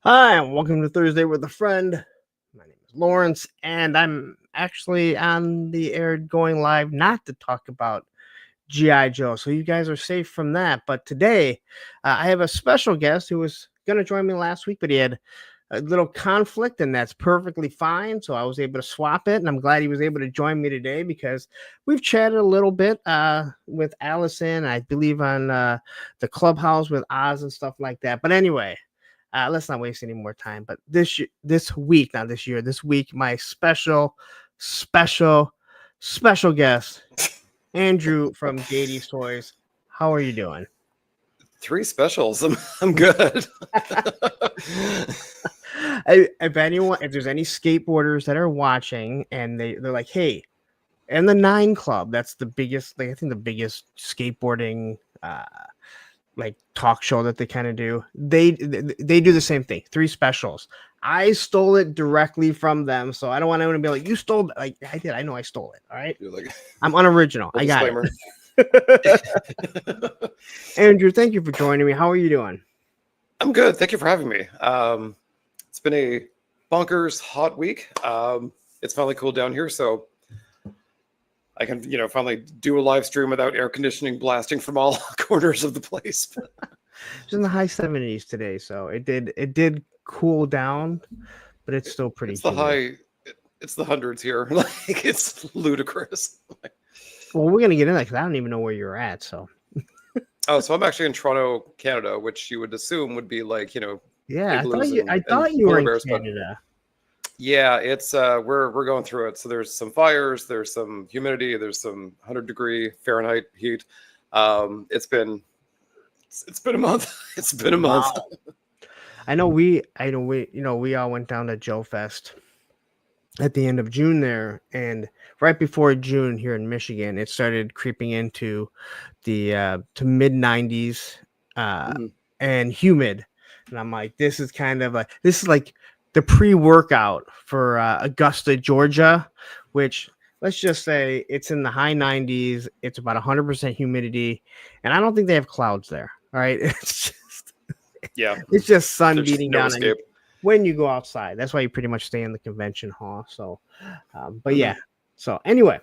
Hi, and welcome to Thursday with a Friend. My name is Lawrence, and I'm actually on the air going live not to talk about G.I. Joe, so you guys are safe from that. But today, I have a special guest who was going to join me last week, but he had a little conflict, and that's perfectly fine. So I was able to swap it, and I'm glad he was able to join me today because we've chatted a little bit with Allison, I believe, on the Clubhouse with Oz and stuff like that. But anyway. Let's not waste any more time. But this week, not this year, this week, my special guest, Andrew from Gayties Toys. How are you doing? 3 specials. I'm good. If there's any skateboarders that are watching and they're like, hey, and the 9 Club, that's the biggest, I think the biggest skateboarding like talk show that they kind of do. They do the same thing. 3 specials. I stole it directly from them, so I don't want anyone to be like, you stole it. Like I did. I know I stole it. All right. You're like, I'm unoriginal. I got disclaimer. it. Andrew, thank you for joining me. How are you doing? I'm good. Thank you for having me. It's been a bonkers hot week. It's finally cooled down here, so I can, finally do a live stream without air conditioning blasting from all corners of the place. It's in the high 70s today, so it did cool down, but it's still pretty. It's it's the hundreds here. Like it's ludicrous. Well, we're gonna get in that because I don't even know where you're at. So. Oh, so I'm actually in Toronto, Canada, which you would assume would be like, Yeah, I thought you were in Canada. Yeah, it's we're going through it. So there's some fires, there's some humidity, there's some 100-degree Fahrenheit heat. It's been a month. It's been a month. Wow. I know we all went down to Joe Fest at the end of June there, and right before June here in Michigan, it started creeping into the to mid 90s and humid. And I'm like, this is like the pre-workout for Augusta, Georgia, which let's just say it's in the high 90s. It's about 100% humidity, and I don't think they have clouds there. All right, it's just sun beating down when you go outside. That's why you pretty much stay in the convention hall. So, but yeah. So anyway,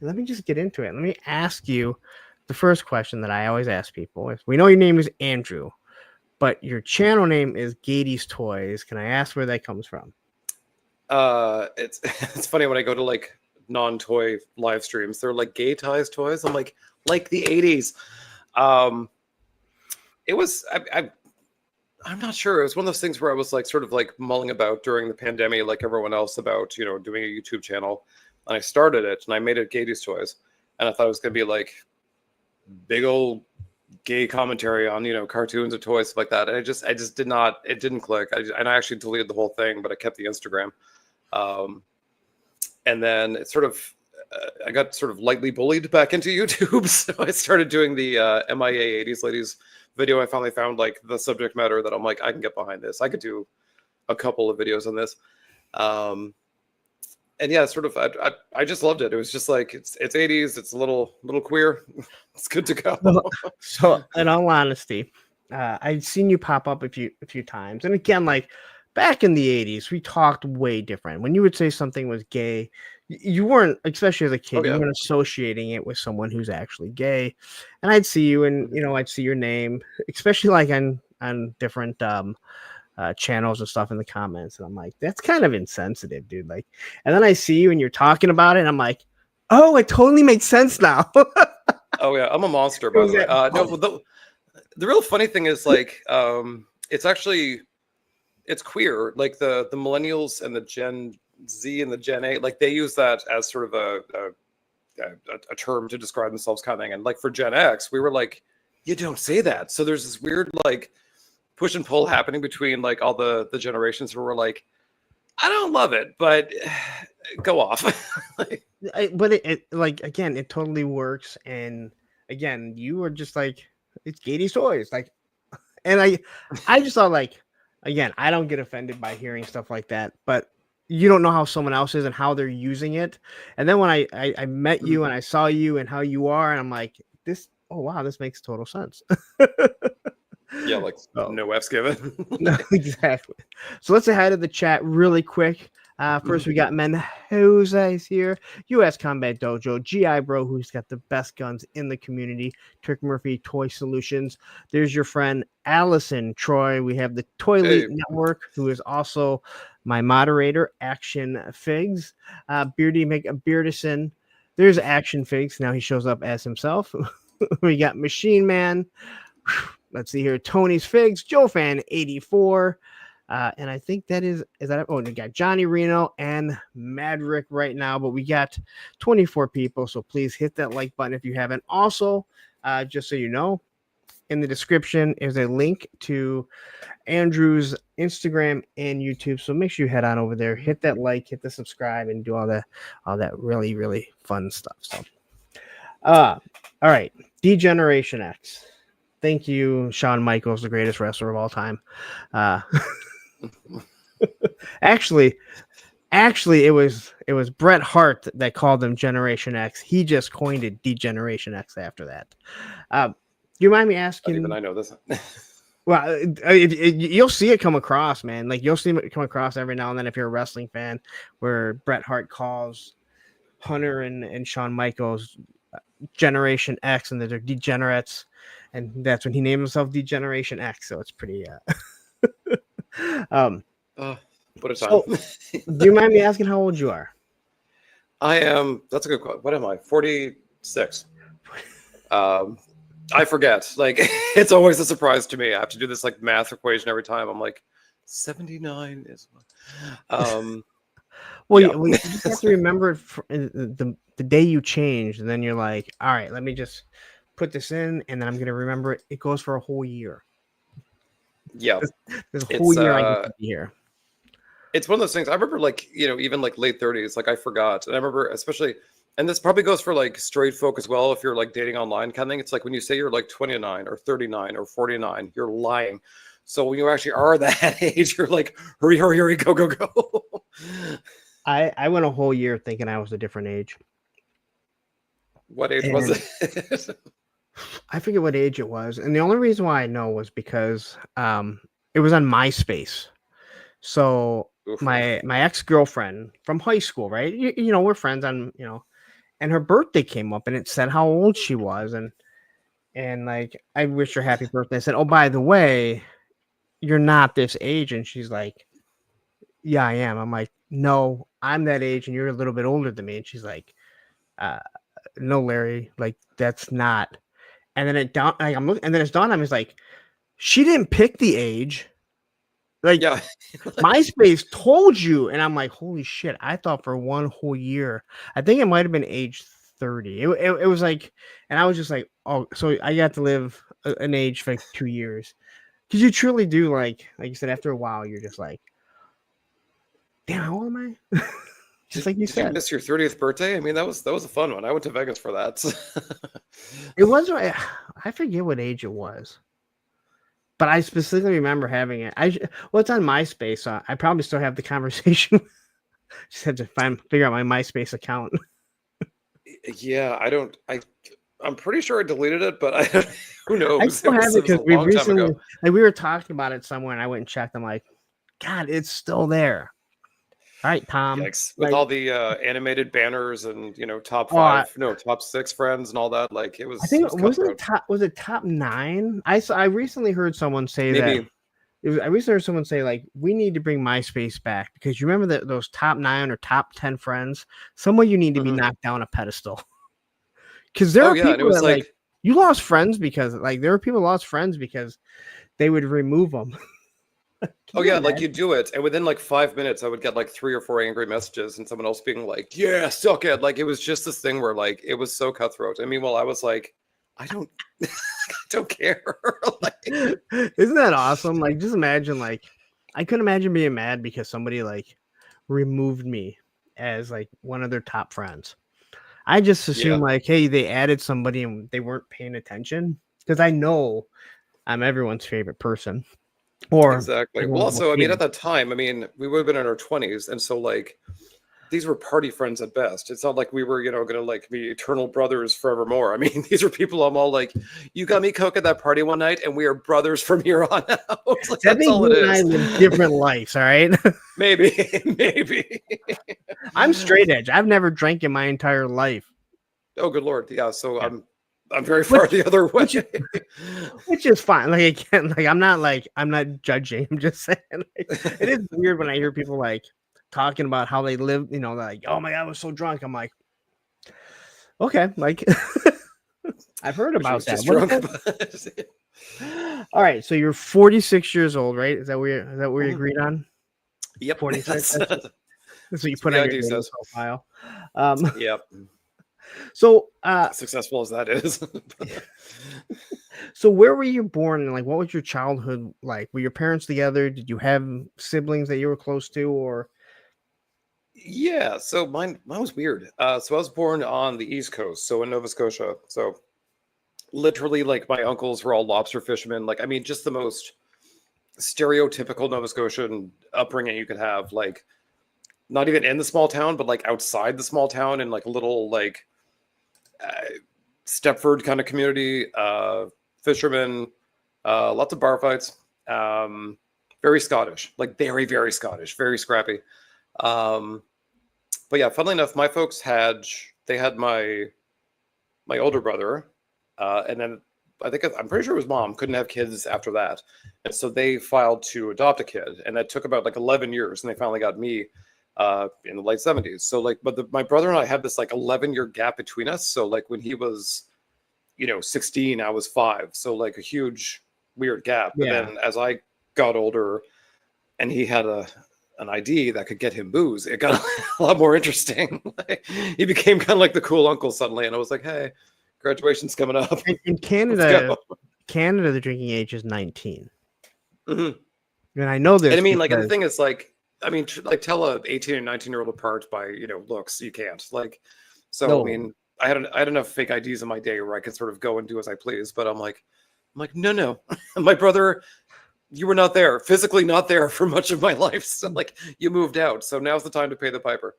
let me just get into it. Let me ask you the first question that I always ask people. Is, we know your name is Andrew, but your channel name is Gayties Toys. Can I ask where that comes from? It's funny when I go to like non-toy live streams, they're like Gayties Toys. I'm like the 80s. It was I'm not sure. It was one of those things where I was like sort of like mulling about during the pandemic, like everyone else, about doing a YouTube channel. And I started it and I made it Gayties Toys, and I thought it was gonna be like big old gay commentary on cartoons and toys, stuff like that. And I just did not. It didn't click. And I actually deleted the whole thing, but I kept the Instagram. And then it sort of I got sort of lightly bullied back into YouTube, so I started doing the MIA 80s ladies video. I finally found like the subject matter that I'm like, I can get behind this. I could do a couple of videos on this. And yeah, sort of, I just loved it. It was just like, it's 80s. It's a little queer. It's good to go. So in all honesty, I've seen you pop up a few times. And again, like back in the 80s, we talked way different. When you would say something was gay, you weren't, especially as a kid, you weren't associating it with someone who's actually gay. And I'd see you and, I'd see your name, especially like on different channels and stuff in the comments. And I'm like, that's kind of insensitive, dude. Like, and then I see you and you're talking about it. And I'm like, oh, it totally makes sense now. Oh yeah. I'm a monster, by the way. No, the real funny thing is like, it's queer. Like the millennials and the Gen Z and the Gen A, like they use that as sort of a term to describe themselves, kind of thing. And like for Gen X, we were like, you don't say that. So there's this weird like push and pull happening between like all the generations where we're like, I don't love it, but go off. But it like, again, it totally works. And again, you were just like, it's Gayties Toys. Like, and I just thought like, again, I don't get offended by hearing stuff like that, but you don't know how someone else is and how they're using it. And then when I met you and I saw you and how you are, and I'm like, oh wow, this makes total sense. Yeah, like So, no F's given. no, exactly. So let's head to the chat really quick. First, we got Menjose's here. U.S. Combat Dojo. GI Bro, who's got the best guns in the community. Kirk Murphy Toy Solutions. There's your friend Allison Troy. We have the Toy Elite Network, who is also my moderator, Action Figs. Beardy Beardison. There's Action Figs. Now he shows up as himself. We got Machine Man. Let's see here. Tony's Figs. Joe Fan 84. And I think that is that. Oh, we got Johnny Reno and Madrick right now, but we got 24 people. So please hit that like button if you haven't. Also, just so you know, in the description is a link to Andrew's Instagram and YouTube. So make sure you head on over there, hit that like, hit the subscribe, and do all that really, really fun stuff. So, all right, D-Generation X. Thank you, Shawn Michaels, the greatest wrestler of all time. Actually, it was Bret Hart that called him Generation X. He just coined it D-Generation X after that. Do you mind me asking? Even I know this. Well, you'll see it come across, man. Like you'll see it come across every now and then if you're a wrestling fan, where Bret Hart calls Hunter and Shawn Michaels Generation X, and they're degenerates, and that's when he named himself D-Generation X. So it's pretty. What a time. So, do you mind me asking how old you are? I am. That's a good question. What am I? 46. I forget. Like it's always a surprise to me. I have to do this like math equation every time. I'm like, 79 is. Well, yeah. you just have to remember the day you changed, and then you're like, all right, let me just put this in, and then I'm gonna remember it. It goes for a whole year. Yeah, there's a whole year I get to be here. It's one of those things. I remember, like, you know, even like late 30s, like I forgot, and I remember especially, and this probably goes for like straight folk as well. If you're like dating online kind of thing, it's like when you say you're like 29 or 39 or 49, you're lying. So when you actually are that age, you're like, hurry, hurry, hurry, go, go, go. I went a whole year thinking I was a different age. What age was it? I forget what age it was, and the only reason why I know was because it was on MySpace. So Oof. my ex-girlfriend from high school, right? You know, we're friends on, you know, and her birthday came up, and it said how old she was, and like I wished her happy birthday. I said, oh, by the way, you're not this age, and she's like, yeah, I am. I'm like, no, I'm that age, and you're a little bit older than me. And she's like, no, Larry, like that's not. And then I'm looking, and then it's dawned on me, it's like, she didn't pick the age. Like, yeah. MySpace told you, and I'm like, holy shit! I thought for one whole year, I think it might have been age 30. It was like, and I was just like, oh, so I got to live an age for like 2 years, because you truly do, like you said, after a while, you're just like, damn, how old am I? Just like you said. Did you miss your 30th birthday? I mean, that was a fun one. I went to Vegas for that. It was, I forget what age it was, but I specifically remember having it. Well, it's on MySpace, so I probably still have the conversation. Just had to figure out my MySpace account. Yeah, I'm pretty sure I deleted it, but who knows? I still have it because we recently, like, we were talking about it somewhere, and I went and checked. I'm like, God, it's still there. All right, Tom. Yikes. With all the animated banners and, you know, top 6 friends and all that, like it was. I think was it top 9? I recently heard someone say that. I recently heard someone say, like, we need to bring MySpace back, because you remember that those top 9 or top 10 friends, someone you need to be knocked down a pedestal. Because there are people that like you lost friends because, like, there were people who lost friends because they would remove them. Oh yeah, like you do it, and within like 5 minutes, I would get like 3 or 4 angry messages, and someone else being like, "Yeah, suck it." Like it was just this thing where like it was so cutthroat. I mean, I was like, I don't, I don't care. Like, isn't that awesome? Like, just imagine, like, I couldn't imagine being mad because somebody like removed me as like one of their top friends. I just assume like, hey, they added somebody and they weren't paying attention, because I know I'm everyone's favorite person. Or exactly. Well, also, I mean, at that time, I mean, we would have been in our 20s, and so like these were party friends at best. It's not like we were, gonna like be eternal brothers forevermore. I mean, these are people I'm all like, you got me coke at that party one night, and we are brothers from here on out. Like, I that's think all it you and I is. live different lives, all right? Maybe, maybe. I'm straight edge. I've never drank in my entire life. Oh, good Lord. Yeah. So Yeah. I'm very far the other way. Which is fine. Like, again, like I'm not judging. I'm just saying it is weird when I hear people like talking about how they live, like, oh my God, I was so drunk. I'm like, okay, like I've heard about that. Just drunk, All right, so you're 46 years old, right? Is that what we agreed on? Yep. 46. That's what you put on your dating profile. Yep. So successful as that is. So where were you born, and like what was your childhood like? Were your parents together? Did you have siblings that you were close to, or? Yeah, so mine was weird. So I was born on the East Coast, so in Nova Scotia. So literally, like, my uncles were all lobster fishermen. Like, I mean, just the most stereotypical Nova Scotian upbringing you could have. Like, not even in the small town, but like outside the small town in like a little like Stepford kind of community. Fishermen, lots of bar fights. Very Scottish, like very, very Scottish, very scrappy. But yeah, funnily enough, my folks had my older brother, and then I'm pretty sure it was mom couldn't have kids after that, and so they filed to adopt a kid, and that took about like 11 years, and they finally got me in the late 70s. So like, but my brother and I had this like 11-year gap between us. So like when he was 16, I was 5, so like a huge weird gap. But then as I got older and he had an ID that could get him booze, it got a lot more interesting. He became kind of like the cool uncle suddenly, and I was like, hey, graduation's coming up. In Canada, the drinking age is 19. Mm-hmm. And I know this. And I mean, like, and the thing is, like, I mean, like, tell a 18 and 19-year-old apart by looks. You can't. Like, so no. I mean, I had enough fake IDs in my day where I could sort of go and do as I please. But I'm like, no. My brother, you were not there, physically not there for much of my life. So like, you moved out. So now's the time to pay the piper.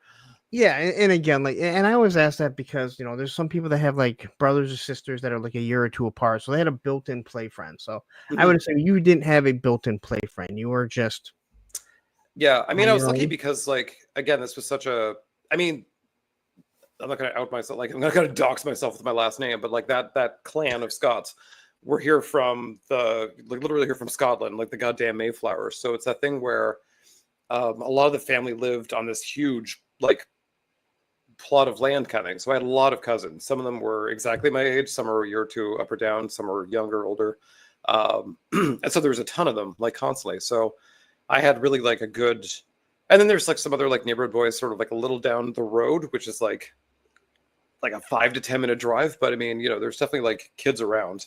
Yeah, and again, like, and I always ask that because there's some people that have like brothers or sisters that are like a year or two apart, so they had a built-in play friend. So I would say you didn't have a built-in play friend; you were just. Yeah, I mean, I was lucky because, like, again, this was such a. I mean, I'm not going to out myself. Like, I'm not going to dox myself with my last name, but like that clan of Scots, we're here from literally here from Scotland, like the goddamn Mayflower. So it's that thing where a lot of the family lived on this huge like plot of land kind of thing. So I had a lot of cousins. Some of them were exactly my age. Some were a year or two up or down. Some were younger, older. And so there was a ton of them, like, constantly. So I had really like a good. And then there's like some other like neighborhood boys sort of like a little down the road, which is like a 5 to 10 minute drive. But I mean, there's definitely like kids around,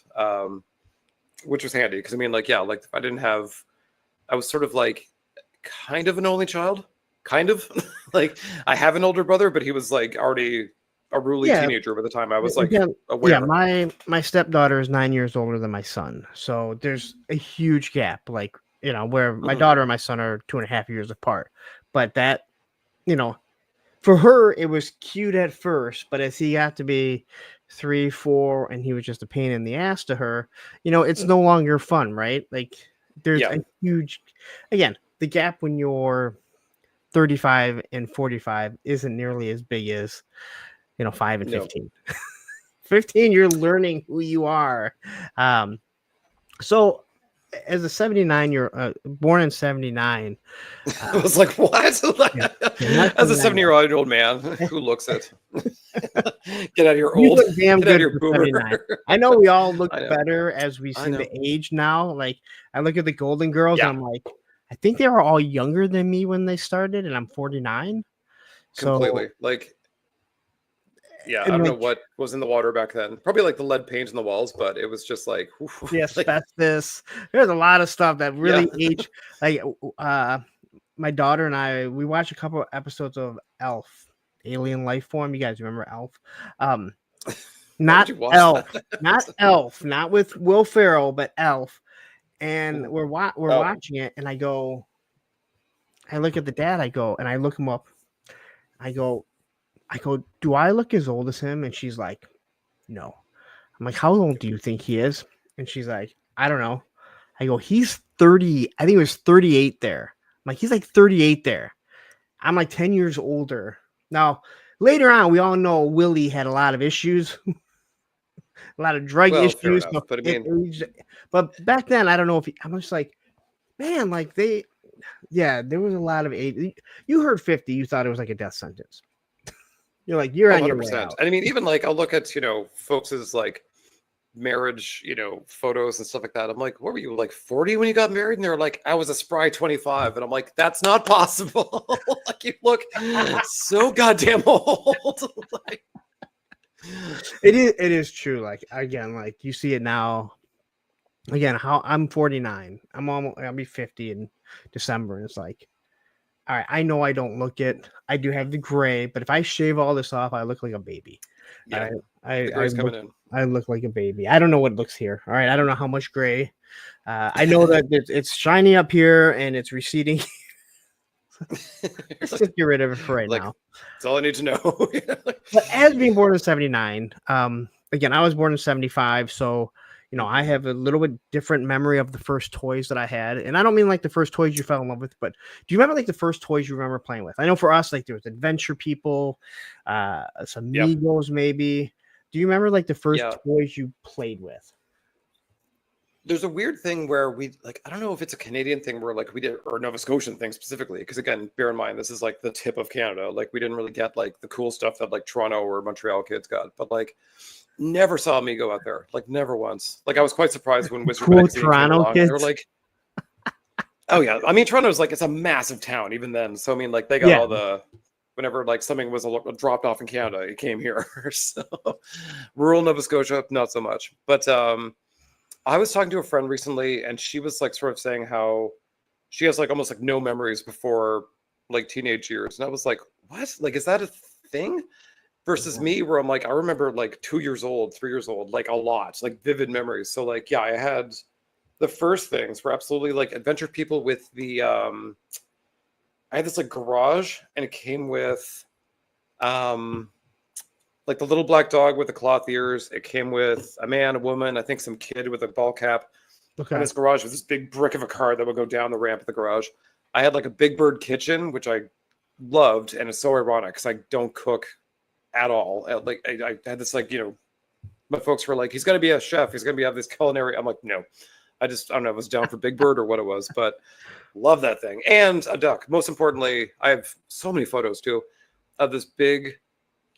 which was handy. Because I mean, like, yeah, like I was sort of like kind of an only child. Kind of like I have an older brother, but he was like already a ruly teenager by the time I was like aware. Yeah, my stepdaughter is 9 years older than my son, so there's a huge gap. Like where my daughter and my son are 2.5 years apart, but that for her it was cute at first, but as he got to be 3, 4, and he was just a pain in the ass to her, it's no longer fun, right? Like there's a huge, again, the gap when you're 35 and 45 isn't nearly as big as 5 and 15. 15, you're learning who you are. So as a 79 born in 79, I was like, what? As a 70-year-old man who looks it. Get out of your old. Damn good your boomer. I know we all look better as we seem to age now. Like I look at the Golden Girls and I'm like, I think they were all younger than me when they started, and I'm 49. Completely. Like, yeah, I don't know what was in the water back then. Probably like the lead paint in the walls, but it was just like, asbestos. There's a lot of stuff that really aged. Like, my daughter and I, we watched a couple of episodes of Elf, Alien Life Form. You guys remember Elf? Not Elf, not Elf, not with Will Ferrell, but Elf. And we're watching it, and I look at the dad, and I look him up. I go, do I look as old as him? And she's like, no. I'm like, how old do you think he is? And she's like, I don't know. I go, he's 30. I think it was 38 there. I'm like, he's like 38 there. I'm like 10 years older. Now, later on, we all know Willie had a lot of issues, a lot of drug Well, fair issues. enough. So But I mean, but back then, I don't know if I'm just like, man, like there was a lot of age. You heard 50, you thought it was like a death sentence. You're like, you're oh, on your way 100%. out. And I mean, even like I'll look at, folks' like marriage, photos and stuff like that. I'm like, what were you, like 40 when you got married? And they're like, I was a spry 25. And I'm like, that's not possible. Like, you look so goddamn old. Like, It is true. Like, again, like you see it now. Again, how I'm 49. I'll be 50 in December. And it's like, all right, I know I don't look it. I do have the gray, but if I shave all this off, I look like a baby. yeah, I the gray's look, coming in. I look like a baby. I don't know what looks here. All right, I don't know how much gray. I know that it's shiny up here and it's receding. Let's just get rid of it for right Like, now. that's all I need to know. But as being born in 79, again, I was born in 75, so I have a little bit different memory of the first toys that I had. And I don't mean like the first toys you fell in love with, but do you remember like the first toys you remember playing with? I know for us, like there was Adventure People, some Yep. Migos maybe. Do you remember like the first Yeah. toys you played with? There's a weird thing where we, like, I don't know if it's a Canadian thing where like we did, or Nova Scotian thing specifically, because again, bear in mind this is like the tip of Canada. Like, we didn't really get like the cool stuff that like Toronto or Montreal kids got, but like never saw me go out there, like never once. Like, I was quite surprised when Wizard Cool Magazine came Toronto along. They were kids? like, oh yeah, I mean Toronto's like, it's a massive town even then. So I mean, like, they got Yeah. all the, whenever like something was dropped off in Canada, it came here. So rural Nova Scotia, not so much. But I was talking to a friend recently, and she was like sort of saying how she has like almost like no memories before like teenage years. And I was like, what? Like, is that a thing? Versus me, where I'm like, I remember like 2 years old, 3 years old, like a lot, like vivid memories. So like, yeah, I had the first things were absolutely like Adventure People with the I had this like garage, and it came with like the little black dog with the cloth ears. It came with a man, a woman, I think some kid with a ball cap. Okay. And this garage was this big brick of a car that would go down the ramp of the garage. I had like a Big Bird kitchen, which I loved, and it's so ironic because I don't cook at all. Like, I had this like, my folks were like, he's going to be a chef. He's going to have this culinary. I'm like, no. I don't know if it was down for Big Bird or what it was, but love that thing. And a duck. Most importantly, I have so many photos too of this big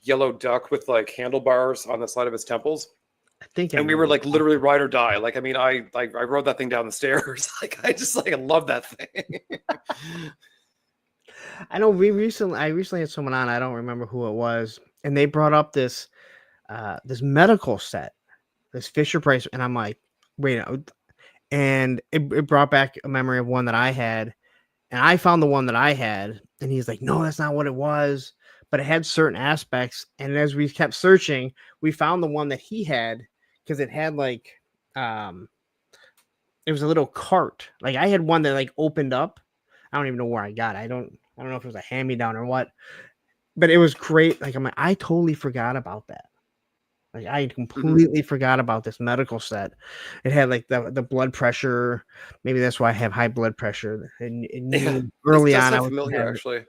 yellow duck with like handlebars on the side of his temples. I think And we were like literally ride or die. Like, I mean, I rode that thing down the stairs. Like, I just like, I love that thing. I know I recently had someone on, I don't remember who it was, and they brought up this this medical set, this Fisher Price, and I'm like, wait, and it brought back a memory of one that I had, and I found the one that I had, and he's like, no, that's not what it was, but it had certain aspects, and as we kept searching, we found the one that he had, because it had like it was a little cart. Like, I had one that like opened up. I don't even know where I got it. I don't know if it was a hand-me-down or what, but it was great. Like, I'm like, I totally forgot about that. Like, I completely forgot about this medical set. It had like the blood pressure. Maybe that's why I have high blood pressure. And Yeah, early that's on, I not was familiar actually.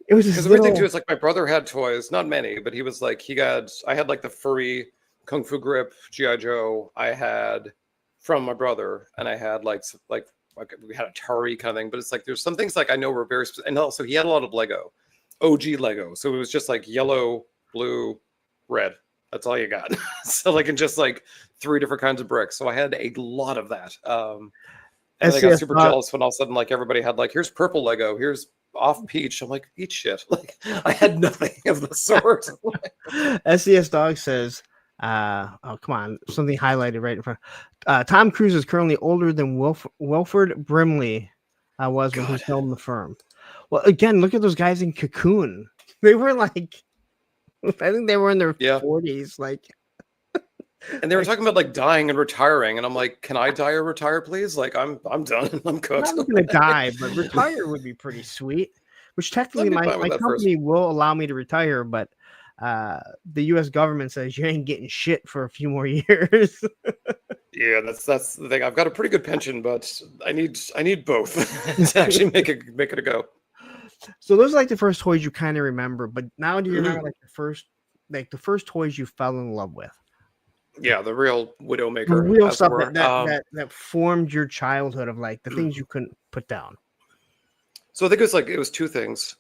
It was Because this the weird thing too little. is like my brother had toys, not many, but he was like, I had like the furry Kung Fu Grip GI Joe. I had from my brother, and I had like we had a Atari kind of thing. But it's like there's some things like I know were very and also he had a lot of Lego, OG Lego. So it was just like yellow, blue, red. That's all you got. So like in just like 3 different kinds of bricks. So I had a lot of that. And I got super jealous when all of a sudden like everybody had like, here's purple Lego, here's off peach. I'm like, eat shit. Like, I had nothing of the sort. SES Dog says, oh, come on, something highlighted right in front. Tom Cruise is currently older than Wilford Brimley was when he filmed The Firm. Well, again, look at those guys in Cocoon. They were like, I think they were in their 40s. Like, and they were talking about like dying and retiring, and I'm like, can I die or retire, please? Like, I'm done. I'm cooked. I'm not gonna die, but retire would be pretty sweet. which I'd technically be fine my with that first. company will allow me to retire, but the U.S. government says you ain't getting shit for a few more years. Yeah, that's the thing. I've got a pretty good pension, but I need both to actually make it a go. So those are like the first toys you kind of remember, but now do you remember like the first toys you fell in love with? Yeah, the real The Widowmaker, real as it stuff were. that formed your childhood of like the things you couldn't put down. So I think it was two things.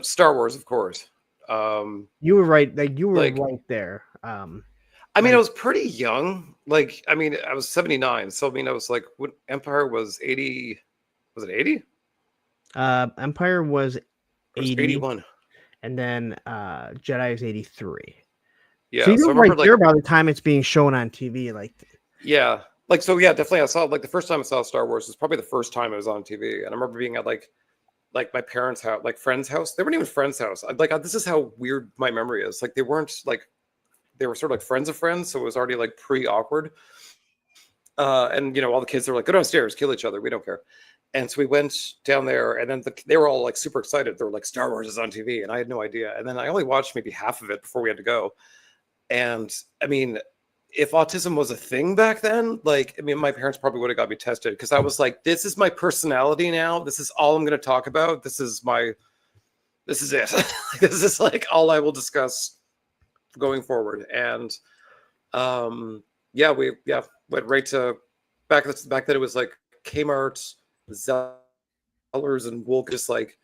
Star Wars, of course. You were right, like you were Like right there. I mean, I Like was pretty young. Like, I mean, I was 79. So, I mean, I was like, when Empire was 80, was it 80? Empire was Or was 80, 81? and then Jedi is 83. So Yeah. So you're I right remember, there like, by the time it's being shown on TV. Like, yeah. Like, so, yeah, definitely. I saw, like, the first time I saw Star Wars was probably the first time it was on TV. And I remember being at, like my parents' house, like friend's house. They weren't even friend's house. This is how weird my memory is. Like, they weren't, like, they were sort of like friends of friends. So it was already, like, pre-awkward. And, all the kids, they were like, go downstairs, kill each other. We don't care. And so we went down there, and then they were all like super excited. They were like, Star Wars is on TV, and I had no idea. And then I only watched maybe half of it before we had to go. And I mean, if autism was a thing back then, like, I mean, my parents probably would have got me tested, because I was like, this is my personality now. This is all I'm going to talk about. This is it. This is like all I will discuss going forward. And we went right to back then. It was like Kmart, Zellers, and Woolk, just like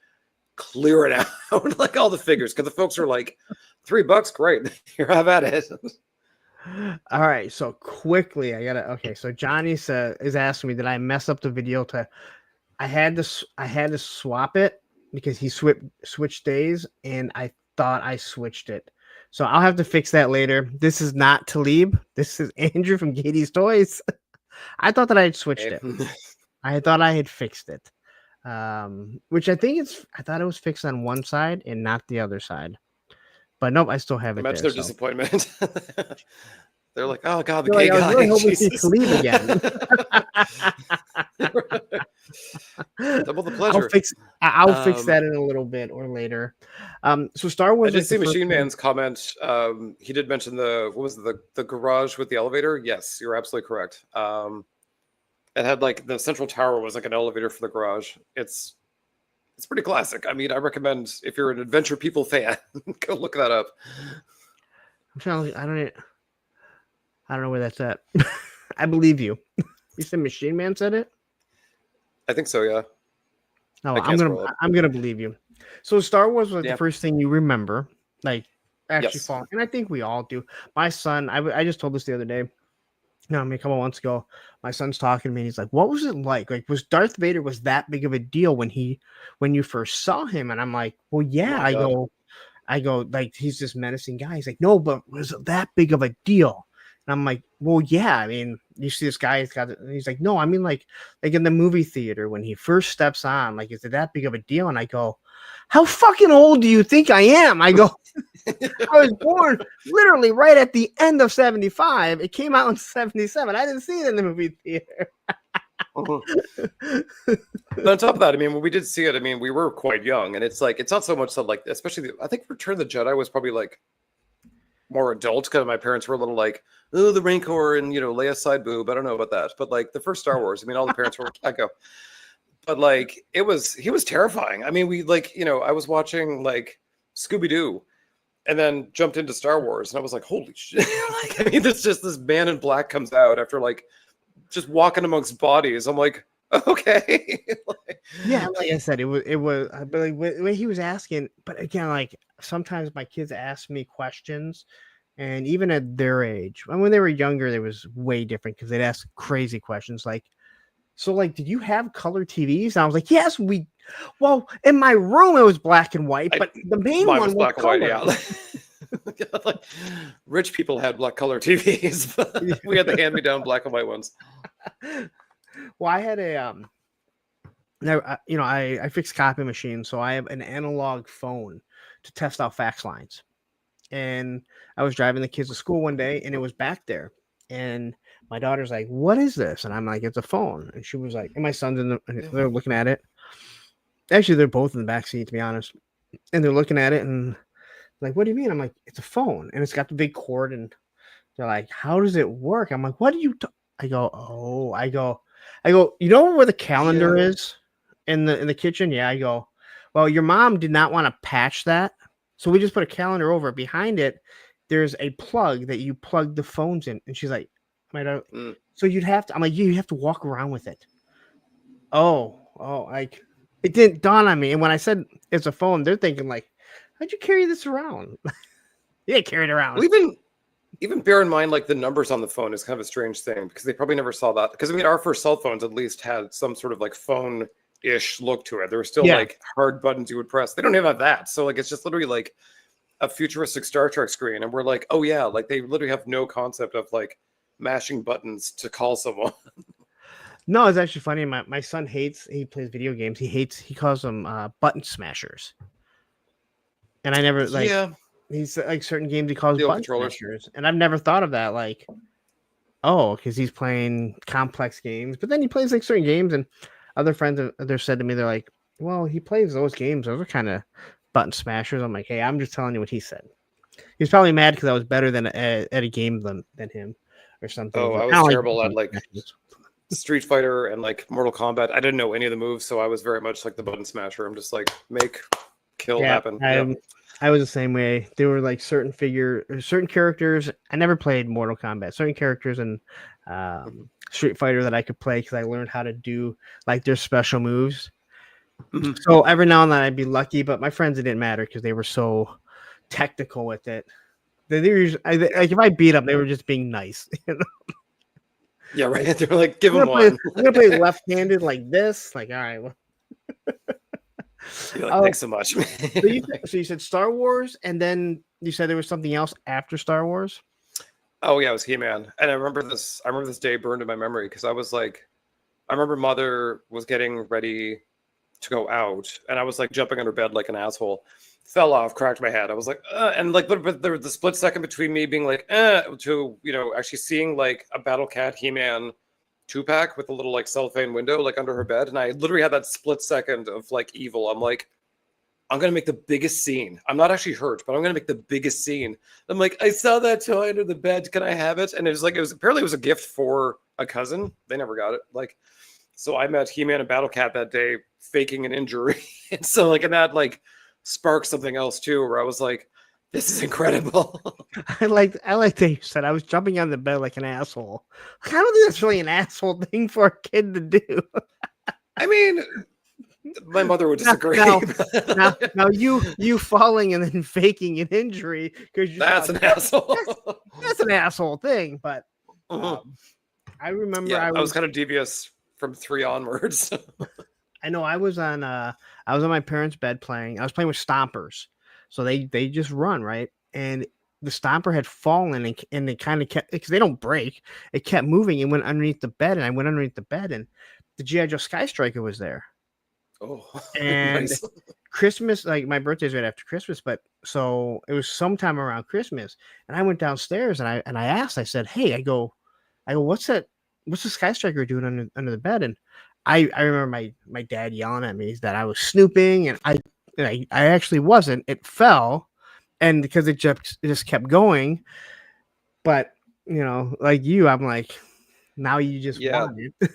clear it out, like all the figures, because the folks are like, $3, great, here, have at it. all right, so quickly, okay. So Johnny is asking me, did I mess up the video I had to swap it because he switched days, and I thought I switched it. So I'll have to fix that later. This is not Talib. This is Andrew from Gayties Toys. I thought that I had switched it. I thought I had fixed it. Which I thought it was fixed on one side and not the other side. But nope, I still have it. Imagine there, their disappointment. They're like, oh god, the I gay was guy. really hoping to see Talib again. Double the pleasure. I'll fix that in a little bit or later. So Star Wars. I did see Machine Man's comment. He did mention the garage with the elevator. Yes, you're absolutely correct. It had like the central tower was like an elevator for the garage. It's pretty classic. I mean, I recommend, if you're an Adventure People fan, go look that up. I'm trying to look, I don't know where that's at. I believe you. You said Machine Man said it? I think so, yeah. No, I'm gonna believe you. So Star Wars was the first thing you remember, like actually falling, and I think we all do. My son, I just told this the other day. No, I mean, a couple months ago, my son's talking to me. And he's like, "What was it like? Like, was Darth Vader that big of a deal when you first saw him?" And I'm like, "Well, yeah." I go, like, he's this menacing guy. He's like, "No, but was it that big of a deal?" And I'm like, "Well, yeah. I mean, you see this guy. He's like, "No, I mean, like in the movie theater when he first steps on. Like, is it that big of a deal?" And I go, "How fucking old do you think I am?" I go, I was born literally right at the end of 75. It came out in 77. I didn't see it in the movie theater. But on top of that, I mean, when we did see it, I mean, we were quite young, and it's like, it's not so much that, like, especially I think Return of the Jedi was probably like more adult, because my parents were a little like, oh, the Rancor and Leia's side boob. I don't know about that, but like the first Star Wars, I mean, all the parents were like, yeah, go. But like he was terrifying. I mean, we like, I was watching like Scooby-Doo, and then jumped into Star Wars, and I was like, holy shit. Like, I mean, this man in black comes out after like just walking amongst bodies. I'm like, okay. Yeah, like I said, it was but like when he was asking, but again, like sometimes my kids ask me questions, and even at their age, and when they were younger, it was way different because they'd ask crazy questions like, so like, did you have color TVs? And I was like, yes, well, in my room it was black and white, but the main one was black and white. Yeah. Like, rich people had black color TVs, but we had the hand-me-down black and white ones. Well, I had I fix copy machines, so I have an analog phone to test out fax lines. And I was driving the kids to school one day, and it was back there. And my daughter's like, "What is this?" And I'm like, "It's a phone." And she was like, and my son's they're looking at it. Actually, they're both in the back seat, to be honest. And they're looking at it and like, what do you mean? I'm like, it's a phone and it's got the big cord. And they're like, how does it work? I'm like, what do you? I go, oh, I go. You know where the calendar is in the kitchen? Yeah. I go, well, your mom did not want to patch that, so we just put a calendar over it. Behind it. There's a plug that you plug the phones in. And she's like, so you'd have to. I'm like, you have to walk around with it. Oh, like it didn't dawn on me. And when I said it's a phone, they're thinking like, how'd you carry this around? Yeah, carry it around. Well, even bear in mind, like the numbers on the phone is kind of a strange thing because they probably never saw that. Because I mean, our first cell phones at least had some sort of like phone-ish look to it. There were still like hard buttons you would press. They don't even have that. So like, it's just literally like a futuristic Star Trek screen, and we're like, oh yeah, like they literally have no concept of like mashing buttons to call someone. No, it's actually funny. My son he plays video games. He calls them button smashers. And I never like he's like certain games he calls button smashers. And I've never thought of that, like, oh, because he's playing complex games, but then he plays like certain games, and other friends they're said to me, they're like, well, he plays those games, those are kind of button smashers. I'm like, hey, I'm just telling you what he said. He's probably mad because I was better than at a game than him or something. Oh, I was terrible at like Street Fighter and like Mortal Kombat. I didn't know any of the moves, so I was very much like the button smasher. I'm just like make kill happen. I was the same way. There were like certain characters. I never played Mortal Kombat. Certain characters in Street Fighter that I could play because I learned how to do like their special moves. Mm-hmm. So every now and then I'd be lucky, but my friends, it didn't matter because they were so technical with it. They were usually, like if I beat them, they were just being nice. You know? Yeah, right. They're like, give them one. I'm gonna play left-handed like this. Like, all right. Well. You're like, thanks so much. So you said Star Wars, and then you said there was something else after Star Wars. Oh yeah, it was He-Man, and I remember this day burned in my memory because I was like, I remember Mother was getting ready to go out, and I was like jumping under bed like an asshole. Fell off, cracked my head. I was like, and like, but there was the split second between me being like, to actually seeing like a Battle Cat He-Man 2-pack with a little like cellophane window like under her bed, and I literally had that split second of like evil. I'm like, I'm gonna make the biggest scene. I'm not actually hurt, but I'm gonna make the biggest scene. I'm like, I saw that toy under the bed. Can I have it? And it was apparently it was a gift for a cousin. They never got it. Like, so I met He-Man and Battle Cat that day, faking an injury, and so like, and that like sparked something else too, where I was like, this is incredible. I like that you said I was jumping on the bed like an asshole. I don't think that's really an asshole thing for a kid to do. I mean, my mother would disagree. Now you falling and then faking an injury because that's an asshole. That's an asshole thing. But I remember I was kind of devious from 3 onwards. I know I was on my parents' bed playing. I was playing with stompers. So they just run, right? And the stomper had fallen and it kind of kept, because they don't break. It kept moving and went underneath the bed. And I went underneath the bed and the G.I. Joe Sky Striker was there. Oh, and nice. Christmas, like my birthday's right after Christmas, but so it was sometime around Christmas. And I went downstairs and I asked, I said, hey, I go, what's that? What's the Sky Striker doing under the bed? And I remember my dad yelling at me that I was snooping, and I actually wasn't. It fell, and because it just kept going. But like you, I'm like, now you just want it.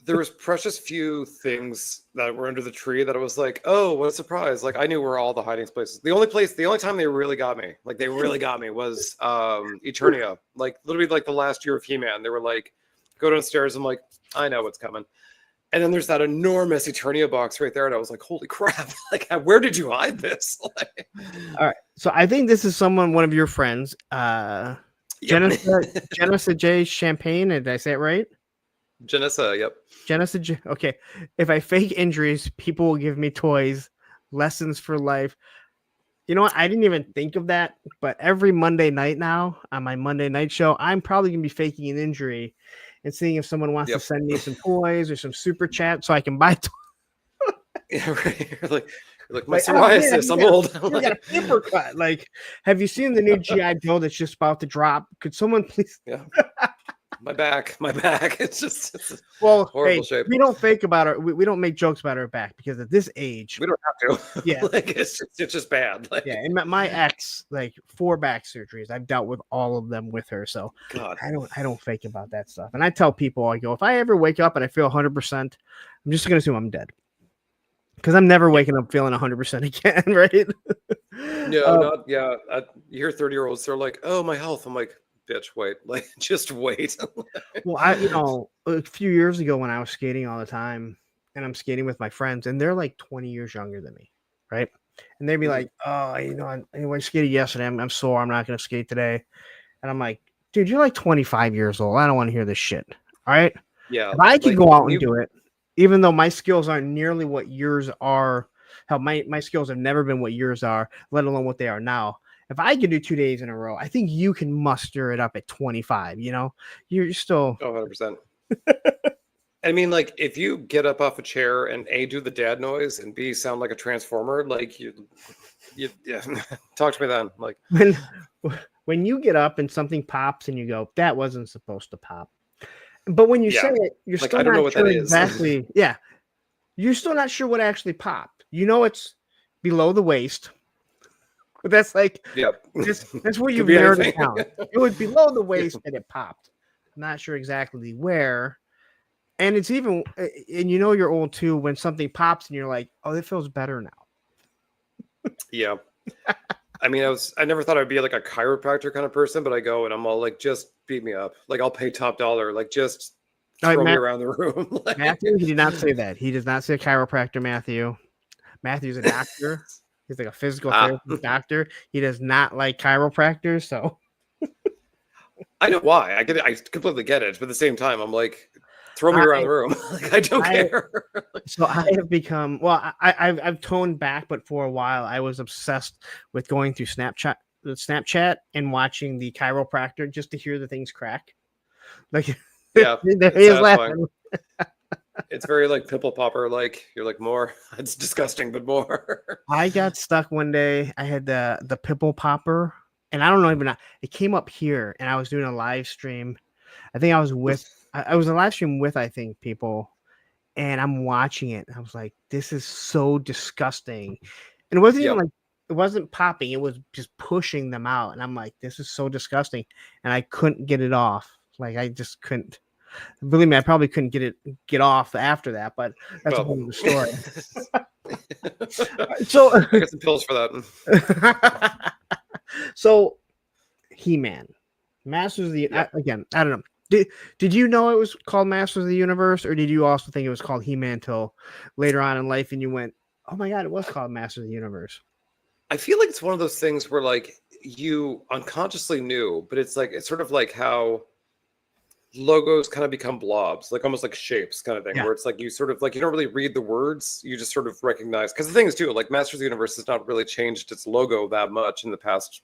There was precious few things that were under the tree that I was like, oh, what a surprise! Like I knew where all the hiding places. The only time they really got me, was Eternia. Like literally, like the last year of He-Man, they were like, go downstairs. I'm like, I know what's coming. And then there's that enormous Eternia box right there. And I was like, holy crap. Like, where did you hide this? All right. So I think this is one of your friends. Janessa J. Champagne. Did I say it right? Janessa, yep. Janessa J. Okay. If I fake injuries, people will give me toys. Lessons for life. You know what? I didn't even think of that. But every Monday night now, on my Monday night show, I'm probably going to be faking an injury and seeing if someone wants to send me some toys or some super chat so I can buy toys. Yeah, right. You're like my psoriasis. I'm old. You got a paper cut. Like, have you seen the new G.I. Joe that's just about to drop? Could someone please? Yeah. my back. It's just Well, horrible hey, shape. we don't fake about our. We don't make jokes about our back because at this age, We don't have to. Yeah. Like it's just bad. Like, yeah. And my ex, like 4 back surgeries, I've dealt with all of them with her. So God. I don't fake about that stuff. And I tell people, I go, if I ever wake up and I feel 100%, I'm just gonna assume I'm dead because I'm never waking up feeling 100% again, right? No, not yeah. You hear 30-year-olds, they're like, "Oh, my health." I'm like, "Bitch, wait, like just wait." Well, a few years ago when I was skating all the time, and I'm skating with my friends, and they're like 20 years younger than me, right? And they'd be Mhm. like, "Oh, I skated yesterday. I'm sore. I'm not gonna skate today." And I'm like, "Dude, you're like 25 years old. I don't want to hear this shit. All right? Yeah, If I could like go out when and you do it, even though my skills aren't nearly what yours are, how my skills have never been what yours are, let alone what they are now. If I could do 2 days in a row, I think you can muster it up at 25. You're still 100%. I mean, like if you get up off a chair and A, do the dad noise, and B, sound like a transformer, like you yeah. Talk to me then. Like when when you get up and something pops and you go, that wasn't supposed to pop. But when you say yeah, it, you're like still I don't know not what sure that is. exactly. Yeah, you're still not sure what actually popped. It's below the waist, but that's like Yep. that's where Could you've be narrowed it anything. down. It was below the Yeah. waist and it popped. I'm not sure exactly where. And it's even, and you're old too when something pops and you're like, oh, it feels better now. Yeah. I mean, I never thought I'd be like a chiropractor kind of person, but I go and I'm all like, just beat me up. Like I'll pay top dollar. Like just All right, throw me around the room. Like, Matthew, he did not say that. He does not say chiropractor, Matthew. Matthew's a doctor. He's like a physical therapy doctor. He does not like chiropractors. So I know why. I get it. I completely get it. But at the same time, I'm like, throw me around the room. Like I don't care. So I have become I've toned back, but for a while I was obsessed with going through Snapchat and watching the chiropractor just to hear the things crack. Like Yeah, he it's is satisfying. laughing. It's very like pimple popper. Like you're like more. It's disgusting, but more. I got stuck one day. I had the pimple popper, and I don't know even. It came up here, and I was doing a live stream. I think I was with. I was a live stream with I think people, and I'm watching it. And I was like, "This is so disgusting," and it wasn't even Yep. like it wasn't popping. It was just pushing them out, and I'm like, "This is so disgusting," and I couldn't get it off. Like I just couldn't. Believe me, I probably couldn't get off after that, but that's a whole other story. So I got some pills for that. So He-Man, Masters of the again, I don't know. Did you know it was called Masters of the Universe, or did you also think it was called He-Man till later on in life and you went, oh my god, it was called Masters of the Universe? I feel like it's one of those things where like you unconsciously knew, but it's sort of like how logos kind of become blobs, like almost like shapes kind of thing, where it's like you sort of like you don't really read the words, you just sort of recognize. Because the thing is too, like Masters of the Universe has not really changed its logo that much in the past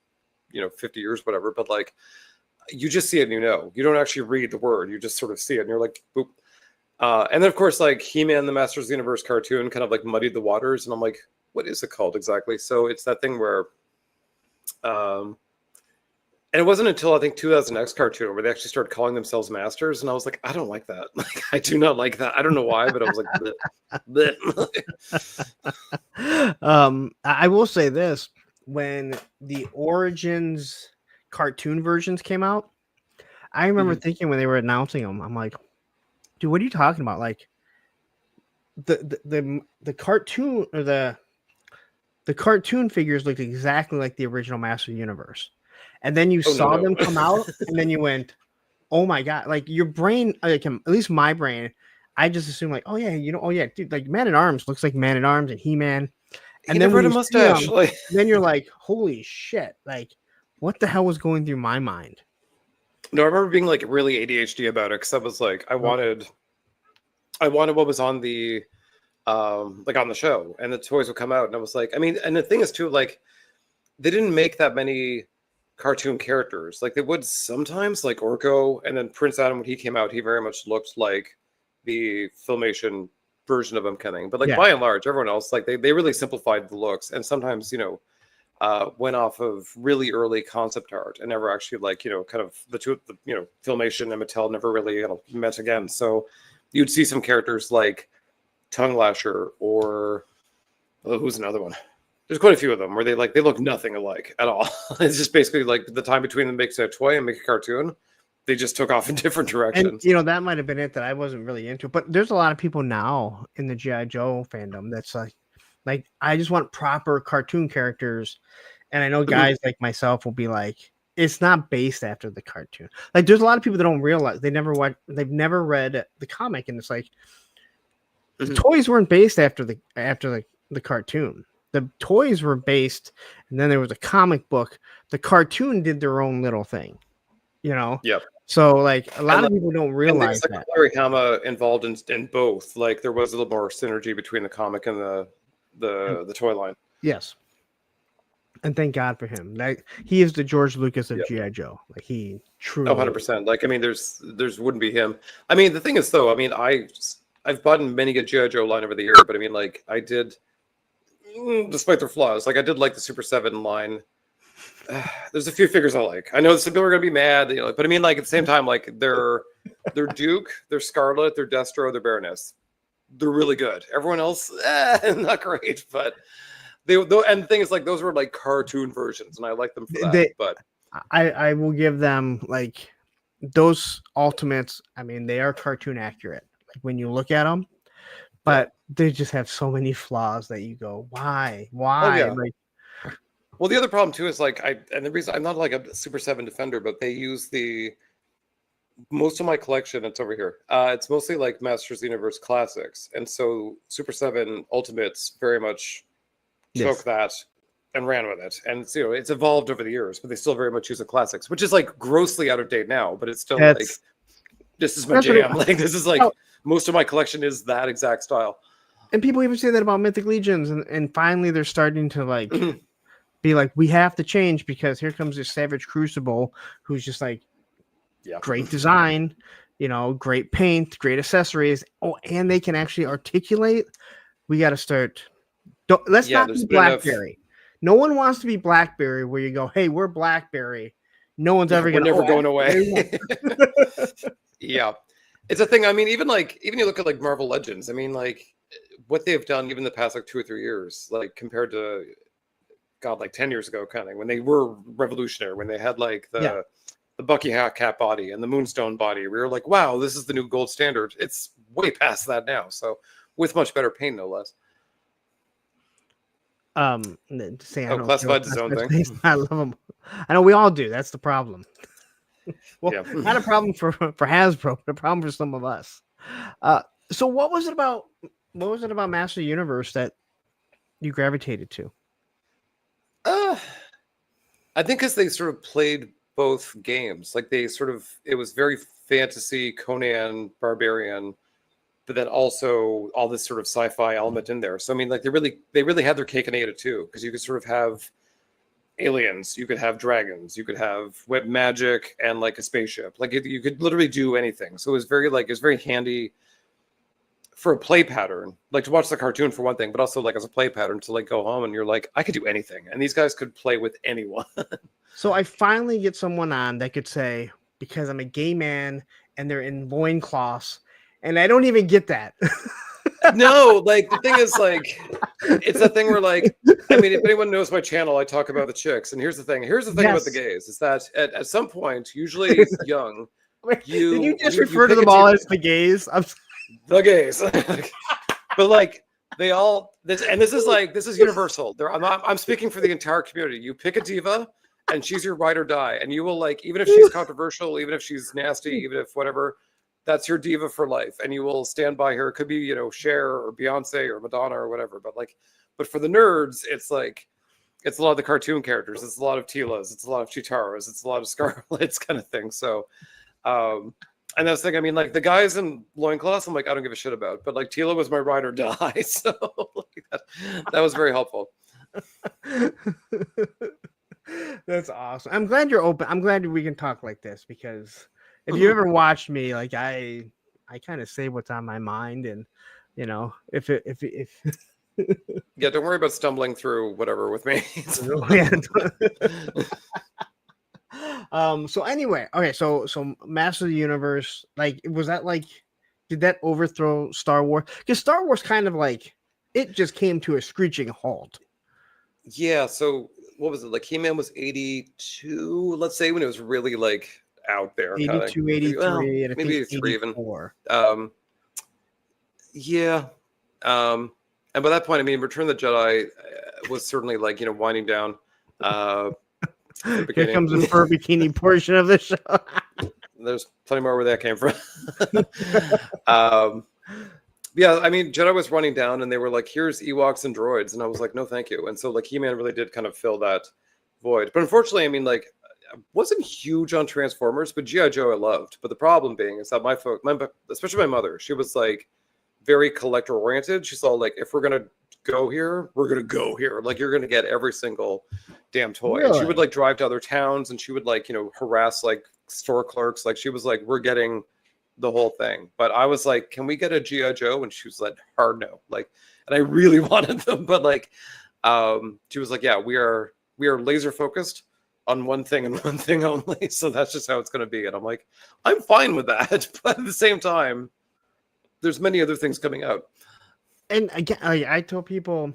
50 years, whatever, but like you just see it and you don't actually read the word, you just sort of see it and you're like boop. And then of course like He-Man the Masters of the Universe cartoon kind of like muddied the waters, and I'm like, what is it called exactly? So it's that thing where and it wasn't until I think 2000X cartoon where they actually started calling themselves Masters, and I was like, I don't like that. Like, I do not like that. I don't know why, but I was like, bleh. I will say this: when the Origins cartoon versions came out, I remember thinking when they were announcing them, I'm like, dude, what are you talking about? Like the cartoon or the cartoon figures looked exactly like the original Master of the Universe. And then you saw them come out, and then you went, "Oh my god!" Like your brain, like at least my brain, I just assumed like, "Oh yeah, oh yeah, dude, like Man at Arms looks like Man at Arms and He-Man." And then never when had a you mustache. see them, then you're like, "Holy shit!" Like, what the hell was going through my mind? No, I remember being like really ADHD about it because I was like, I wanted what was on the like on the show, and the toys would come out, and I was like, I mean, and the thing is too, like they didn't make that many cartoon characters. Like they would sometimes, like Orko, and then Prince Adam when he came out, he very much looked like the Filmation version of him kind of thing. But like by and large, everyone else, like they really simplified the looks, and sometimes went off of really early concept art and never actually like, kind of Filmation and Mattel never really met again. So you'd see some characters like Tongue Lasher or who's another one? There's quite a few of them where they look nothing alike at all. It's just basically like the time between them makes a toy and make a cartoon. They just took off in different directions. And that might have been it that I wasn't really into. But there's a lot of people now in the G.I. Joe fandom that's like I just want proper cartoon characters. And I know guys like myself will be like, it's not based after the cartoon. Like there's a lot of people that don't realize they've never read the comic, and it's like the toys weren't based after the cartoon. The toys were based, and then there was a comic book. The cartoon did their own little thing, Yep. So like a lot of people don't realize that. Larry Hama involved in both. Like there was a little more synergy between the comic and the toy line. Yes. And thank God for him. Like he is the George Lucas of G.I. Joe. Like he truly 100%. Like I mean, there's wouldn't be him. I mean, the thing is though, I mean, I've bought many a G.I. Joe line over the year, but I mean, like I did, despite their flaws, like I did like the Super 7 line. There's a few figures I like. I know some people are gonna be mad, but I mean, like at the same time, like they're Duke, they're Scarlet, they're Destro, they're Baroness. They're really good. Everyone else, not great, but and the thing is, like those were like cartoon versions, and I like them for that. But I will give them like those Ultimates. I mean, they are cartoon accurate, like when you look at them, but they just have so many flaws that you go, why? Oh, yeah. Like, well, the other problem too is like and the reason I'm not like a Super 7 defender, but they use most of my collection. It's over here. It's mostly like Masters of the Universe classics, and so Super 7 Ultimates very much took that and ran with it, and it's evolved over the years, but they still very much use the classics, which is like grossly out of date now, but it's still like this is my jam. Like this is like most of my collection is that exact style. And people even say that about Mythic Legions, and finally they're starting to like be like, we have to change because here comes this Savage Crucible who's just like great design, great paint, great accessories. Oh, and they can actually articulate. We got to start. Let's not be Blackberry. No one wants to be Blackberry where you go, hey, we're Blackberry. No one's ever going to never going away. Yeah. It's a thing. I mean, even you look at like Marvel Legends, I mean, like what they've done even the past like 2 or 3 years, like compared to like 10 years ago, kind of when they were revolutionary, when they had like the Bucky Hat body and the Moonstone body. We were like, wow, this is the new gold standard. It's way past that now. So with much better paint, no less. Classified his own thing. I love them. I know we all do. That's the problem. Well, not a problem for Hasbro, but a problem for some of us. So what was it about Master of the Universe that you gravitated to? I think because they sort of played both games. Like it was very fantasy, Conan, Barbarian, but then also all this sort of sci-fi element in there. So I mean, like they really had their cake and ate it too, because you could sort of have aliens, you could have dragons, you could have wet magic and like a spaceship. Like you could literally do anything. So it was very handy for a play pattern, like to watch the cartoon for one thing, but also like as a play pattern to like go home and you're like, I could do anything. And these guys could play with anyone. So I finally get someone on that could say, because I'm a gay man and they're in loincloths, and I don't even get that. No, like the thing is like, it's a thing where like, I mean, if anyone knows my channel, I talk about the chicks. And here's the thing about the gays is that at some point, usually young, did you just refer to them all as the gays? The gays. But like they all this is universal. I'm speaking for the entire community. You pick a diva and she's your ride or die, and you will like, even if she's controversial, even if she's nasty, even if whatever, that's your diva for life, and you will stand by her. It could be Cher or Beyonce or Madonna or whatever, but for the nerds, it's like it's a lot of the cartoon characters, it's a lot of Tilas, it's a lot of Chitaros, it's a lot of Scarlets kind of thing. So and that's the thing. I mean, like the guys in loincloths, I'm like, I don't give a shit about. But like Tila was my ride or die. So like, that was very helpful. That's awesome. I'm glad you're open. I'm glad we can talk like this, because if you ever watched me, like I kind of say what's on my mind, and if Yeah, don't worry about stumbling through whatever with me. So anyway, okay, so Master of the Universe, like, was that like, did that overthrow Star Wars? Because Star Wars kind of like it just came to a screeching halt. Yeah, so what was it? Like He-Man was 82, let's say, when it was really like out there, kind of. 82, Well, 83, and I maybe think 83 even. 84. Yeah. And by that point, I mean, Return of the Jedi was certainly like, winding down. For the Here beginning. comes the fur bikini portion of the show. There's plenty more where that came from. Yeah, I mean, Jedi was running down, and they were like, "Here's Ewoks and droids," and I was like, "No, thank you." And so, like, He-Man really did kind of fill that void. But unfortunately, I mean, like, I wasn't huge on Transformers, but GI Joe I loved. But the problem being is that especially my mother, she was like very collector oriented. She's all like, "If we're gonna go here, we're gonna go here. Like, you're gonna get every single damn toy." Really? And she would like drive to other towns, and she would like harass like store clerks. Like, she was like, "We're getting the whole thing." But I was like, "Can we get a GI Joe?" And she was like, "Hard no." Like, and I really wanted them, but like, she was like, "Yeah, we are laser focused on one thing and one thing only. So that's just how it's going to be." And I'm like, I'm fine with that, but at the same time, there's many other things coming out. And again, I told people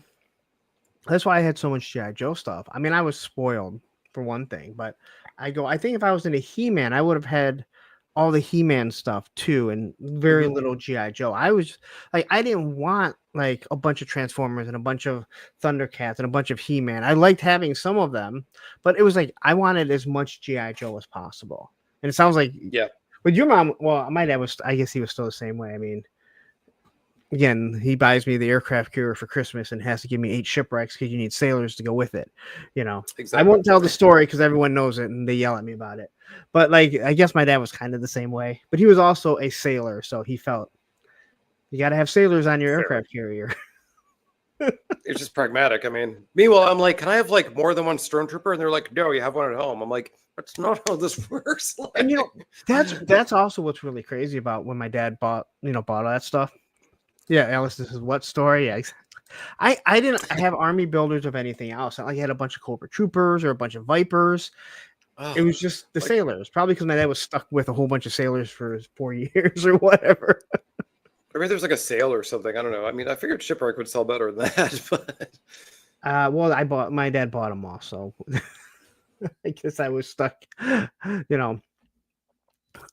that's why I had so much GI Joe stuff. I mean, I was spoiled for one thing, but I think if I was into He-Man, I would have had all the He-Man stuff too, and very little GI Joe. I was like, I didn't want like a bunch of Transformers and a bunch of Thundercats and a bunch of He-Man. I liked having some of them, but it was like I wanted as much GI Joe as possible. And it sounds like, yeah, with your mom, well, my dad was, I guess he was still the same way. I mean, again, he buys me the aircraft carrier for Christmas and has to give me 8 shipwrecks because you need sailors to go with it. exactly. I won't tell the story because everyone knows it and they yell at me about it. But like, I guess my dad was kind of the same way. But he was also a sailor, so he felt you got to have sailors on your aircraft carrier. It's just pragmatic. I mean, meanwhile, I'm like, "Can I have like more than one stormtrooper?" And they're like, "No, you have one at home." I'm like, "That's not how this works." Like, And that's also what's really crazy about when my dad bought all that stuff. Yeah, Alice, this is what story? Yeah, I didn't have army builders of anything else. Not like I had a bunch of Cobra Troopers or a bunch of Vipers. It was just the sailors, probably because my dad was stuck with a whole bunch of sailors for 4 years or whatever. I mean, there's like a sale or something. I don't know. I mean, I figured shipwreck would sell better than that, but Well, my dad bought them all, so I guess I was stuck.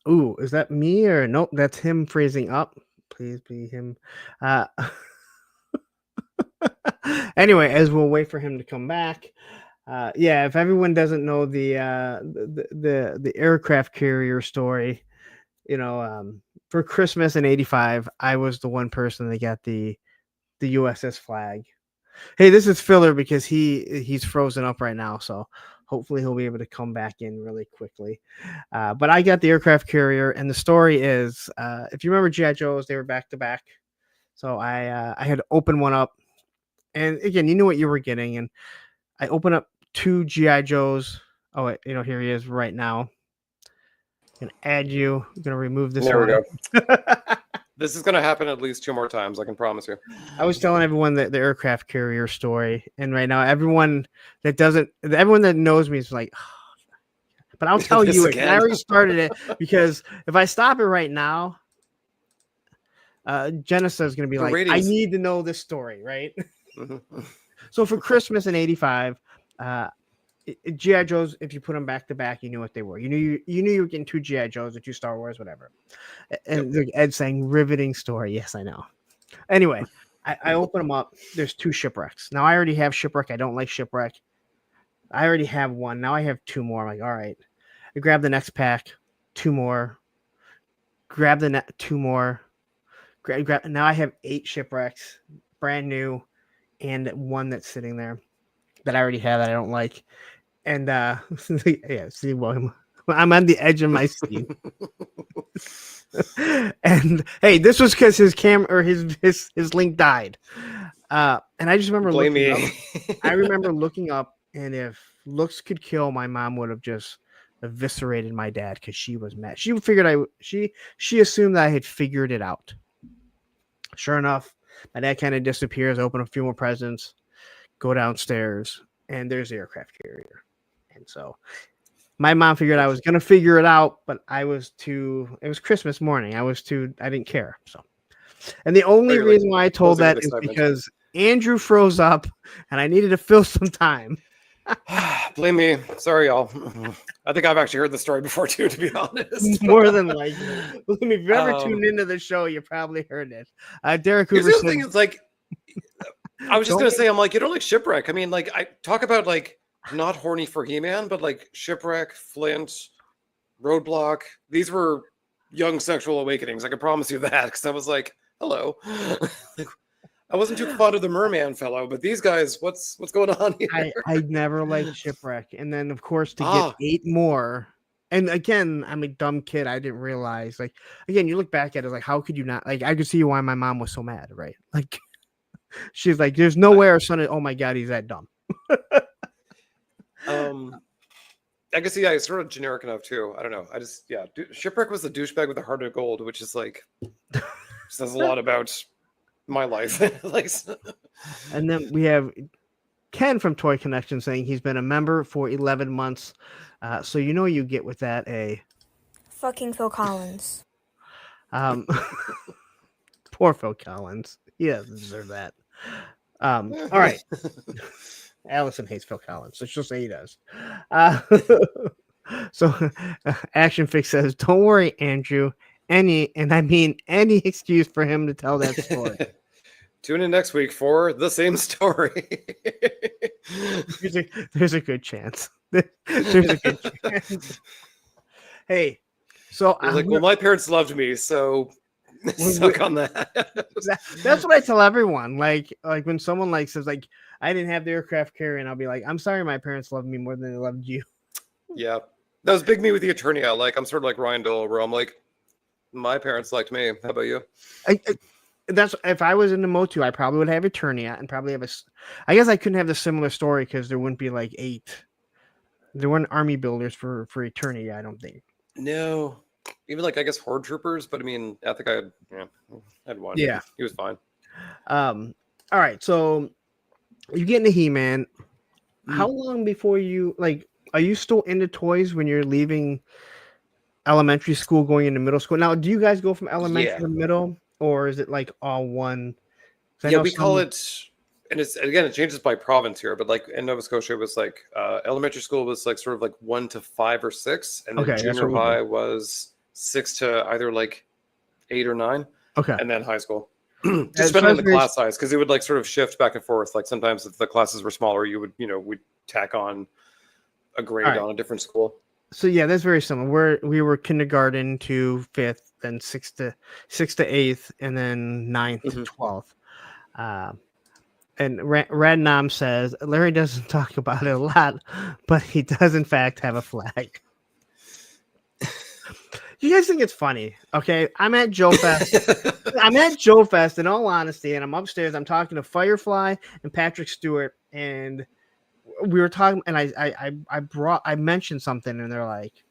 Ooh, is that me or nope? That's him phrasing up. Please be him. Anyway, as we'll wait for him to come back. Yeah, if everyone doesn't know the aircraft carrier story, for Christmas in '85, I was the one person that got the USS Flag. Hey, this is filler because he's frozen up right now, so hopefully he'll be able to come back in really quickly. But I got the aircraft carrier, and the story is, if you remember GI Joes, they were back to back, so I had to open one up, and again, you knew what you were getting, and I open up 2 GI Joes. Oh, wait, here he is right now. I'm gonna add you. I'm gonna remove this. There we go. This is gonna happen at least 2 more times. I can promise you. I was telling everyone the aircraft carrier story, and right now everyone that knows me is like, oh, but I'll tell you it. I already started it because if I stop it right now, Genesis is gonna be like, ratings. I need to know this story, right? So for Christmas in '85, GI Joes, if you put them back to back, you knew what they were. You knew you were getting 2 GI Joes or 2 Star Wars, whatever. And Ed saying riveting story. Yes, I know. Anyway, I open them up. There's 2 shipwrecks. Now I already have shipwreck. I don't like shipwreck. I already have 1. Now I have 2 more. I'm like, all right. I grab the next pack. 2 more. Grab the 2 more. Grab. Now I have 8 shipwrecks, brand new, and 1 that's sitting there that I already have that I don't like. And yeah, see, well, I'm on the edge of my seat. And hey, this was because his camera or his link died. And I just remember I remember looking up, and if looks could kill, my mom would have just eviscerated my dad because she was mad. She figured she assumed that I had figured it out. Sure enough, My dad kind of disappears, open a few more presents, go downstairs, and there's the aircraft carrier. And so my mom figured I was going to figure it out, but it was Christmas morning. I didn't care. So, and the only reason why I told that is because Andrew froze up and I needed to fill some time. Blame me. Sorry, y'all. I think I've actually heard the story before too, to be honest. More than likely. Believe me, if you've ever tuned into the show, you probably heard it. Derek Hoover said, the thing is, like, I was just going to say, I'm like, you don't like Shipwreck. I mean, like, I talk about, like, not horny for He-Man, but, like, Shipwreck, Flint, Roadblock. These were young sexual awakenings. I can promise you that, because I was like, hello. Like, I wasn't too fond of the Merman fellow, but these guys, what's going on here? I never liked Shipwreck. And then, of course, to get 8 more. And again, I'm a dumb kid. I didn't realize. Like, again, you look back at it, like, how could you not? Like, I could see why my mom was so mad, right? Like, she's like, there's no way our son is, oh my God, he's that dumb. I guess, yeah, it's sort of generic enough, too. I don't know. Shipwreck was the douchebag with the heart of gold, which is, like, says a lot about my life. Like, and then we have Ken from Toy Connection saying he's been a member for 11 months. So you get with that a fucking Phil Collins. Poor Phil Collins. He doesn't deserve that. All right. Allison hates Phil Collins, so she'll say he does. So Action Fix says, "Don't worry, Andrew. Any excuse for him to tell that story." Tune in next week for the same story. There's a good chance. There's a good chance. Hey, so like, well, my parents loved me, so suck on that. That's what I tell everyone. Like when someone like says like I didn't have the aircraft carrier, and I'll be like, I'm sorry, my parents loved me more than they loved you. Yeah, that was big me with the Eternia. Like I'm sort of like Ryan Dole, where I'm like, my parents liked me. How about you? That's if I was in the MotU, I probably would have Eternia and probably have I guess I couldn't have the similar story because there wouldn't be like 8. There weren't army builders for Eternia, I don't think. No, even like I guess Horde Troopers, but I mean, I think I had one. Yeah, he was fine. All right, so you get into He-Man. How long before you like? Are you still into toys when you're leaving elementary school, going into middle school? Now, do you guys go from elementary to middle? Or is it like all one? Yeah, we call it, and it changes by province here, but like in Nova Scotia, it was like elementary school was like sort of like 1 to 5 or 6, and then junior high was 6 to either like 8 or 9. Okay, and then high school. Just depending on the class size, because it would like sort of shift back and forth. Like sometimes if the classes were smaller, you would we'd tack on a grade on a different school. So yeah, that's very similar. We were kindergarten to 5th, then 6th to 8th, and then 9th to 12th. And Radnam says Larry doesn't talk about it a lot, but he does in fact have a flag. You guys think it's funny? Okay, I'm at Joe Fest. In all honesty, and I'm upstairs. I'm talking to Firefly and Patrick Stewart, and we were talking, and I mentioned something, and they're like,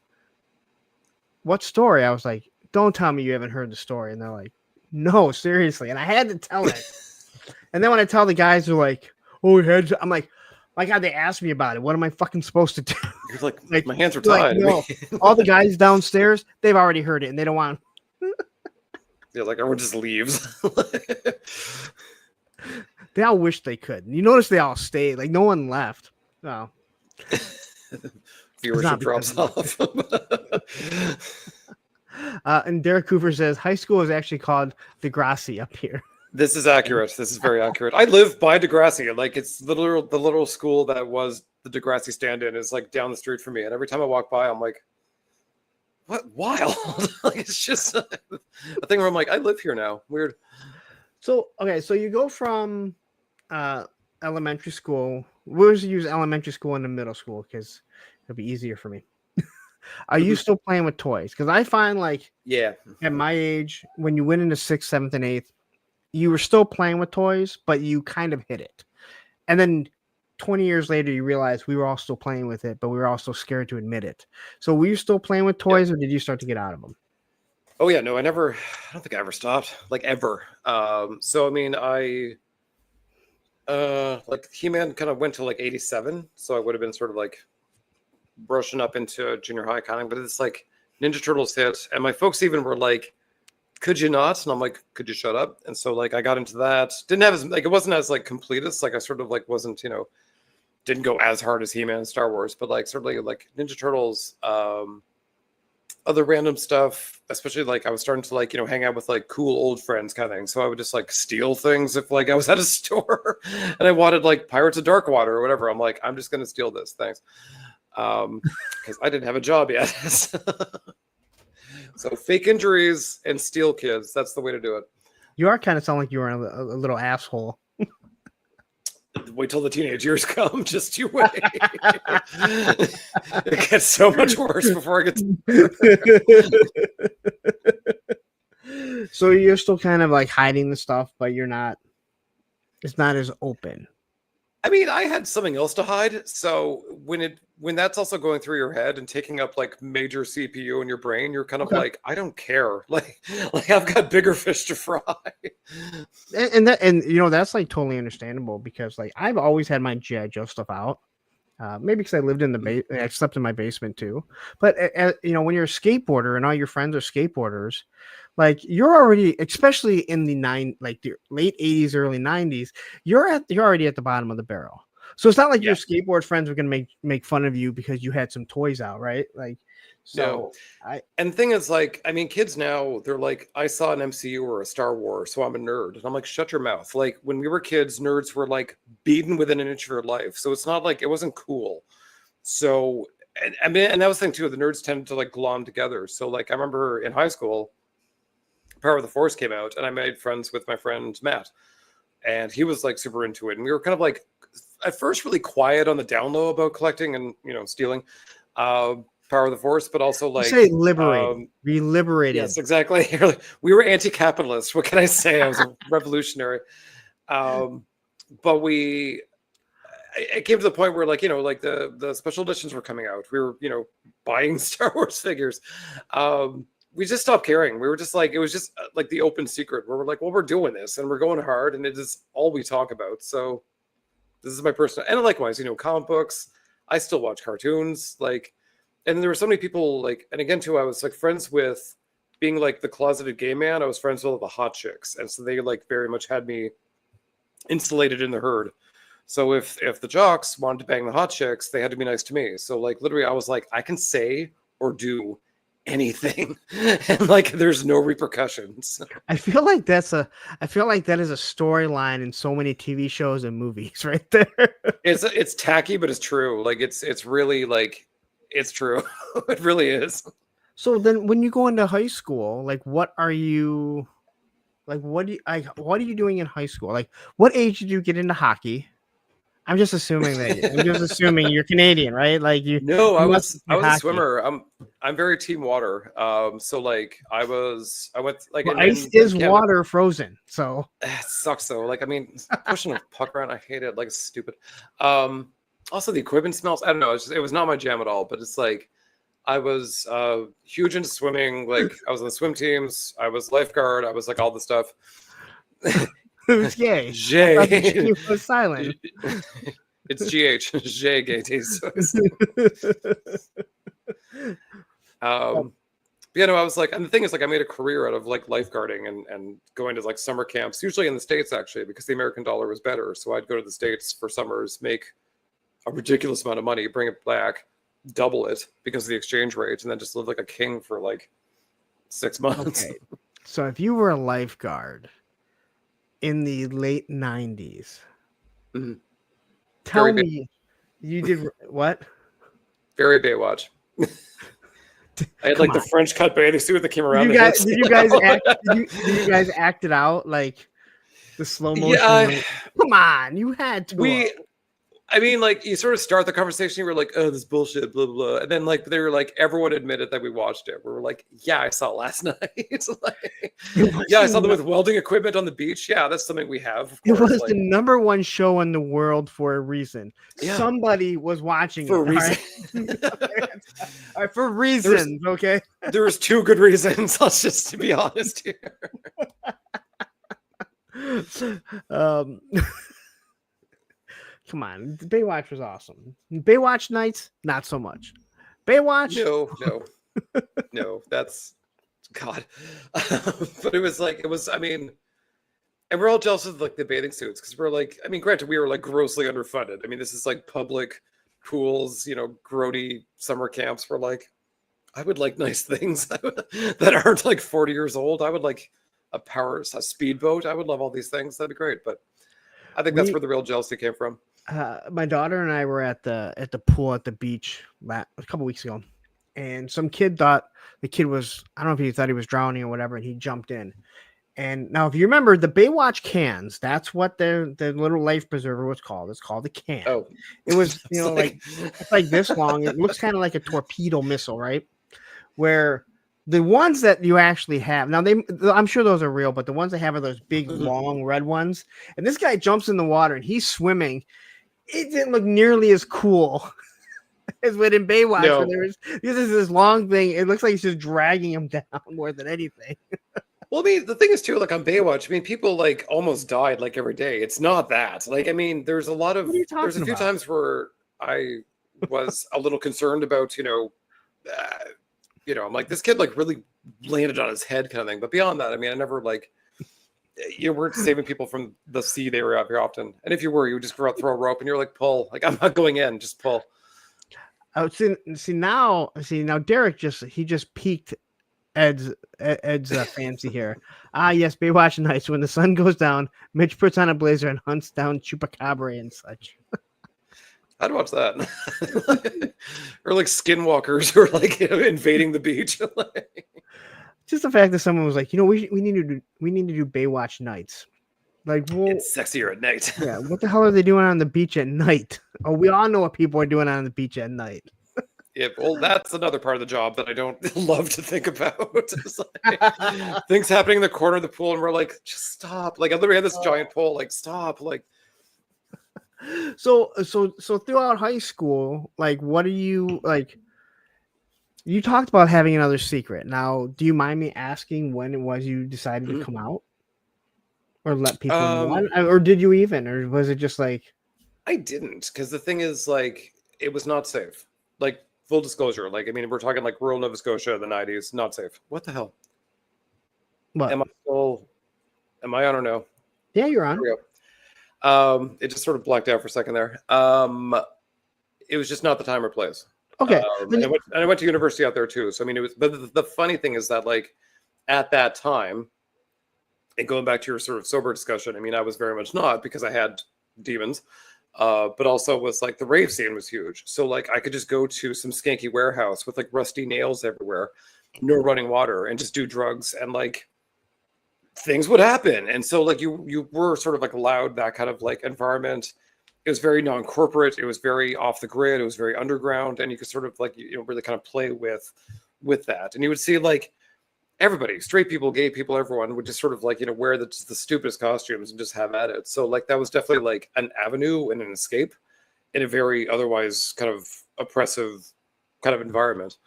"What story?" I was like, "Don't tell me you haven't heard the story." And they're like, "No, seriously." And I had to tell it. And then when I tell the guys, they're like, "Oh, I'm like, my God, they asked me about it. What am I fucking supposed to do?" You're like my hands are tied. No. All the guys downstairs, they've already heard it, and they don't want. Yeah, like everyone just leaves. They all wish they could. You notice they all stayed. Like no one left. Oh. Viewership drops off. And Derek Cooper says high school is actually called Degrassi up here. This is accurate. This is very accurate. I live by Degrassi. Like it's the little school that was the Degrassi stand-in is like down the street from me. And every time I walk by, I'm like, what wild? Like it's just a thing where I'm like, I live here now. Weird. So okay, so you go from elementary school. We'll just use elementary school into middle school because it'll be easier for me. Are you still playing with toys? Because I find like at my age, when you went into 6th, 7th, and 8th, you were still playing with toys, but you kind of hit it. And then 20 years later, you realize we were all still playing with it, but we were also scared to admit it. So were you still playing with toys or did you start to get out of them? Oh yeah, no, I don't think I ever stopped, like ever. So I mean, like He-Man kind of went to like 87, so I would have been sort of like brushing up into junior high kind of, but it's like Ninja Turtles hit, and my folks even were like, could you not? And I'm like, could you shut up? And so like I got into that. Didn't have as like it wasn't as like completist. Like I sort of like wasn't, didn't go as hard as He-Man and Star Wars, but like certainly like Ninja Turtles, other random stuff, especially like I was starting to like, hang out with like cool old friends kind of thing. So I would just like steal things if like I was at a store and I wanted like Pirates of Darkwater or whatever. I'm like, I'm just gonna steal this. Thanks. Because I didn't have a job yet. So fake injuries and steal kids. That's the way to do it. You are kind of sound like you were a little asshole. Wait till the teenage years come. Just you wait. It gets so much worse before I get to... So you're still kind of like hiding the stuff, but you're not. It's not as open. I mean, I had something else to hide. So when that's also going through your head and taking up like major CPU in your brain, you're kind of like, I don't care. Like I've got bigger fish to fry. And that's like totally understandable because like I've always had my G.I. Joe stuff out. Maybe because I lived in I slept in my basement too. But when you're a skateboarder and all your friends are skateboarders, like you're already, especially in the late 80s, early 90s, you're already at the bottom of the barrel. So it's not like your skateboard friends are gonna make fun of you because you had some toys out, right? Like, so and the thing is, like, I mean, kids now, they're like, I saw an MCU or a Star Wars, so I'm a nerd. And I'm like, shut your mouth. Like when we were kids, nerds were like beaten within an inch of your life. So it's not like it wasn't cool. So and that was the thing too, the nerds tended to like glom together. So like I remember in high school, Power of the Force came out, and I made friends with my friend Matt, and he was like super into it. And we were kind of like at first really quiet on the down low about collecting and stealing Power of the Force, but also like say liberated, be liberated. Yes, exactly. We were anti-capitalist. What can I say? I was a revolutionary. But it came to the point where like like the special editions were coming out. We were buying Star Wars figures. We just stopped caring. We were just like, it was just like the open secret where we're like, well, we're doing this and we're going hard and it is all we talk about. So this is my personal, and likewise, comic books, I still watch cartoons, like, and there were so many people like, and again too, I was like friends with, being like the closeted gay man, I was friends with all the hot chicks. And so they like very much had me insulated in the herd. So if the jocks wanted to bang the hot chicks, they had to be nice to me. So like literally I was like, I can say or do anything and like there's no repercussions. I feel like that is a storyline in so many TV shows and movies right there. It's tacky, but it's true. Like it's really like it's true. It really is. So then when you go into high school, like what are you doing in high school? Like what age did you get into hockey? I'm just assuming you're Canadian, right? Like I was a swimmer. I'm very team water. So like I went like ice is water frozen. So it sucks though. Like I mean, pushing a puck around, I hate it. Like it's stupid. Also the equipment smells. I don't know. It was not my jam at all. But it's like I was huge into swimming. Like I was on the swim teams. I was lifeguard. I was like all the stuff. Who's gay? Jay. He was silent. It's GH. Jay Gayties. I was like, and the thing is, like, I made a career out of like lifeguarding and going to like summer camps, usually in the States actually, because the American dollar was better. So I'd go to the States for summers, make a ridiculous amount of money, bring it back, double it because of the exchange rate, and then just live like a king for like 6 months. Okay. So if you were a lifeguard in the late 90s, tell me you did what? Very Baywatch. I had like the French cut bathing suit that came around. Did you guys act it out like the slow motion? Yeah, come on, you had to. I mean, like, you sort of start the conversation, you were like, oh, this bullshit, blah, blah, blah. And then, like, they were like, everyone admitted that we watched it. We were like, yeah, I saw it last night. Like, yeah, I saw them with welding equipment on the beach. Yeah, that's something we have, of It course. was Like, the number one show in the world for a reason. Yeah. Somebody was watching for a it. reason. All right, for reasons, okay? There was 2 good reasons. Let's just to be honest here. Come on, Baywatch was awesome. Baywatch nights, not so much. Baywatch, No, that's God. But it was. I mean, and we're all jealous of like the bathing suits because we're like, I mean, granted, we were like grossly underfunded. I mean, this is like public pools, grody summer camps. We're like, I would like nice things that aren't like 40 years old. I would like a speedboat. I would love all these things. That'd be great. But I think that's where the real jealousy came from. My daughter and I were at the pool at the beach a couple weeks ago, and some kid thought the kid was, I don't know if he thought he was drowning or whatever, and he jumped in. And now, if you remember the Baywatch cans, that's what the little life preserver was called. It's called a can. Oh, it was it's like this long. It looks kind of like a torpedo missile, right? Where the ones that you actually have now, I'm sure those are real, but the ones they have are those big long red ones. And this guy jumps in the water and he's swimming. It didn't look nearly as cool as when in Baywatch. No. Where there's this long thing. It looks like he's just dragging him down more than anything. Well, I mean, the thing is too, like on Baywatch, I mean, people like almost died like every day. It's not that. Like, I mean, there's a few times where I was a little concerned about, I'm like, this kid like really landed on his head kind of thing. But beyond that, I mean, I never like, you weren't saving people from the sea they were out here often. And if you were, you would just throw a rope and you're like, pull. Like, I'm not going in, just pull. Oh, see now Derek just peaked Ed's fancy here. Yes, Baywatch nights. When the sun goes down, Mitch puts on a blazer and hunts down chupacabra and such. I'd watch that. Or like skinwalkers who are like invading the beach. Just the fact that someone was like, we need to do Baywatch nights. Like, well, it's sexier at night. Yeah, what the hell are they doing on the beach at night? Oh, we all know what people are doing on the beach at night. Yeah, well, that's another part of the job that I don't love to think about. It's like, things happening in the corner of the pool, and we're like, just stop. Like, I literally had this giant pole, like, stop. Like, so throughout high school, like, what are you like? You talked about having another secret. Now, do you mind me asking when it was you decided to come out, or let people know, or did you even, or was it just like? I didn't, because the thing is, like, it was not safe. Like, full disclosure, like, I mean, we're talking like rural Nova Scotia in the 90s, not safe. What the hell? What? Am I on or no? Yeah, you're on. There we go. It just sort of blacked out for a second there. It was just not the time or place. Okay. And I went to university out there too. So, I mean, it was, but the funny thing is that, like, at that time, and going back to your sort of sober discussion, I mean, I was very much not, because I had demons. But also was like the rave scene was huge. So like I could just go to some skanky warehouse with like rusty nails everywhere, no running water, and just do drugs, and like things would happen. And so like you were sort of like allowed that kind of like environment. It was very non-corporate. It was very off the grid. It was very underground, and you could sort of like really kind of play with that. And you would see like everybody, straight people, gay people, everyone would just sort of like, wear the stupidest costumes and just have at it. So like that was definitely like an avenue and an escape in a very otherwise kind of oppressive kind of environment.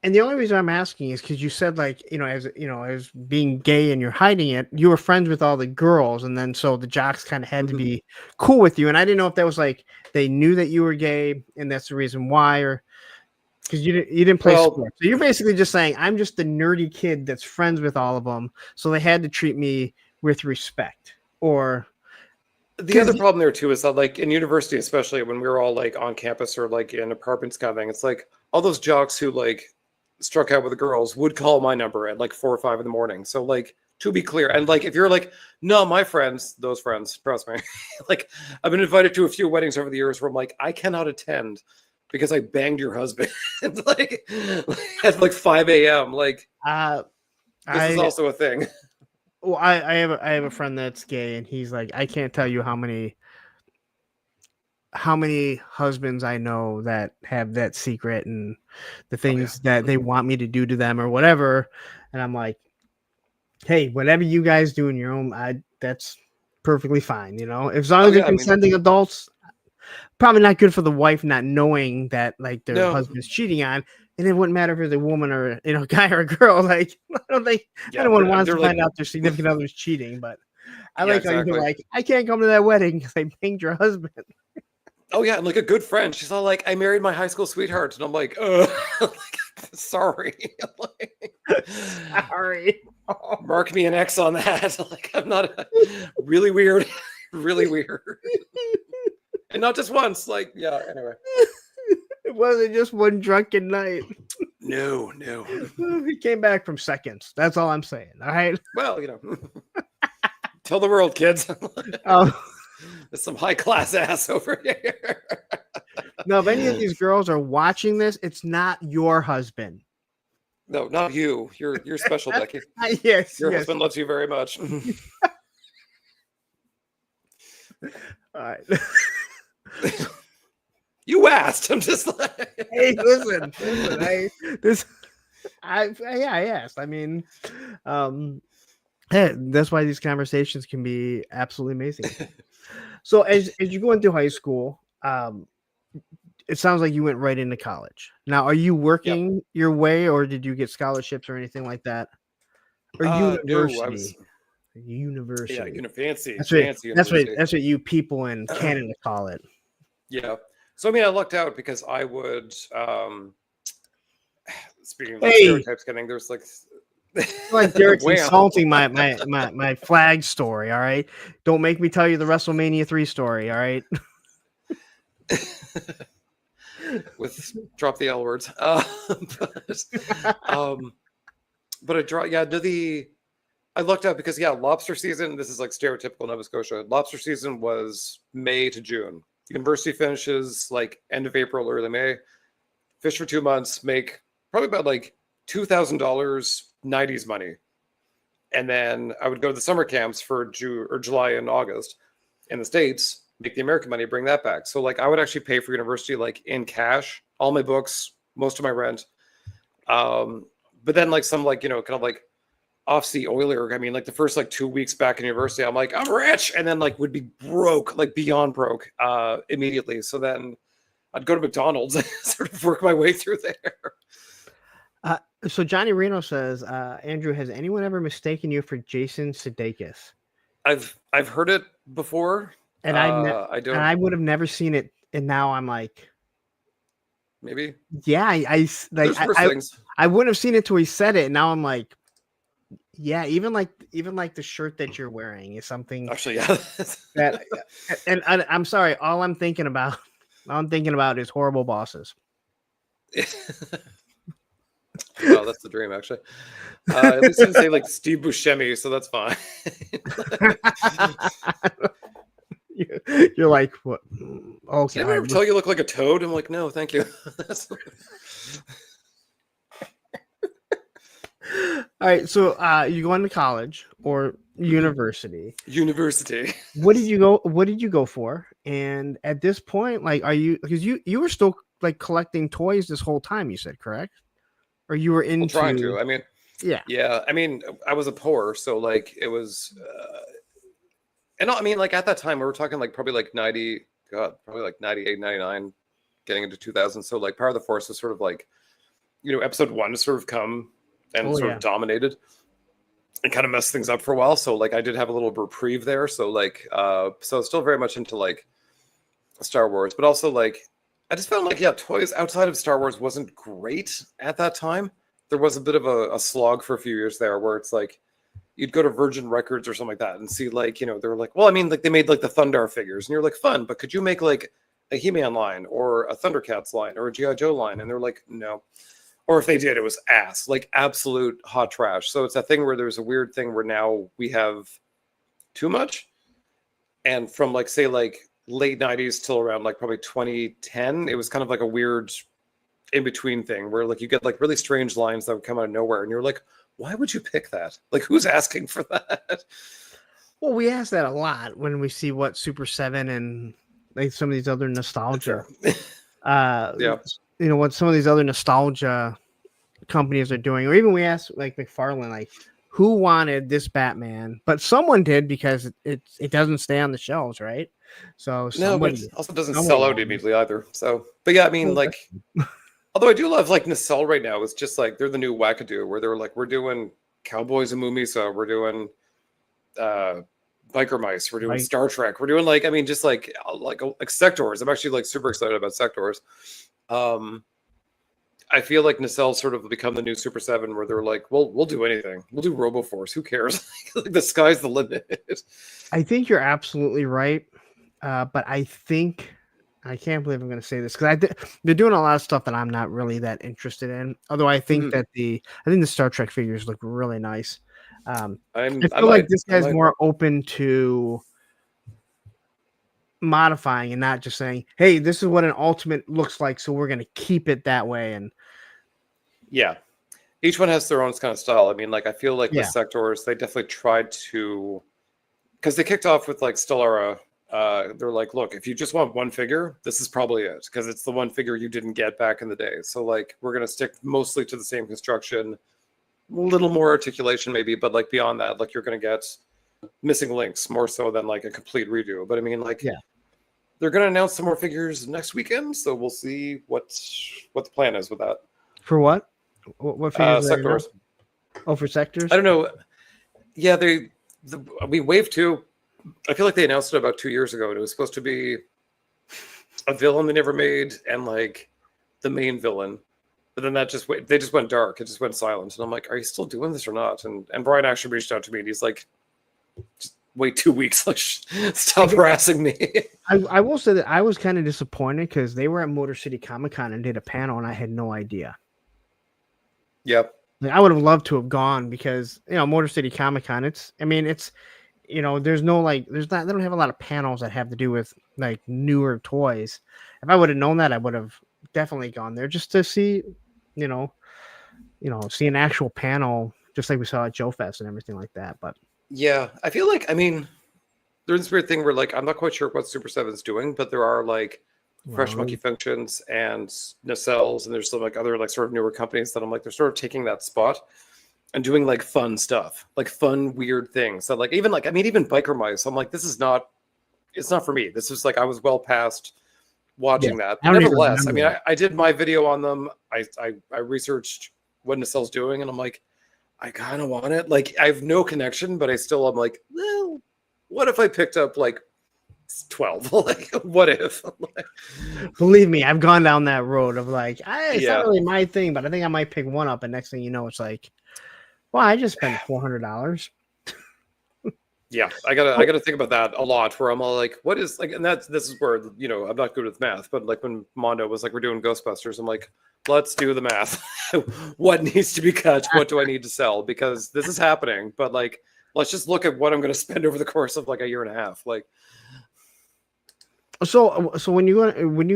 And the only reason I'm asking is because you said like, as being gay and you're hiding it, you were friends with all the girls. And then so the jocks kind of had to be cool with you. And I didn't know if that was like, they knew that you were gay and that's the reason why, or because you didn't play sports. So you're basically just saying, I'm just the nerdy kid that's friends with all of them. So they had to treat me with respect. Or the other problem there too is that like in university, especially when we were all like on campus or like in apartments kind of thing, it's like all those jocks who like struck out with the girls would call my number at like 4 or 5 in the morning. So like, to be clear, and like if you're like, no, my friends, those friends, trust me, like I've been invited to a few weddings over the years where I'm like, I cannot attend because I banged your husband like at like 5 a.m. Like this is also a thing. Well, I have a friend that's gay, and he's like, I can't tell you how many how many husbands I know that have that secret and the Oh, yeah. things that they want me to do to them or whatever. And I'm like, hey, whatever you guys do in your own, that's perfectly fine. As long Oh, as they're yeah. I mean, consenting adults, probably not good for the wife not knowing that like their no. husband's cheating on. And it wouldn't matter if it's a woman or a guy or a girl. Like I don't think Yeah. anyone wants They're to like, find out their significant other's cheating, but I yeah, like how you're exactly. like, I can't come to that wedding because I banged your husband. Oh, yeah. And like a good friend, she's all like, I married my high school sweetheart. And I'm like, sorry. Like, Sorry. mark me an X on that. Like, I'm not really weird. Really weird. And not just once. Like, yeah, anyway. It wasn't just one drunken night. No. He came back from seconds. That's all I'm saying. All right. Well, tell the world, kids. Oh. There's some high class ass over here. No, if any of these girls are watching this, it's not your husband. No, not you. You're special, Becky. Yes. Your husband loves you very much. All right. You asked. I'm just like, Hey, listen. I asked. I mean, hey, that's why these conversations can be absolutely amazing. So as you go into high school, it sounds like you went right into college. Now, are you working your way, or did you get scholarships or anything like that? Or university? No, I was. University. Yeah, fancy. That's fancy. That's university. what you people in Canada call it. Yeah. So I mean, I lucked out because I would. Speaking of like, Hey. stereotypes, getting there's like. Like Derek's Wham. insulting my flag story. All right, don't make me tell you the WrestleMania 3 story. All right. With drop the L words. But I draw. Yeah, I lucked out because lobster season. This is like stereotypical Nova Scotia. Lobster season was May to June. University finishes like end of April, early May. Fish for 2 months, make probably about like $2,000 90s money, and then I would go to the summer camps for July and August in the States, make the American money, bring that back. So like I would actually pay for university like in cash, all my books, most of my rent. But then like some like kind of like off-sea oiler. I mean, like the first like 2 weeks back in university, I'm like, I'm rich, and then like would be broke, like beyond broke, immediately. So then I'd go to McDonald's and sort of work my way through there. So Johnny Reno says, Andrew, has anyone ever mistaken you for Jason Sudeikis? I've heard it before, and I don't. And I would have never seen it, and now I'm like, maybe. Yeah, I wouldn't have seen it till he said it, and now I'm like, yeah, even like the shirt that you're wearing is something. Actually, yeah. that, and I'm sorry, all I'm thinking about is horrible bosses. Oh, that's the dream, actually. At least I didn't say like Steve Buscemi, so that's fine. You're like, what? Okay. Did anyone ever tell you look like a toad? I'm like, no, thank you. All right, so you go into college or university. University. What did you go for? And at this point, like, are you, because you were still like collecting toys this whole time, you said, correct? Or you were into trying to. I mean, yeah. I mean, I was a poor, so like it was, and I mean, like at that time, we were talking like probably like 98, 99, getting into 2000. So like Power of the Force was sort of like, episode 1 to sort of come and of dominated and kind of messed things up for a while. So like I did have a little reprieve there. So like, so still very much into like Star Wars, but also like, I just found like, toys outside of Star Wars wasn't great at that time. There was a bit of a slog for a few years there where it's like, you'd go to Virgin Records or something like that and see like, they were like, well, I mean, like they made like the Thundar figures and you're like, fun, but could you make like a He-Man line or a Thundercats line or a G.I. Joe line? And they're like, no. Or if they did, it was ass, like absolute hot trash. So it's a thing where there's a weird thing where now we have too much. And from like, say like, late 90s till around like probably 2010, it was kind of like a weird in-between thing where like you get like really strange lines that would come out of nowhere and you're like, why would you pick that? Like, who's asking for that? Well, we ask that a lot when we see what Super 7 and like some of these other nostalgia. Sure. Yeah. You know what some of these other nostalgia companies are doing, or even we asked like McFarlane, like who wanted this Batman, but someone did because it doesn't stay on the shelves, right? So No, but it somebody also doesn't someone sell out wanted it. immediately either. So, but yeah, I mean, Well, like, although I do love like Nacelle right now. It's just like they're the new wackadoo, where they're like, we're doing Cowboys and Mumisa, we're doing uh Biker Mice, we're doing Like, Star Trek, we're doing like, I mean, just like Sectors. I'm actually like super excited about Sectors. I feel like Nacelle's sort of become the new Super 7, where they're like, well, we'll do anything. We'll do RoboForce. Who cares? Like, the sky's the limit. I think you're absolutely right, but I think I can't believe I'm going to say this because they're doing a lot of stuff that I'm not really that interested in. Although I think that I think the Star Trek figures look really nice. I I feel like might. this I guy's might. more open to modifying and not just saying, "Hey, this is what an ultimate looks like, so we're going to keep it that way." And Yeah. Each one has their own kind of style. I mean, like, I feel like with yeah, Sectors, they definitely tried to, because they kicked off with like Stellara. They're like, look, if you just want one figure, this is probably it, because it's the one figure you didn't get back in the day. So like, we're gonna stick mostly to the same construction, a little more articulation maybe, but like beyond that, like you're gonna get missing links more so than like a complete redo. But I mean, like, yeah. they're gonna announce some more figures next weekend, so we'll see what the plan is with that. For what? What figures? Sectors. Oh, for Sectors. I don't know. Yeah, Wave 2. I feel like they announced it about 2 years ago, and it was supposed to be a villain they never made and like the main villain. But then they just went dark. It just went silent. And I'm like, are you still doing this or not? And Brian actually reached out to me and he's like, just wait 2 weeks. Like, stop harassing me. I will say that I was kind of disappointed because they were at Motor City Comic Con and did a panel, and I had no idea. Yep. Like, I would have loved to have gone because Motor City Comic Con. It's there's no like they don't have a lot of panels that have to do with like newer toys. If I would have known that, I would have definitely gone there just to see, see an actual panel, just like we saw at Joe Fest and everything like that. But yeah, I feel like, I mean, there's this weird thing where like I'm not quite sure what Super 7's doing, but there are like Fresh Monkey Functions and Nacelles, and there's some like other like sort of newer companies that I'm like, they're sort of taking that spot and doing like fun stuff, like fun weird things. So like even Biker Mice, I'm like, it's not for me. This is like, I was well past watching that. But nevertheless, I mean, I did my video on them. I researched what Nacelle's doing, and I'm like, I kind of want it. Like, I have no connection, but I'm like, well, what if I picked up like 12? Like, what if? Believe me, I've gone down that road of like, it's not really my thing, but I think I might pick one up, and next thing you know, it's like, well, I just spent $400. Yeah, I gotta think about that a lot. Where I'm all like, what is like, and this is where I'm not good with math, but like when Mondo was like, we're doing Ghostbusters, I'm like, let's do the math. What needs to be cut? What do I need to sell? Because this is happening. But like, let's just look at what I'm going to spend over the course of like a year and a half. Like, so when you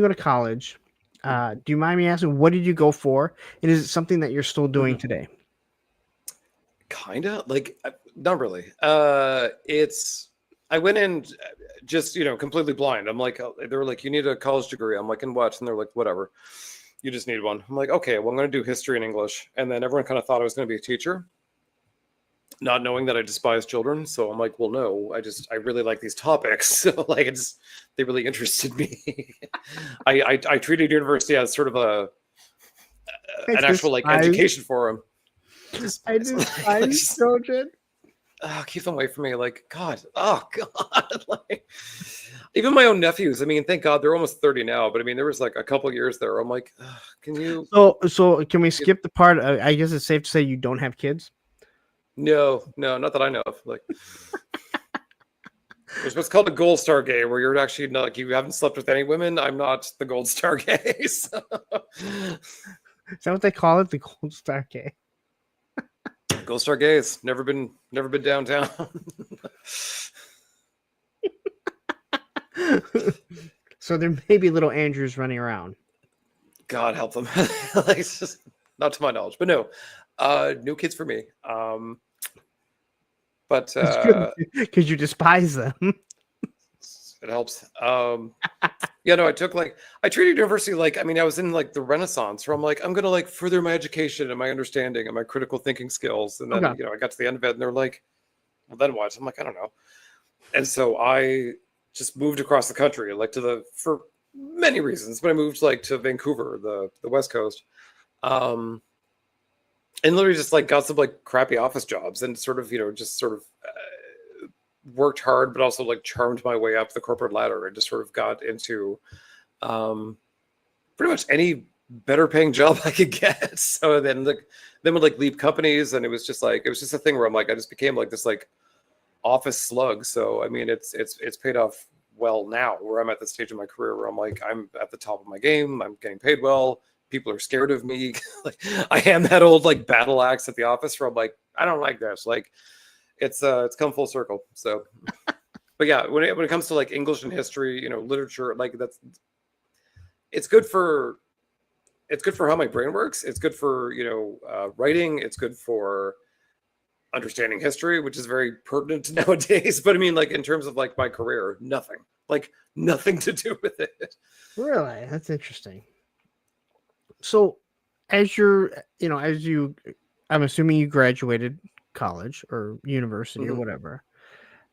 go to college, do you mind me asking, what did you go for? And is it something that you're still doing today? Kinda, like, not really. I went in just completely blind. I'm like, they were like, you need a college degree. I'm like, in what? And they're like, whatever. You just need one. I'm like, okay, well, I'm going to do history and English. And then everyone kind of thought I was going to be a teacher, not knowing that I despise children. So I'm like, well, no, I really like these topics. So like, they really interested me. I treated university as sort of an actual like education forum. I despise children. Oh, keep them away from me. Like, God. Oh, God. Like, even my own nephews. I mean, thank God they're almost 30 now. But I mean, there was like a couple years there. I'm like, can you? So can we skip the part? I guess it's safe to say you don't have kids. No, not that I know of. Like, there's what's called a gold star gay, where you're actually not, like, you haven't slept with any women. I'm not the gold star gay. So. Is that what they call it? The gold star gay. Gold Star Gays. Never been downtown. So there may be little Andrews running around. God help them. Like, just, not to my knowledge, but no. No kids for me. But because you despise them. It helps. Yeah, no, I treated university like, I mean, I was in like the Renaissance where I'm like, I'm gonna like further my education and my understanding and my critical thinking skills. And then, Okay. I got to the end of it and they're like, well, then what? I'm like, I don't know. And so I just moved across the country, like for many reasons, but I moved like to Vancouver, the West Coast. And literally just like got some like crappy office jobs and sort of, worked hard, but also like charmed my way up the corporate ladder and just sort of got into pretty much any better paying job I could get. So then would like leave companies, and it was just a thing where I'm like, I just became like this like office slug. So I mean, it's paid off well now, where I'm at the stage of my career where I'm like, I'm at the top of my game. I'm getting paid well. People are scared of me. Like I am that old like battle axe at the office where I'm like, I don't like this. Like it's come full circle. So, but yeah, when it comes to like English and history, literature, like it's good for how my brain works. It's good for writing. It's good for understanding history, which is very pertinent nowadays. But I mean, like in terms of like my career, nothing to do with it. Really, that's interesting. So, I'm assuming you graduated college or university or whatever.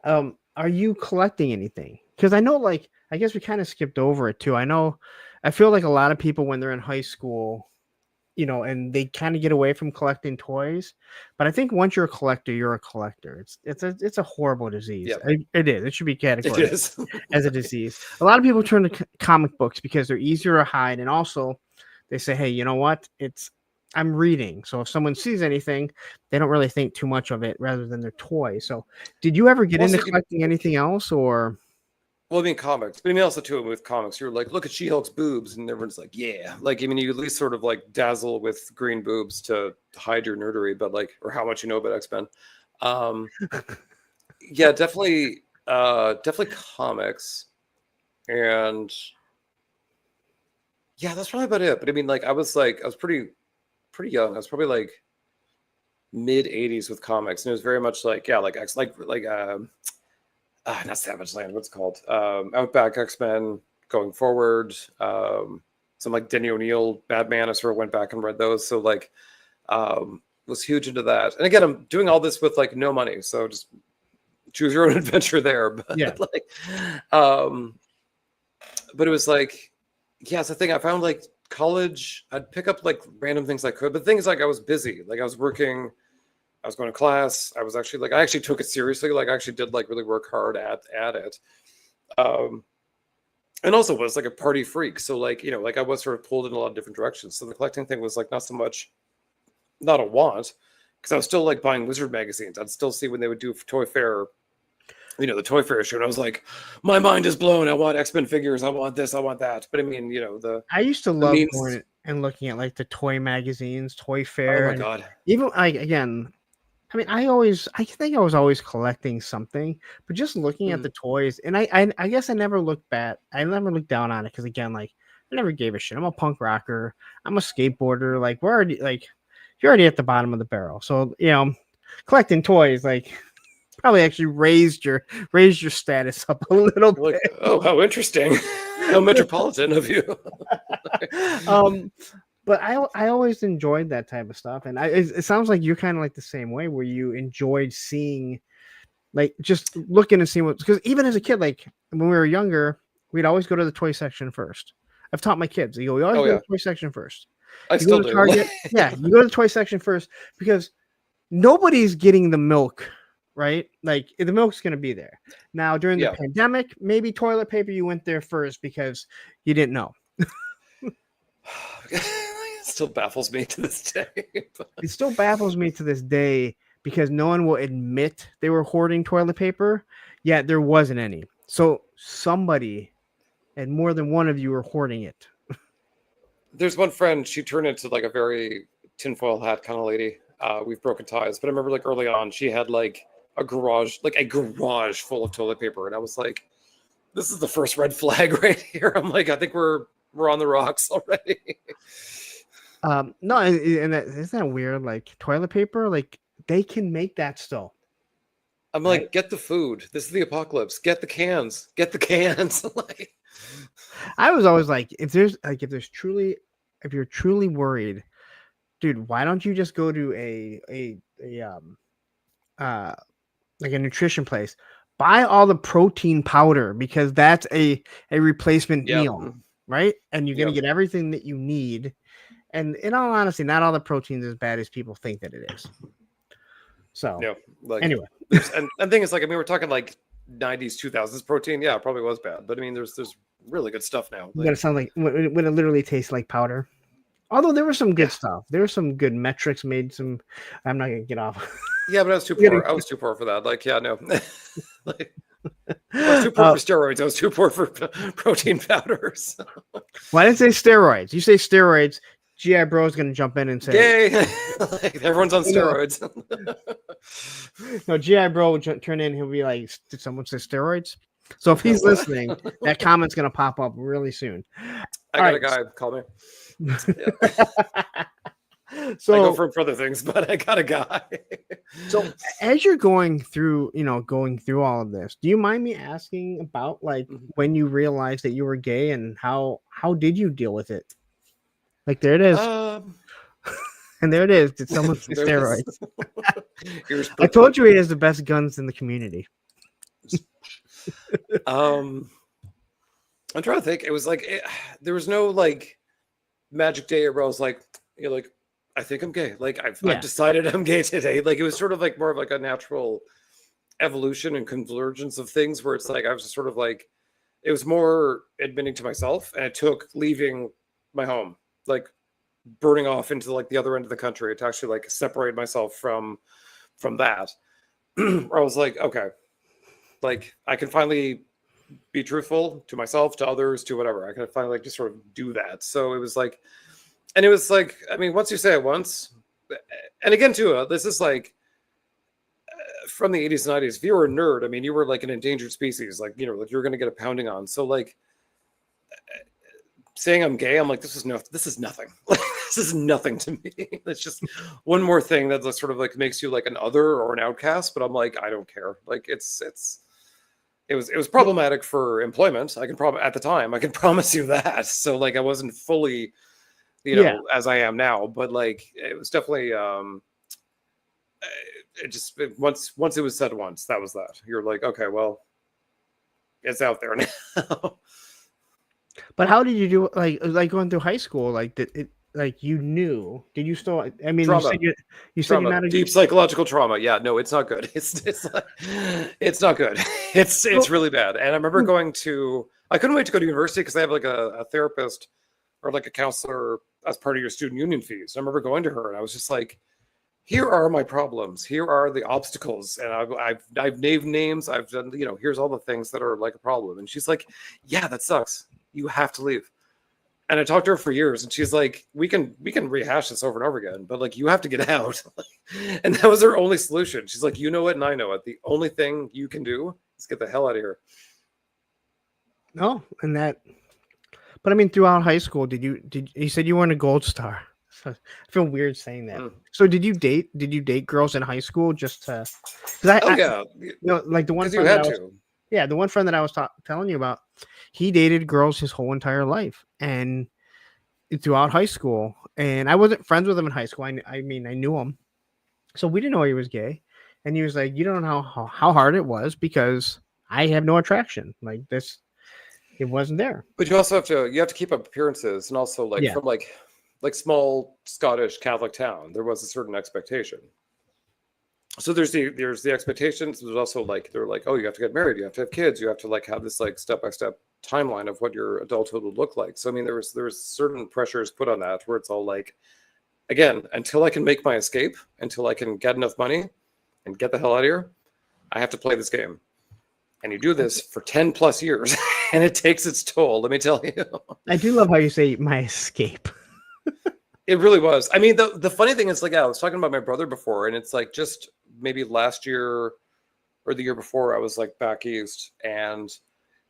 Are you collecting anything? Because I know, like, I guess we kind of skipped over it too. I feel like a lot of people when they're in high school, and they kind of get away from collecting toys. But I think once you're a collector, you're a collector. It's a horrible disease. Yep. It is. It should be categorized It as a disease. A lot of people turn to comic books because they're easier to hide, and also they say, hey, you know what? I'm reading. So if someone sees anything, they don't really think too much of it rather than their toy. So did you ever get into collecting anything else or? Well, I mean, comics, but I mean, also too, with comics, you're like, look at She-Hulk's boobs, and everyone's like, yeah. Like, I mean, you at least sort of like dazzle with green boobs to hide your nerdery, but like, or how much you know about X-Men. Yeah, definitely comics. And yeah, that's probably about it. But I mean, like, I was pretty young. I was probably like mid 80s with comics, and it was very much like, yeah, like not Savage Land, what's it called? Outback X-Men, Going Forward, some like Denny O'Neil Batman. I sort of went back and read those. So like was huge into that. And again, I'm doing all this with like no money, so just choose your own adventure there. But yeah, like but it was like, yeah, it's the thing. I found like college, I'd pick up like random things I could, but things like I was busy, like I was working, I was going to class. I was actually I actually took it seriously. Like I actually did like really work hard at it. And also was like a party freak. So like, like I was sort of pulled in a lot of different directions. So the collecting thing was like not a want, because I was still like buying Wizard magazines. I'd still see when they would do Toy Fair, the Toy Fair show. And I was like, my mind is blown. I want X-Men figures. I want this. I want that. But I mean, I used to love going and looking at like the toy magazines, Toy Fair. Oh my God. Even like, again, I mean, I think I was always collecting something, but just looking at the toys, and I guess I never looked down on it, because again, like I never gave a shit. I'm a punk rocker. I'm a skateboarder. Like you're already at the bottom of the barrel. So collecting toys like probably actually raised your status up a little bit. Like, oh, how interesting! How metropolitan of you. But I always enjoyed that type of stuff, and it sounds like you're kind of like the same way, where you enjoyed seeing, like just looking and seeing because even as a kid, like when we were younger, we'd always go to the toy section first. I've taught my kids, we always go to the toy section first. I still do. Target, yeah, you go to the toy section first because nobody's getting the milk, right? Like the milk's going to be there. Now during the pandemic, maybe toilet paper, you went there first because you didn't know. It still baffles me to this day. It still baffles me to this day because no one will admit they were hoarding toilet paper, yet there wasn't any. So somebody, and more than one of you, are hoarding it. There's one friend, she turned into like a very tinfoil hat kind of lady. We've broken ties, but I remember like early on, she had like a garage full of toilet paper, and I was like, this is the first red flag right here. I'm like, I think we're on the rocks already. No, and isn't that weird? Like toilet paper, like they can make that still. I'm Right? like, get the food. This is the apocalypse. Get the cans. Get the cans. Like, I was always like, if you're truly worried, dude, why don't you just go to uh like a nutrition place, buy all the protein powder because that's a replacement yep. meal, right? And you're gonna Yep. get everything that you need. And in all honesty, not all the protein's as bad as people think that it is. So Yeah. Like, anyway, and thing is, like, I mean, we're talking like 90s, 2000s protein. Yeah, it probably was bad, but I mean, there's really good stuff now. but it sounds like when it literally tastes like powder. Although there was some good stuff. There were some good metrics made. I'm not gonna get off. Yeah, but I was too poor. I was too poor for that. Like, yeah, no. Like, I was too poor for steroids. I was too poor for protein powders. Well, I didn't say steroids. You say steroids, GI Bro is gonna jump in and say, "Yay!" Like, everyone's on steroids. No, GI Bro will turn in. He'll be like, "Did someone say steroids?" So if he's listening, that comment's gonna pop up really soon. I got a guy. Call me. So I go for other things, but I got a guy. So as you're going through all of this, do you mind me asking about like when you realized that you were gay and how did you deal with it? Like there it is. And there it is. Did someone say steroids? I told you he has the best guns in the community. I'm trying to think. It was like there was no like magic day where I was like, you're like, I think I'm gay. Like I've decided I'm gay today. Like it was sort of like more of like a natural evolution and convergence of things where it's like I was just sort of like it was more admitting to myself, and it took leaving my home, like burning off into like the other end of the country to actually like separate myself from that. Where I was like, okay, like I can finally be truthful to myself, to others, to whatever. I can finally like just sort of do that. So it was like, and it was like, I mean, once you say it once, and again too, this is like from the 80s and 90s. If you were a nerd, I mean, you were like an endangered species, like, you know, like you're going to get a pounding on. So like saying I'm gay, I'm like, this is nothing. Like, this is nothing to me. It's just one more thing that sort of like makes you like an other or an outcast. But I'm like, I don't care. Like it was problematic for employment. I can at the time, I can promise you that. So like I wasn't fully, you know, as I am now, but like it was definitely once it was said once, that was that. You're like, okay, well, it's out there now. But how did you do like going through high school? Like did it like you knew? Did you still? I mean, trauma. you said you're not a deep psychological trauma. Yeah, no, it's not good. It's like, it's not good. It's really bad. And I remember I couldn't wait to go to university because they have like a therapist or like a counselor as part of your student union fees. I remember going to her and I was just like, here are my problems. Here are the obstacles. And I've named names. I've done, you know, here's all the things that are like a problem. And she's like, yeah, that sucks. You have to leave. And I talked to her for years and she's like, we can rehash this over and over again, but like, you have to get out. And that was her only solution. She's like, you know it and I know it. The only thing you can do is get the hell out of here. No, but I mean, throughout high school, you said you weren't a gold star? So I feel weird saying that. So did you date girls in high school just to? Yeah, you know, like the one you had to. Yeah, the one friend that I was telling you about, he dated girls his whole entire life and throughout high school. And I wasn't friends with him in high school. I mean, I knew him, so we didn't know he was gay. And he was like, "You don't know how hard it was because I have no attraction like this." It wasn't there. But you also have to keep up appearances, and also like from like small Scottish Catholic town, there was a certain expectation. So there's the expectations. There's also like they're like, oh, you have to get married, you have to have kids, you have to like have this like step-by-step timeline of what your adulthood would look like. So I mean, there was certain pressures put on that where it's all like, again, until I can make my escape, until I can get enough money and get the hell out of here, I have to play this game. And you do this for 10 plus years and it takes its toll, let me tell you. I do love how you say my escape. It really was. I mean, the funny thing is, like, I was talking about my brother before, and it's like just maybe last year or the year before, I was like back east, and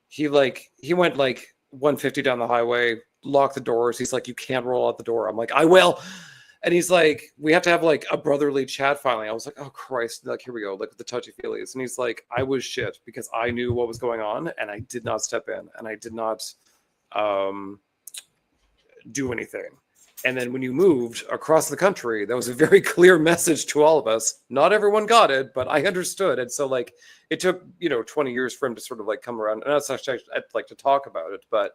he went like 150 down the highway, locked the doors. He's like, you can't roll out the door. I'm like, I will. And he's like, we have to have like a brotherly chat finally. I was like, oh Christ, like here we go, like the touchy feelies. And he's like, I was shit because I knew what was going on and I did not step in and I did not do anything. And then when you moved across the country, that was a very clear message to all of us. Not everyone got it, but I understood. And so like it took 20 years for him to sort of like come around. And that's actually, I'd like to talk about it, but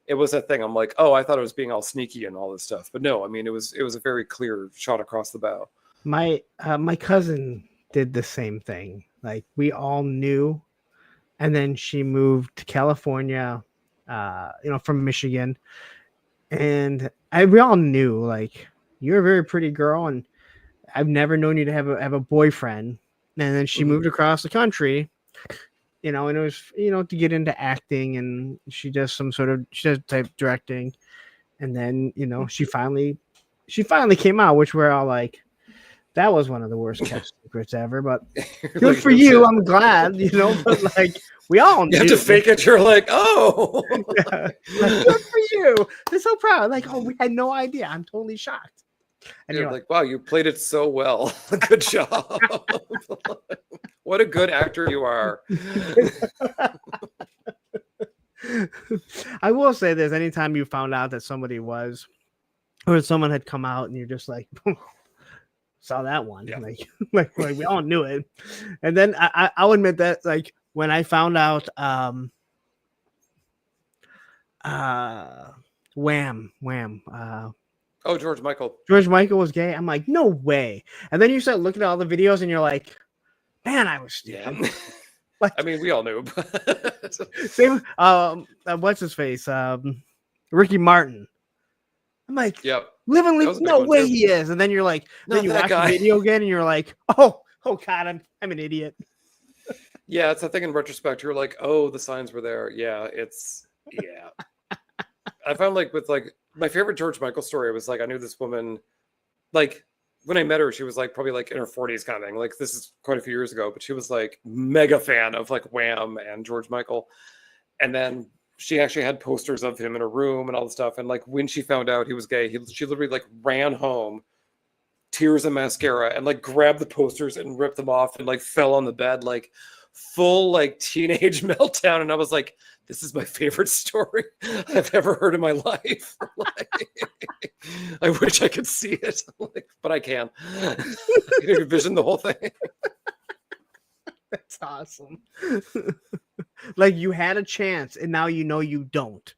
it was a thing. I'm like, oh, I thought it was being all sneaky and all this stuff, but no, I mean, it was a very clear shot across the bow. My cousin did the same thing. Like we all knew, and then she moved to California, from Michigan, and we all knew like you're a very pretty girl, and I've never known you to have a boyfriend. And then she moved across the country. And it was, to get into acting, and she does type directing. And then, she finally came out, which we're all like, that was one of the worst kept secrets ever, but good for you. I'm glad, but like we all knew. You have to fake it. You're like, oh, yeah. Like, good for you. They're so proud. Like, oh, we had no idea. I'm totally shocked. And you're like, wow, you played it so well. Good job. What a good actor you are. I will say this: anytime you found out that somebody was, or someone had come out, and you're just like, saw that one, yeah. like we all knew it. And then I'll admit that, like when I found out, Wham. Oh, George Michael was gay. I'm like, no way. And then you start looking at all the videos, and you're like, man, I was stupid. Yeah. Like, I mean, we all knew. Same. What's his face? Ricky Martin. I'm like, yep. Livingly, no way too. He is. And then you're like, then you watch the video again, and you're like, oh God, I'm an idiot. Yeah, it's that thing in retrospect. You're like, oh, the signs were there. Yeah, I found like with like my favorite George Michael story was like I knew this woman, like when I met her, she was like probably like in her 40s kind of thing. Like this is quite a few years ago, but she was like mega fan of like Wham and George Michael. And then she actually had posters of him in her room and all the stuff. And like when she found out he was gay, she literally like ran home, tears and mascara, and like grabbed the posters and ripped them off and like fell on the bed, like full like teenage meltdown. And I was like, this is my favorite story I've ever heard in my life. Like, I wish I could see it, like, but I can. I can envision the whole thing. That's awesome. Like you had a chance, and now you know you don't.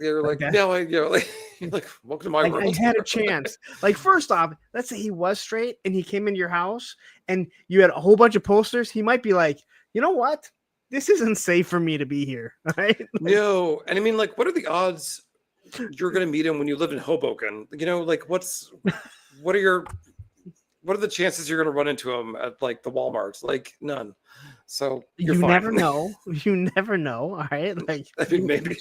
You're like no, like welcome to my world. I had a chance. Like first off, let's say he was straight, and he came into your house, and you had a whole bunch of posters. He might be like, you know what? This isn't safe for me to be here, right? Like, no, and I mean, like, what are the odds you're going to meet him when you live in Hoboken? Like, what are the chances you're going to run into him at like the Walmart? Like, none. So you never know. You never know. All right, like I think maybe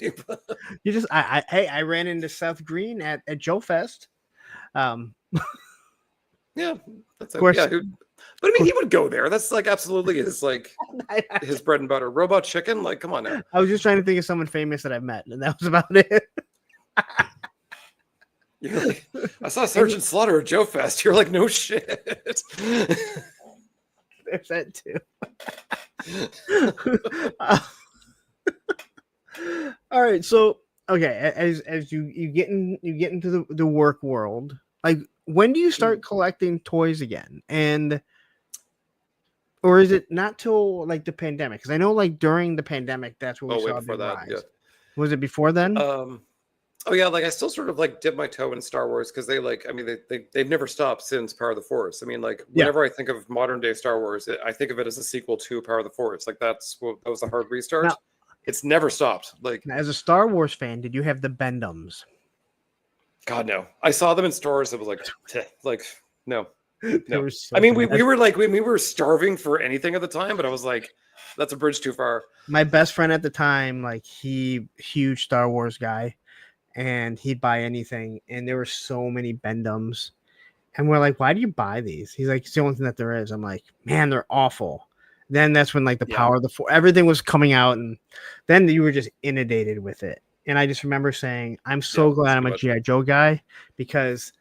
you just. I ran into Seth Green at Joe Fest. Yeah, that's of course. Yeah, but I mean, he would go there. That's like absolutely his like his bread and butter. Robot Chicken, like, come on now. I was just trying to think of someone famous that I've met, and that was about it. You're like, I saw Sergeant Slaughter at Joe Fest. You're like, no shit. There's that too. All right, so okay, as you get into the work world, like when do you start collecting toys again? And or is it not till like the pandemic? Because I know like during the pandemic, that's when we saw the rise. Yeah. Was it before then? Oh yeah, like I still sort of like dip my toe in Star Wars because they've never stopped since Power of the Force. I mean, like whenever I think of modern day Star Wars, I think of it as a sequel to Power of the Force. Like that was a hard restart. Now, it's never stopped. Like as a Star Wars fan, did you have the Bendums? God no, I saw them in stores. It was like no. So I mean, we were starving for anything at the time, but I was like, that's a bridge too far. My best friend at the time, like huge Star Wars guy, and he'd buy anything. And there were so many Bendums, and we're like, why do you buy these? He's like, it's the only thing that there is. I'm like, man, they're awful. Then that's when like the Power of the Force, everything was coming out, and then you were just inundated with it. And I just remember saying, I'm so glad I'm a G.I. Joe guy because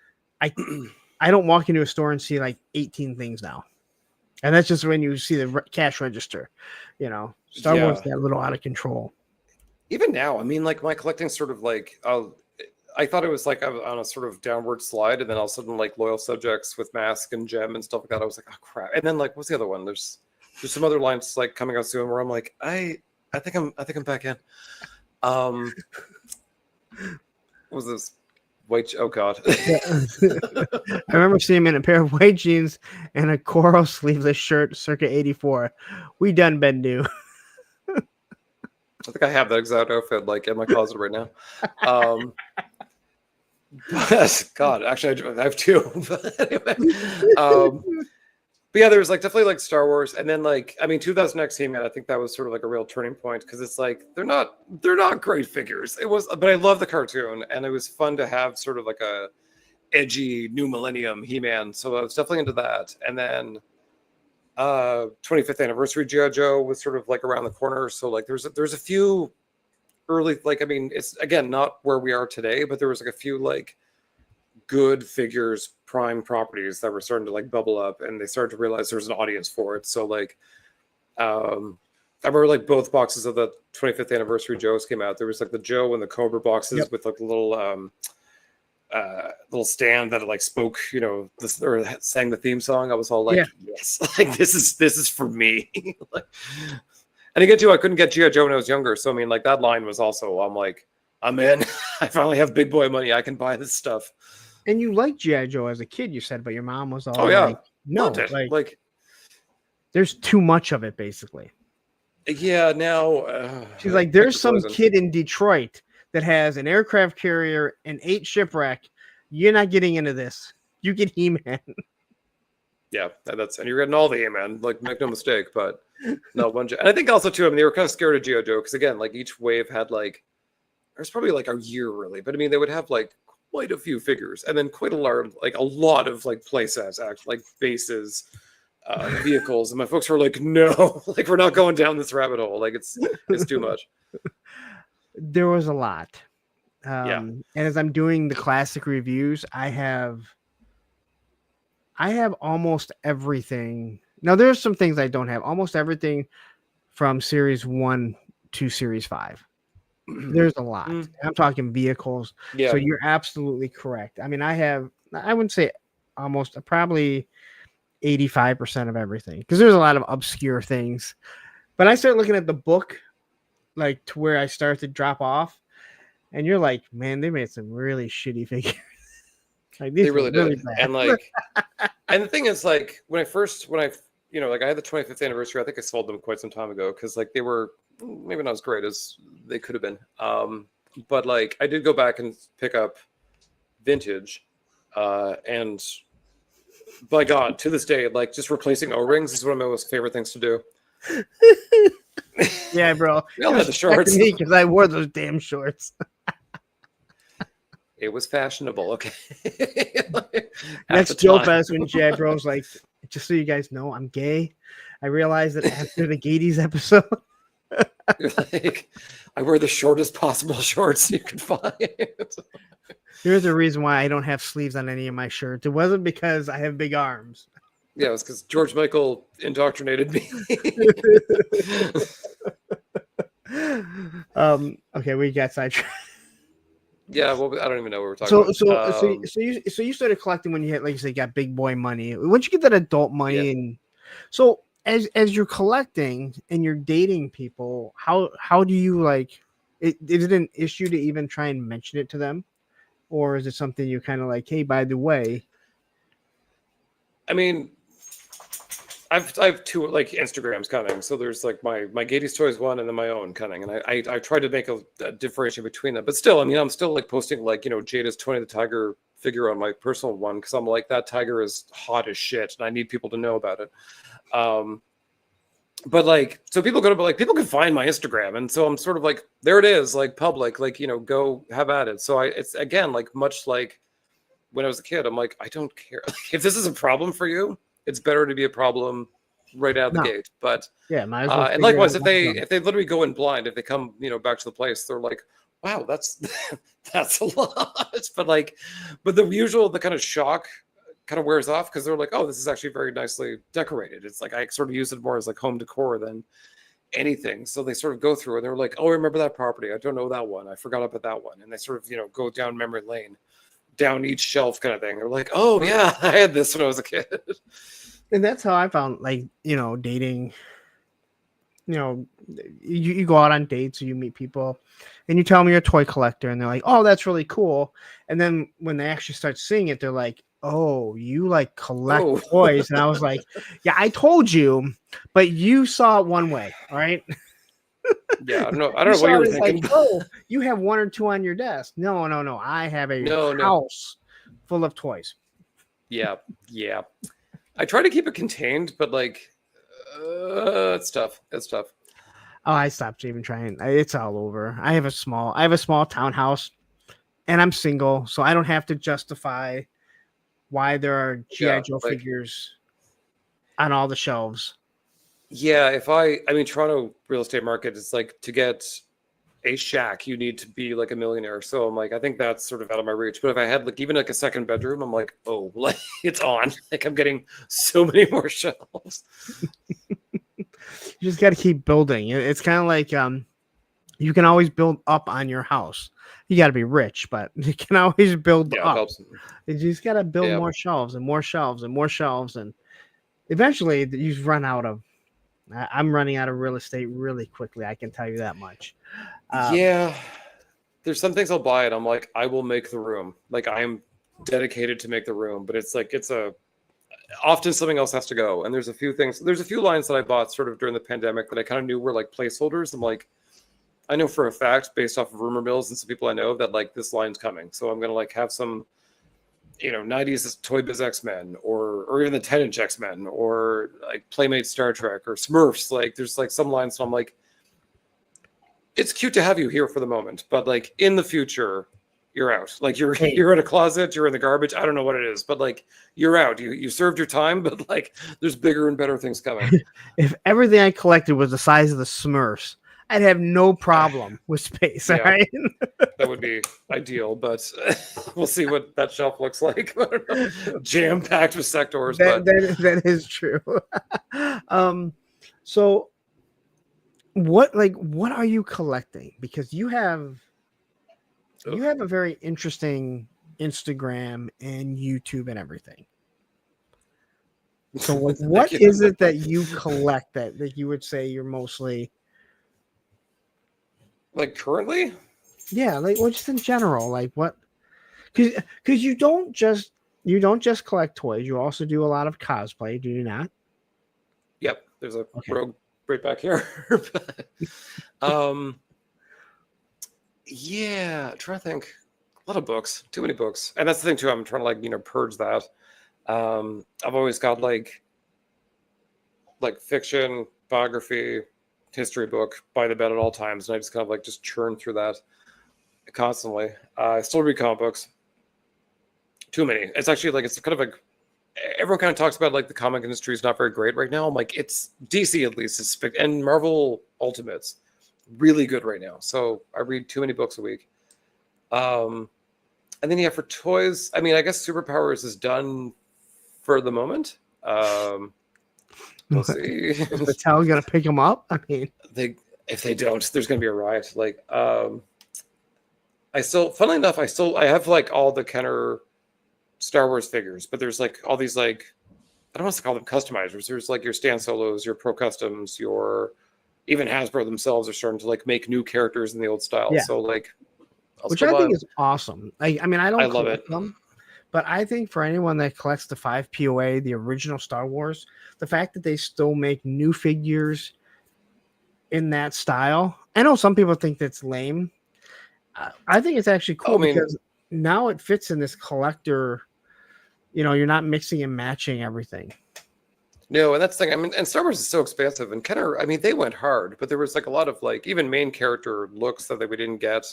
I don't walk into a store and see like 18 things now. And that's just when you see the cash register. You know, Star Wars got a little out of control. Even now, I mean, like my collecting sort of like, I thought it was like I was on a sort of downward slide, and then all of a sudden, like Loyal Subjects with Mask and Gem and stuff like that, I was like, oh crap. And then like, what's the other one? There's some other lines like coming out soon where I'm like, I think I'm back in. What was this? White? Oh god. I remember seeing him in a pair of white jeans and a coral sleeveless shirt, circa '84. We done been due. I think I have that exact outfit like in my closet right now. But, God, actually, I have two. But anyway, but yeah, there was like definitely like Star Wars, and then like 2000X He-Man. I think that was sort of like a real turning point because it's like they're not great figures. It was, but I love the cartoon, and it was fun to have sort of like a edgy new millennium He-Man. So I was definitely into that, and then 25th anniversary G.I. Joe was sort of like around the corner. So like there's a few early, like, I mean, it's again not where we are today, but there was like a few like good figures, prime properties that were starting to like bubble up, and they started to realize there's an audience for it. So like I remember like both boxes of the 25th anniversary Joes came out. There was like the Joe and the Cobra boxes with like the little stand that like spoke, you know, this or sang the theme song. I was all like, yes, like this is for me. Like, and again too, I couldn't get G.I. Joe when I was younger, so I mean, like that line was also, I'm like, I'm in. I finally have big boy money. I can buy this stuff. And you liked G.I. Joe as a kid, you said, but your mom was all like, no, like there's too much of it, basically. Yeah, now she's like, there's some kid in Detroit that has an aircraft carrier and 8 shipwreck. You're not getting into this. You get He-Man. Yeah, and you're getting all the He-Man. Like, make no mistake, but no one. And I think also too, I mean, they were kind of scared of G.I. Joe because again, like each wave had like, there's probably like a year really, but I mean, they would have like quite a few figures, and then quite a lot of like play sets, actually, like bases, vehicles. And my folks were like, no, like we're not going down this rabbit hole. Like it's too much. There was a lot. And as I'm doing the classic reviews, I have almost everything. Now there's some things I don't have. Almost everything from series 1 to series 5. There's a lot. I'm talking vehicles. So you're absolutely correct. I mean, I wouldn't say almost, probably 85% of everything, because there's a lot of obscure things. But I start looking at the book, like to where I start to drop off, and you're like, man, they made some really shitty figures. Like, they really did. Bad. And like, and the thing is, like, when I you know, like I had the 25th anniversary. I think I sold them quite some time ago because like they were maybe not as great as they could have been. But like I did go back and pick up vintage, and by God, to this day, like just replacing O-rings is one of my most favorite things to do. Yeah, bro. We all had the shorts because I wore those damn shorts. It was fashionable, okay. That's dope. As when Jay Bro's like, just so you guys know, I'm gay. I realized that after the Gayties episode. Like, I wear the shortest possible shorts you can find. Here's the reason why I don't have sleeves on any of my shirts. It wasn't because I have big arms. Yeah, it was because George Michael indoctrinated me. Okay, we got sidetracked. Yeah, well, I don't even know what we're talking about. So you started collecting when you had, like you said, got big boy money. Once you get that adult money, and so as you're collecting and you're dating people, how do you like? Is it an issue to even try and mention it to them, or is it something you kind of like, hey, by the way? I mean, I have two like Instagrams coming, so there's like my Gayties Toys one and then my own coming, and I tried to make a differentiation between them, but still, I mean, I'm still like posting like, you know, Jada's Tony the Tiger figure on my personal one because I'm like, that tiger is hot as shit, and I need people to know about it. But like, so people can find my Instagram, and so I'm sort of like, there it is, like public, like, you know, go have at it. So it's again like much like when I was a kid, I'm like, I don't care if this is a problem for you. It's better to be a problem right out of the gate. But yeah, might as well and likewise, if they literally go in blind, if they come, you know, back to the place, they're like, wow, that's a lot. But the kind of shock kind of wears off because they're like, oh, this is actually very nicely decorated. It's like I sort of use it more as like home decor than anything. So they sort of go through and they're like, oh, I remember that property. I don't know that one. I forgot about that one. And they sort of, go down memory lane, down each shelf kind of thing. They're like, oh yeah, I had this when I was a kid. And that's how I found, like, dating. You go out on dates or you meet people and you tell them you're a toy collector and they're like, oh, that's really cool. And then when they actually start seeing it, they're like, oh, you like collect toys. And I was like, yeah, I told you, but you saw it one way. All right. Yeah, I don't know what you were thinking. Like, oh, you have one or two on your desk. No. I have a house full of toys. Yeah. I try to keep it contained, but like, it's tough. Oh, I stopped even trying. It's all over. I have a small townhouse, and I'm single, so I don't have to justify why there are GI Joe figures on all the shelves. Yeah, Toronto real estate market is like, to get a shack, you need to be like a millionaire. So I'm like, I think that's sort of out of my reach. But if I had like even like a second bedroom, I'm like, oh, like it's on. Like I'm getting so many more shelves. You just got to keep building. It's kind of like you can always build up on your house. You got to be rich, but you can always build up. You just got to build more shelves and more shelves and more shelves, and eventually you run out of. I'm running out of real estate really quickly. I can tell you that much. There's some things I'll buy and I'm like, I will make the room. Like I am dedicated to make the room, but it's like often something else has to go. And there's a few lines that I bought sort of during the pandemic that I kind of knew were like placeholders. I'm like, I know for a fact, based off of rumor mills and some people I know, that like this line's coming. So I'm gonna like have some, 90s Toy Biz X-Men or even the 10-inch X-Men or like Playmate Star Trek or Smurfs. Like there's like some lines, so I'm like, it's cute to have you here for the moment, but like in the future, you're out. Like you're in a closet, you're in the garbage. I don't know what it is, but like you're out. You served your time, but like there's bigger and better things coming. If everything I collected was the size of the Smurfs, I'd have no problem with space. All right? That would be ideal, but we'll see what that shelf looks like. Jam packed with sectors. That is true. So what are you collecting? Because you have a very interesting Instagram and YouTube and everything. So what is it that you collect that you would say you're mostly like currently? Yeah, like just in general, like what? Because you don't just collect toys. You also do a lot of cosplay, do you not? Yep, there's a rogue right back here. Yeah, I'm trying to think. A lot of books, too many books, and that's the thing too. I'm trying to like purge that. I've always got like fiction, biography, history book by the bed at all times, and I just kind of like just churn through that constantly. I still read comic books. Too many. It's actually like it's kind of like everyone kind of talks about like the comic industry is not very great right now. I'm like, it's DC at least is and Marvel Ultimates really good right now. So I read too many books a week. And then for toys, I mean, I guess Superpowers is done for the moment. We'll see. Is Mattel gonna pick them up? I mean, if they don't, there's gonna be a riot. Like, funnily enough, I have like all the Kenner Star Wars figures, but there's like all these like, I don't want to call them customizers. There's like your Stan Solos, your Pro Customs, even Hasbro themselves are starting to like make new characters in the old style. Yeah. So like, which I think is awesome. I love it. Them, but I think for anyone that collects the 5 POA, the original Star Wars, the fact that they still make new figures in that style, I know some people think that's lame. I think it's actually cool because now it fits in this collector. You're not mixing and matching everything. No, and that's the thing. I mean, and Star Wars is so expansive, and Kenner, I mean, they went hard, but there was like a lot of like even main character looks that we didn't get.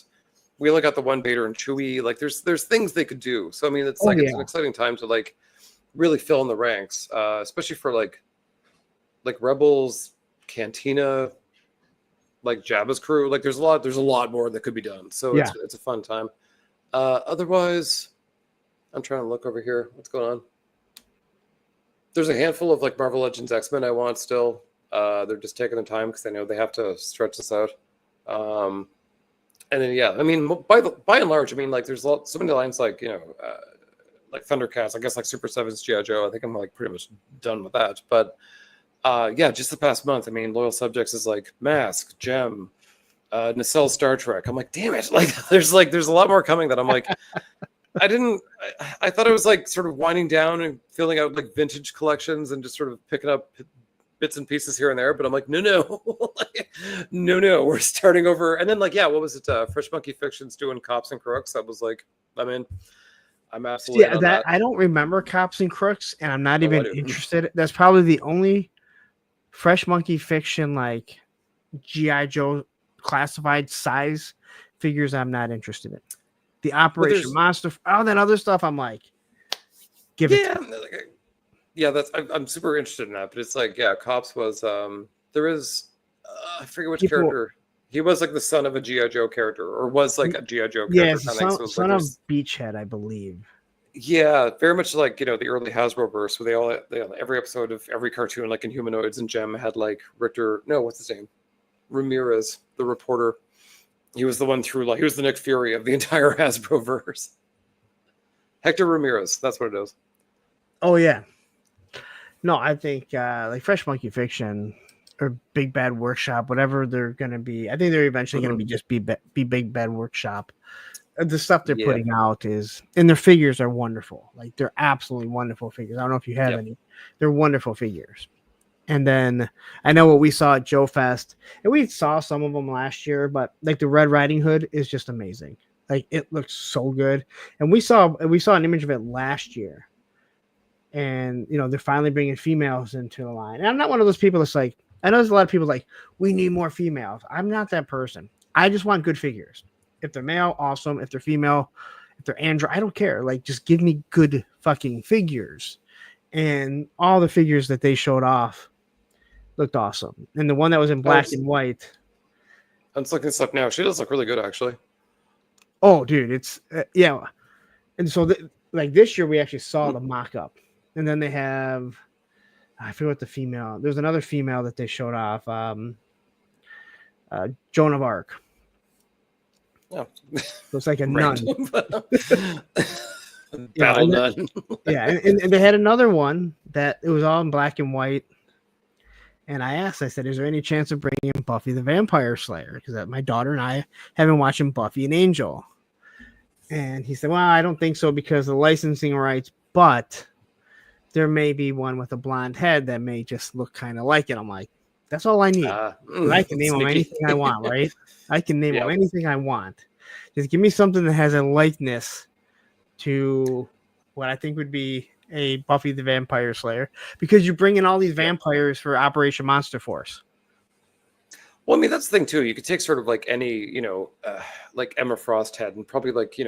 We only got the one Vader and Chewie. Like, there's things they could do. So I mean, it's it's an exciting time to like really fill in the ranks, especially for like Rebels, Cantina, like Jabba's crew. Like, there's a lot more that could be done. So it's a fun time. Otherwise, I'm trying to look over here. What's going on? There's a handful of like Marvel Legends X-Men I want still. They're just taking their time because they know they have to stretch this out. And then I mean, by and large, I mean, like there's so many lines like like Thundercats. I guess like Super Sevens, GI Joe. I think I'm like pretty much done with that. But just the past month, I mean, Loyal Subjects is like Mask, Gem, Nacelle Star Trek. I'm like, damn it! Like there's a lot more coming that I'm like. I thought it was like sort of winding down and filling out like vintage collections and just sort of picking up bits and pieces here and there. But I'm like, no, no, we're starting over. And then like, what was it? Fresh Monkey Fiction's doing Cops and Crooks. I was like, I'm absolutely in on that. I don't remember Cops and Crooks, and I'm not even interested. That's probably the only Fresh Monkey Fiction like GI Joe classified size figures I'm not interested in. The Operation Monster, all that other stuff, I'm like, give it to me. I'm super interested in that. But it's like, Cops was there is I forget which character. He was like the son of a GI Joe character, or was like a GI Joe character. Yeah, son of Beachhead, I believe. Yeah, very much like the early Hasbro verse, where they every episode of every cartoon, like Inhumanoids and Gem, had like Richter. No, what's his name? Ramirez, the reporter. He was the one he was the Nick Fury of the entire Hasbro verse. Hector Ramirez, that's what it is. Oh yeah. No, I think like Fresh Monkey Fiction or Big Bad Workshop, whatever they're gonna be. I think they're eventually gonna be Big Bad Workshop. The stuff they're putting out and their figures are wonderful. Like they're absolutely wonderful figures. I don't know if you have any. They're wonderful figures. And then I know what we saw at Joe Fest, and we saw some of them last year, but like the Red Riding Hood is just amazing. Like it looks so good. And we saw an image of it last year. And they're finally bringing females into the line. And I'm not one of those people that's like, I know there's a lot of people like, we need more females. I'm not that person. I just want good figures. If they're male, awesome. If they're female, if they're android, I don't care. Like just give me good fucking figures. And all the figures that they showed off looked awesome. And the one that was in black and white. I'm just looking this up now. She does look really good, actually. Oh, dude, it's And so like this year we actually saw the mock-up. And then they have, I forget what the female, there's another female that they showed off. Joan of Arc. Oh. Looks like a nun. Battle nun. And they had another one that it was all in black and white. And I said, is there any chance of bringing in Buffy the Vampire Slayer? Because my daughter and I have been watching Buffy and Angel. And he said, well, I don't think so because of the licensing rights, but there may be one with a blonde head that may just look kind of like it. I'm like, that's all I need. I can name them anything I want, right? I can name them anything I want. Just give me something that has a likeness to what I think would be a Buffy the Vampire Slayer, because you bring in all these vampires for Operation Monster Force. Well, I mean, that's the thing too. You could take sort of like any, like Emma Frost head and probably like,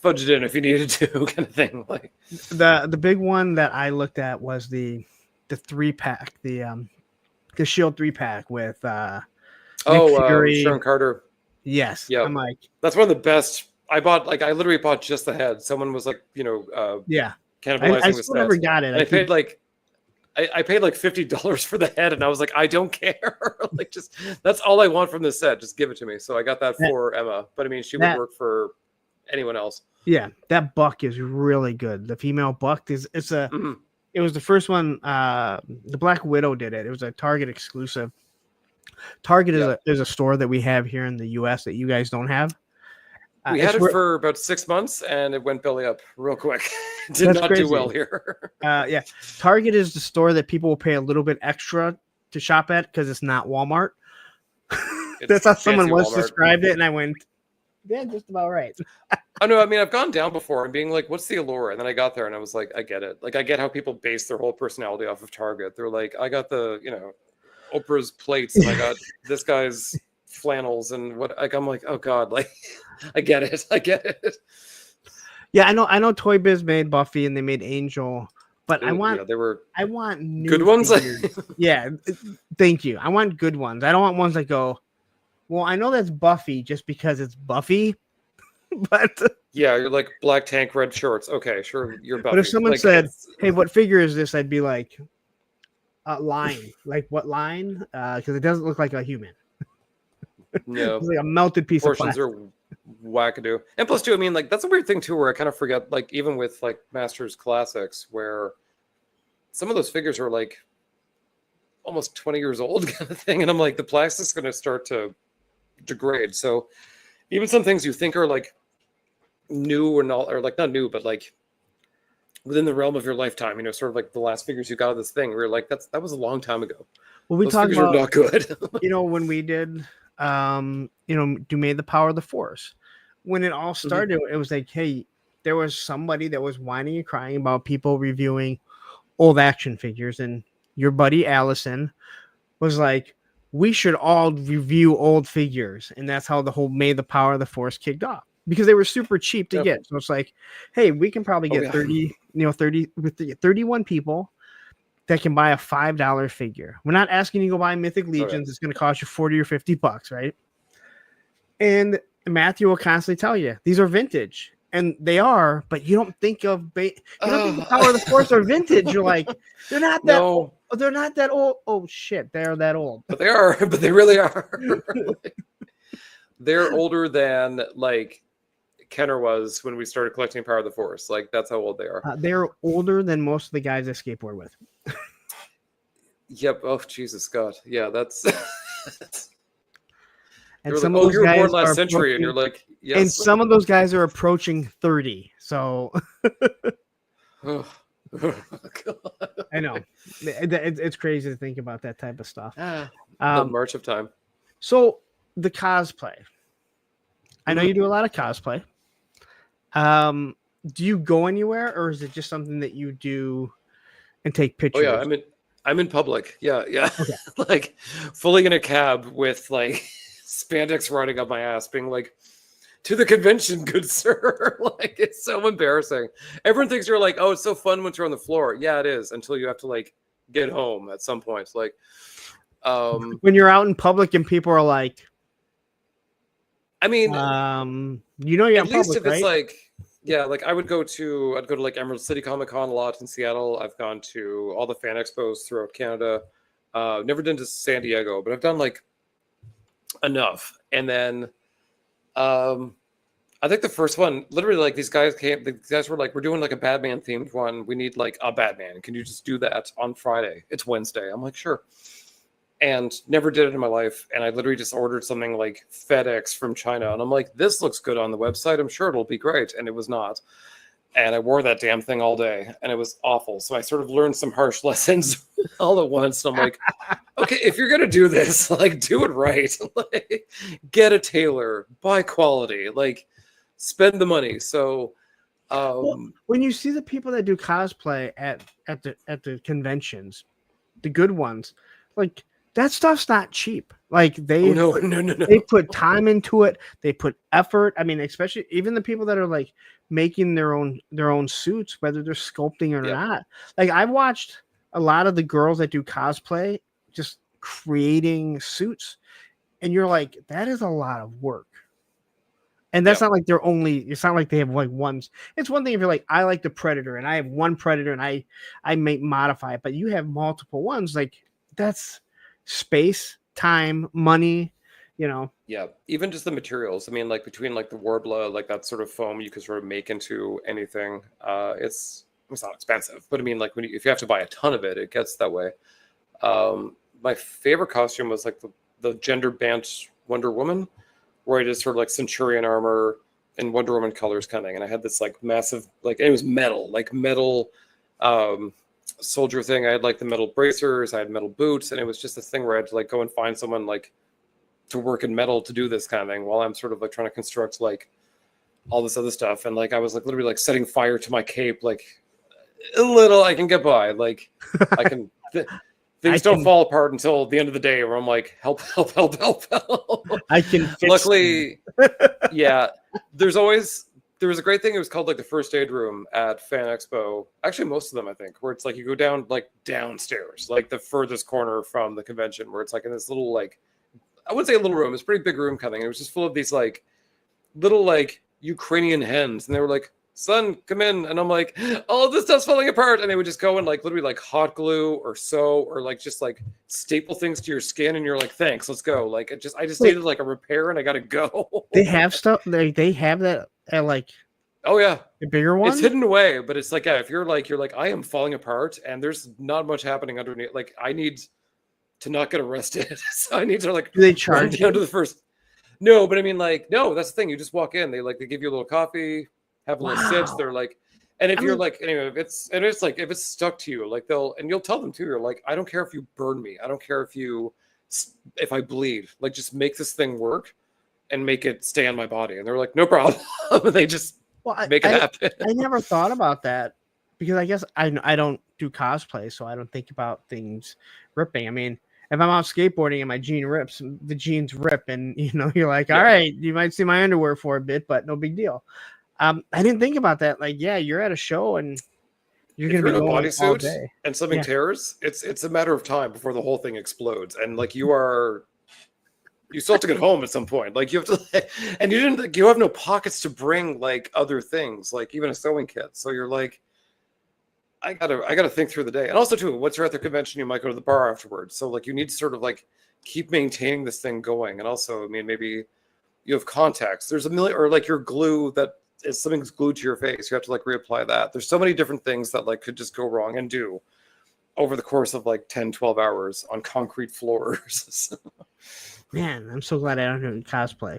fudge it in if you needed to, kind of thing. Like the big one that I looked at was the 3-pack, the Shield 3-pack with Nick Fury. Sharon Carter. Yes. Yeah. I'm like, that's one of the best. I literally bought just the head. Someone was like, cannibalizing I the still never got it. I paid like $50 for the head, and I was like, I don't care. Like, just that's all I want from this set. Just give it to me. So I got that for Emma. But I mean, she would work for anyone else. Yeah, that buck is really good. The female buck it was the first one. The Black Widow did it. It was a Target exclusive. Target is a store that we have here in the U.S. that you guys don't have. We had it for about 6 months, and it went belly up real quick. Did not do well here. Target is the store that people will pay a little bit extra to shop at because it's not Walmart. That's how someone once described it, and I went, yeah, just about right. I know. I mean, I've gone down before and being like, what's the allure? And then I got there and I was like, I get it. Like, I get how people base their whole personality off of Target. They're like, I got the, Oprah's plates, and I got this guy's flannels, and what, like, I'm like, oh God, like, I get it. Yeah, I know Toy Biz made Buffy and they made Angel, but I want new good ones. Yeah, thank you. I want good ones. I don't want ones that go, well, I know that's Buffy just because it's Buffy. but Yeah, you're like black tank, red shorts. Okay, sure, you're Buffy. but if someone Like, said, "Hey, what figure is this?" I'd be like, "Line." Like what line? Because it doesn't look like a human. no, It's like a melted piece of proportions plastic. are wackadoo. And plus, too, I mean, like that's a weird thing too, where I kind of forget, like even with like Masters Classics, where some of those figures are like almost 20 years old, kind of thing, and I'm like, the plastic's going to start to degrade. So even some things you think are like new or not, or like not new, but like within the realm of your lifetime, sort of like the last figures you got of this thing, we were like, that was a long time ago. Well, we Those talk figures are about not good. when we did do Made the Power of the Force. When it all started, it was like, hey, there was somebody that was whining and crying about people reviewing old action figures, and your buddy Allison was like, we should all review old figures, and that's how the whole Made the Power of the Force kicked off, because they were super cheap to Yep. get. So it's like, hey, we can probably get yeah. 31 people that can buy a $5 figure. We're not asking you to go buy Mythic Legions. It's going to cost you $40 or $50, right? And Matthew will constantly tell you these are vintage, and they are, but you don't think of the Power of the Force are vintage. You're like, they're not that old. They're not that old. Oh shit, they're that old. But they are. But they really are. They're older than like Kenner was when we started collecting Power of the Force. Like that's how old they are. They're older than most of the guys I skateboard with. Yep. Oh Jesus God. Yeah, that's. And some like, of those you were guys born last century, and you're like, yes. And some of those guys are approaching 30. So God. I know it's crazy to think about that type of stuff. The march of time. So the cosplay. I know you do a lot of cosplay. Do you go anywhere, or is it just something that you do and take pictures? Oh yeah, I'm in public. Yeah. Okay. Like fully in a cab with like spandex running up my ass, being like, to the convention, good sir. Like it's so embarrassing. Everyone thinks you're like, oh, it's so fun once you're on the floor. Yeah, it is, until you have to like get home at some point. Like when you're out in public and people are like, I mean, you're at least public, if it's right? like, yeah, like I'd go to like Emerald City Comic Con a lot in Seattle. I've gone to all the fan expos throughout Canada. Never been to San Diego, but I've done like enough. And then I think the first one, literally, like these guys were like, we're doing like a Batman themed one. We need like a Batman. Can you just do that on Friday? It's Wednesday. I'm like, sure. And never did it in my life. And I literally just ordered something like FedEx from China. And I'm like, this looks good on the website. I'm sure it'll be great. And it was not. And I wore that damn thing all day, and it was awful. So I sort of learned some harsh lessons all at once. And I'm like, okay, if you're gonna do this, like, do it right. Like, get a tailor, buy quality, like, spend the money. So, when you see the people that do cosplay at the conventions, the good ones, like that stuff's not cheap. Like they put time into it. They put effort. I mean, especially even the people that are like making their own suits, whether they're sculpting or not. Like I've watched a lot of the girls that do cosplay just creating suits, and you're like, that is a lot of work. And that's not like it's not like they have like ones. It's one thing if you're like, I like the Predator and I have one Predator and I may modify it, but you have multiple ones. Like that's space, time, money, Yeah, even just the materials. I mean, like between like the Warbler, like that sort of foam you can sort of make into anything. It's not expensive, but I mean, like if you have to buy a ton of it, it gets that way. My favorite costume was like the gender bent Wonder Woman, where I did sort of like Centurion armor and Wonder Woman colors kind of thing. And I had this like massive, like, and it was metal soldier thing. I had like the metal bracers, I had metal boots, and it was just a thing where I had to like go and find someone like to work in metal to do this kind of thing while I'm sort of like trying to construct like all this other stuff. And like I was like literally like setting fire to my cape, like a little I can get by. Like I can things don't fall apart until the end of the day where I'm like, help. I can fix Luckily, yeah. There was a great thing. It was called like the first aid room at Fan Expo. Actually, most of them, I think, where it's like you go down like downstairs, like the furthest corner from the convention, where it's like in this little like, I wouldn't say a little room. It's a pretty big room kind of thing. It was just full of these like little like Ukrainian hens, and they were like, "Son, come in," and I'm like, "All this stuff's falling apart," and they would just go and like literally like hot glue or sew or like just like staple things to your skin, and you're like, "Thanks, let's go." Like I just Wait. needed like a repair, and I gotta go. They have stuff. They have that at like Oh yeah, the bigger one. it's hidden away, but it's like, yeah, if you're like I am falling apart, and there's not much happening underneath. Like I need to not get arrested, so I need to like Do they run charge down you? to the first. No, but I mean, like, no, that's the thing. You just walk in. They give you a little coffee, have a little sit. Wow. They're like, and if I you're mean- like, anyway, it's like if it's stuck to you, like you'll tell them too. You're like, I don't care if you burn me. I don't care if I bleed. Like, just make this thing work and make it stay on my body. And they're like, no problem. They just Well, make it happen. I never thought about that because I guess I don't do cosplay, so I don't think about things ripping. I mean, if I'm out skateboarding and my jean rips, the jeans rip, and you're like, all right, you might see my underwear for a bit, but no big deal. I didn't think about that. Like, yeah, you're at a show and you're If going to you're be in a going all bodysuit day. and something Yeah. tears, it's a matter of time before the whole thing explodes. And like you still have to get home at some point. Like you have to, and you have no pockets to bring like other things, like even a sewing kit. So you're like, I gotta think through the day. And also too, once you're at the convention, you might go to the bar afterwards. So like you need to sort of like keep maintaining this thing going. And also, I mean, maybe you have contacts. There's a million, or like your glue that is something's glued to your face. You have to like reapply that. There's so many different things that like could just go wrong and do over the course of like 10, 12 hours on concrete floors. Man, I'm so glad I don't do cosplay.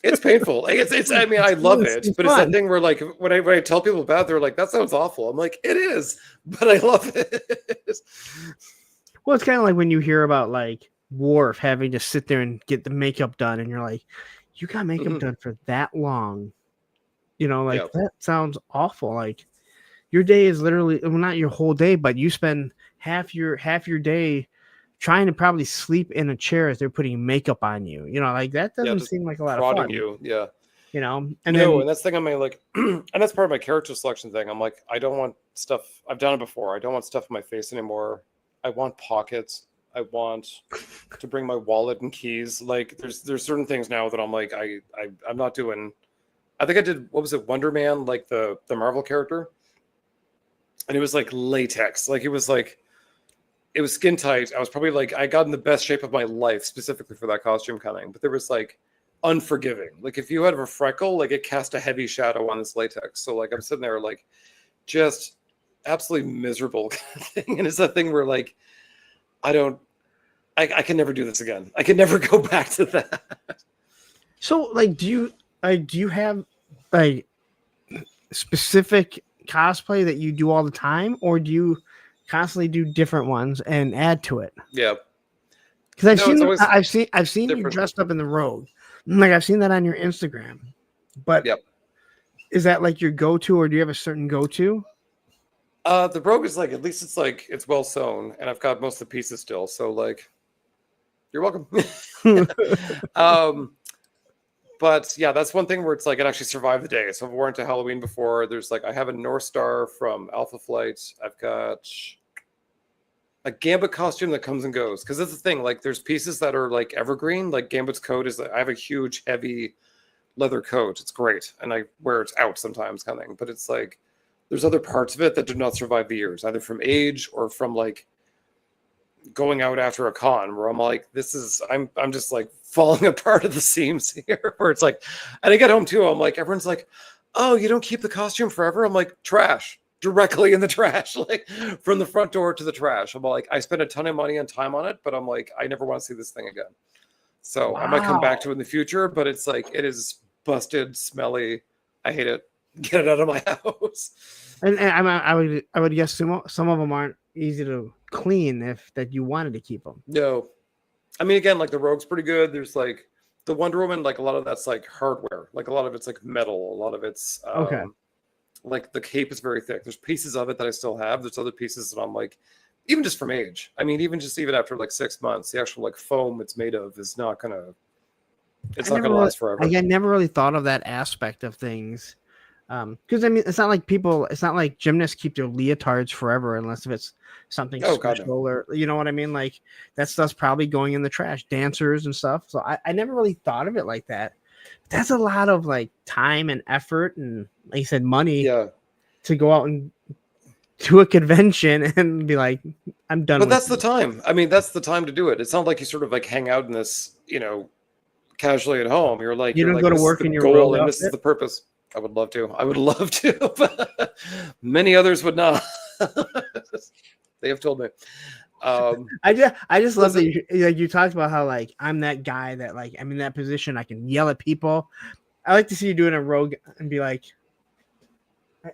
It's painful. Like it's I mean, I love It's it, but it's fun. that thing where like when I tell people about it, they're like, that sounds awful. I'm like, it is, but I love it. Well, it's kind of like when you hear about like Worf having to sit there and get the makeup done, and you're like, you got makeup Mhm. done for that long. Like Yep. that sounds awful. Like your day is literally, well, not your whole day, but you spend half your day trying to probably sleep in a chair as they're putting makeup on you. Like that doesn't just seem like a lot of Prodding fun. you, yeah. And And then that's the thing. I mean, like, and that's part of my character selection thing. I'm like, I don't want stuff. I've done it before. I don't want stuff in my face anymore. I want pockets. I want to bring my wallet and keys. Like, there's certain things now that I'm like, I'm not doing. I think I did. What was it? Wonder Man, like the Marvel character, and it was like latex. Like it was skin tight. I was probably like, I got in the best shape of my life specifically for that costume coming. But there was like unforgiving. Like if you had a freckle, like it cast a heavy shadow on this latex. So like I'm sitting there like just absolutely miserable kind of thing. And it's that thing where like I can never do this again. I can never go back to that. so like, do you have like specific cosplay that you do all the time, or do you constantly do different ones and add to it? Yeah. Because No, it's always I've seen you different. dressed up in the Rogue. Like I've seen that on your Instagram. But Yep. is that like your go-to, or do you have a certain go-to? The Rogue is like, at least it's well sewn, and I've got most of the pieces still. So like, you're welcome. But yeah, that's one thing where it's like it actually survived the day. So I've worn to Halloween before. There's like I have a North Star from Alpha Flight. I've got a Gambit costume that comes and goes. Because that's the thing. Like there's pieces that are like evergreen. Like Gambit's coat is I have a huge heavy leather coat. It's great, and I wear it out sometimes, kind of thing. But it's like there's other parts of it that do not survive the years, either from age or from like going out after a con where I'm like, I'm just like falling apart at the seams here. Where it's like, and I get home too, I'm like, everyone's like, oh, you don't keep the costume forever? I'm like, trash, directly in the trash, like from the front door to the trash. I'm like, I spent a ton of money and time on it, but I'm like, I never want to see this thing again. So I might come back to it in the future, but it's like, it is busted, smelly. I hate it. Get it out of my house. And I would guess some of them aren't easy to clean if that you wanted to keep them. No, I mean, again, like the Rogue's pretty good. There's like the Wonder Woman, like a lot of that's like hardware. Like a lot of it's like metal. A lot of it's Okay. Like the cape is very thick. There's pieces of it that I still have. There's other pieces that I'm like, even just from age. I mean, even after like 6 months, the actual like foam it's made of is not gonna. It's not gonna last forever. I never really thought of that aspect of things. Because I mean, it's not like gymnasts keep their leotards forever unless if it's something special, or you know what I mean. Like that stuff's probably going in the trash. Dancers and stuff. So I never really thought of it like that. That's a lot of like time and effort and, like you said, money Yeah. to go out and to a convention and be like, I'm done But with that's the this. time. I mean, that's the time to do it. It's not like you sort of like hang out in this, casually at home. You're like, You don't go to this is work the in your goal rogue and this is outfit? the purpose. I would love to. I would love to. But many others would not. They have told me. I just love that Listen, you talked about how like I'm that guy that like I'm in that position. I can yell at people. I like to see you doing a rogue and be like,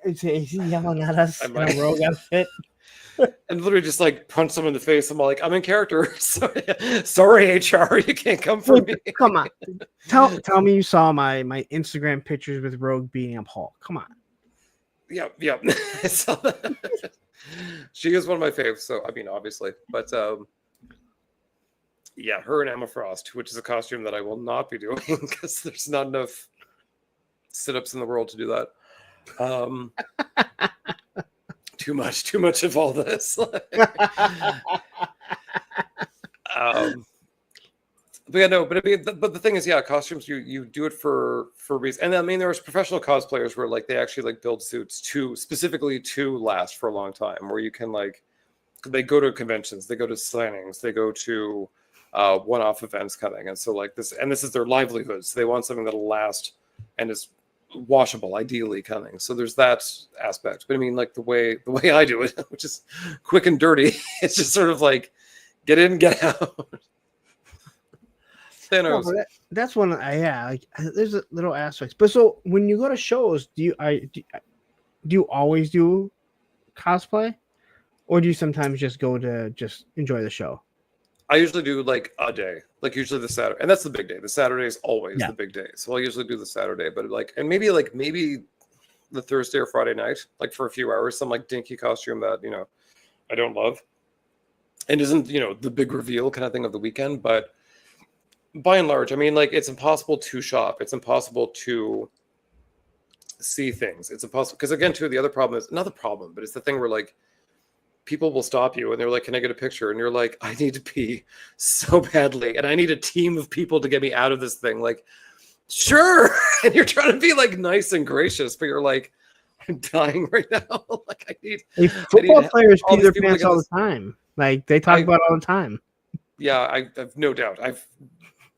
is he yelling at us I in might. a rogue outfit? And literally just like punch someone in the face. I'm like, I'm in character. Sorry, HR, you can't come for me. Come on, tell me you saw my Instagram pictures with Rogue beating up Hulk. Come on. Yeah. I saw that. She is one of my faves. So I mean, obviously, but yeah, her and Emma Frost, which is a costume that I will not be doing because there's not enough sit-ups in the world to do that. Too much of all this. But yeah, no, but I mean, but the thing is, yeah, costumes, you do it for reason. And I mean, there's professional cosplayers where like they actually like build suits specifically to last for a long time, where you can like, they go to conventions, they go to signings, they go to one-off events kind of thing. And so like this is their livelihood. So they want something that'll last and is washable, ideally, kind of thing. So there's that aspect. But I mean, like the way I do it, which is quick and dirty, it's just sort of like get in, get out. No, but that's one. Yeah, like there's a little aspects. But so when you go to shows, do you always do cosplay, or do you sometimes just go to just enjoy the show? I usually do like a day, like usually the Saturday, and that's the big day. The Saturday is always the big day, so I usually do the Saturday. But like, and maybe the Thursday or Friday night, like for a few hours, some like dinky costume that I don't love, and isn't the big reveal kind of thing of the weekend, but. By and large, I mean, like, it's impossible to shop. It's impossible to see things. It's impossible. Because, again, too, the other problem is not the problem, but it's the thing where, like, people will stop you and they're like, can I get a picture? And you're like, I need to pee so badly. And I need a team of people to get me out of this thing. Like, sure. And you're trying to be, like, nice and gracious, but you're like, I'm dying right now. Like, I need. Football players pee their pants all the time. Like, they talk about it all the time. Yeah, I've no doubt.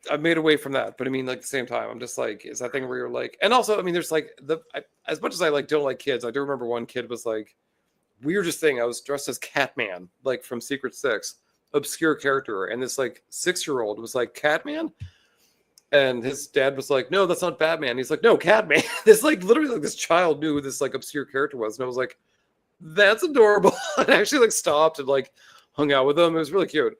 I've made away from that, but I mean, like at the same time, I'm just like, is that thing where you're like, and also, I mean, there's like as much as I like don't like kids, I do remember one kid was like, weirdest thing. I was dressed as Catman, like from Secret Six, obscure character, and this like 6-year-old was like Catman, and his dad was like, no, that's not Batman. He's like, no, Catman. This like literally like this child knew who this like obscure character was, and I was like, that's adorable. And I actually like stopped and like hung out with him. It was really cute.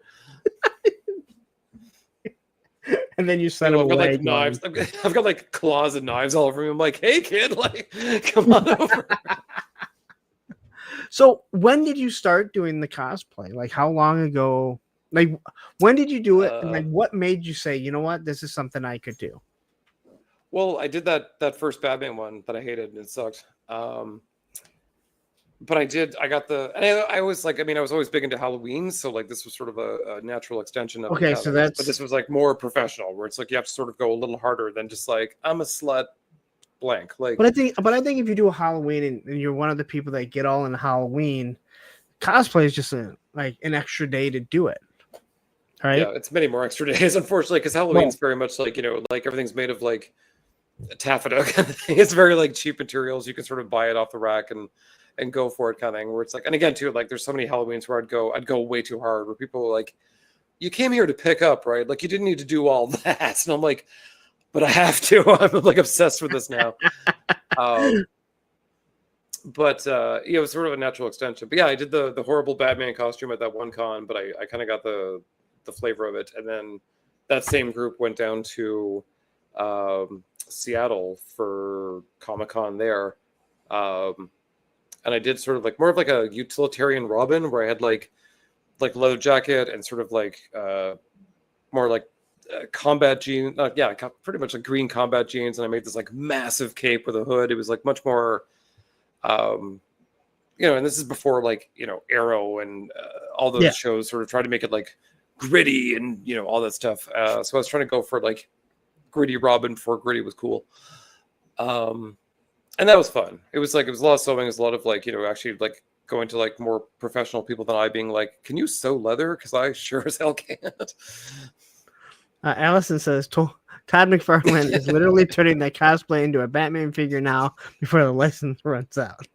And then you send him away. Like knives. I've got like claws and knives all over me. I'm like, hey kid, like, come on over. So when did you start doing the cosplay? Like how long ago? Like when did you do it? And like what made you say, you know what, this is something I could do? Well, I did that first Batman one that I hated and it sucked. But I got I was like, I mean, I was always big into Halloween. So like, this was sort of a natural extension of okay. So but this was like more professional where it's like, you have to sort of go a little harder than just like, I'm a slut blank. Like, but I think if you do a Halloween and you're one of the people that get all in Halloween, cosplay is just like an extra day to do it. Right. Yeah. It's many more extra days, unfortunately, because Halloween's very much like, like everything's made of like taffeta kind of thing. It's very like cheap materials. You can sort of buy it off the rack and go for it kind of thing where it's like, and again too, like there's so many Halloweens where I'd go way too hard where people were like, you came here to pick up, right? Like you didn't need to do all that. And I'm like, but I have to. I'm like obsessed with this now. But it was sort of a natural extension. But yeah, I did the horrible Batman costume at that one con, but I kind of got the flavor of it. And then that same group went down to Seattle for Comic-Con there. And I did sort of like more of like a utilitarian Robin where I had like leather jacket and sort of like more like combat jeans. Pretty much like green combat jeans. And I made this like massive cape with a hood. It was like much more, and this is before like, Arrow and all those shows sort of tried to make it like gritty and, all that stuff. So I was trying to go for like Gritty Robin before Gritty was cool. And that was fun. It was a lot of sewing. It was a lot of like, actually like going to like more professional people than I, being like, can you sew leather? Because I sure as hell can't. Allison says Todd McFarlane is literally turning that cosplay into a Batman figure now before the license runs out.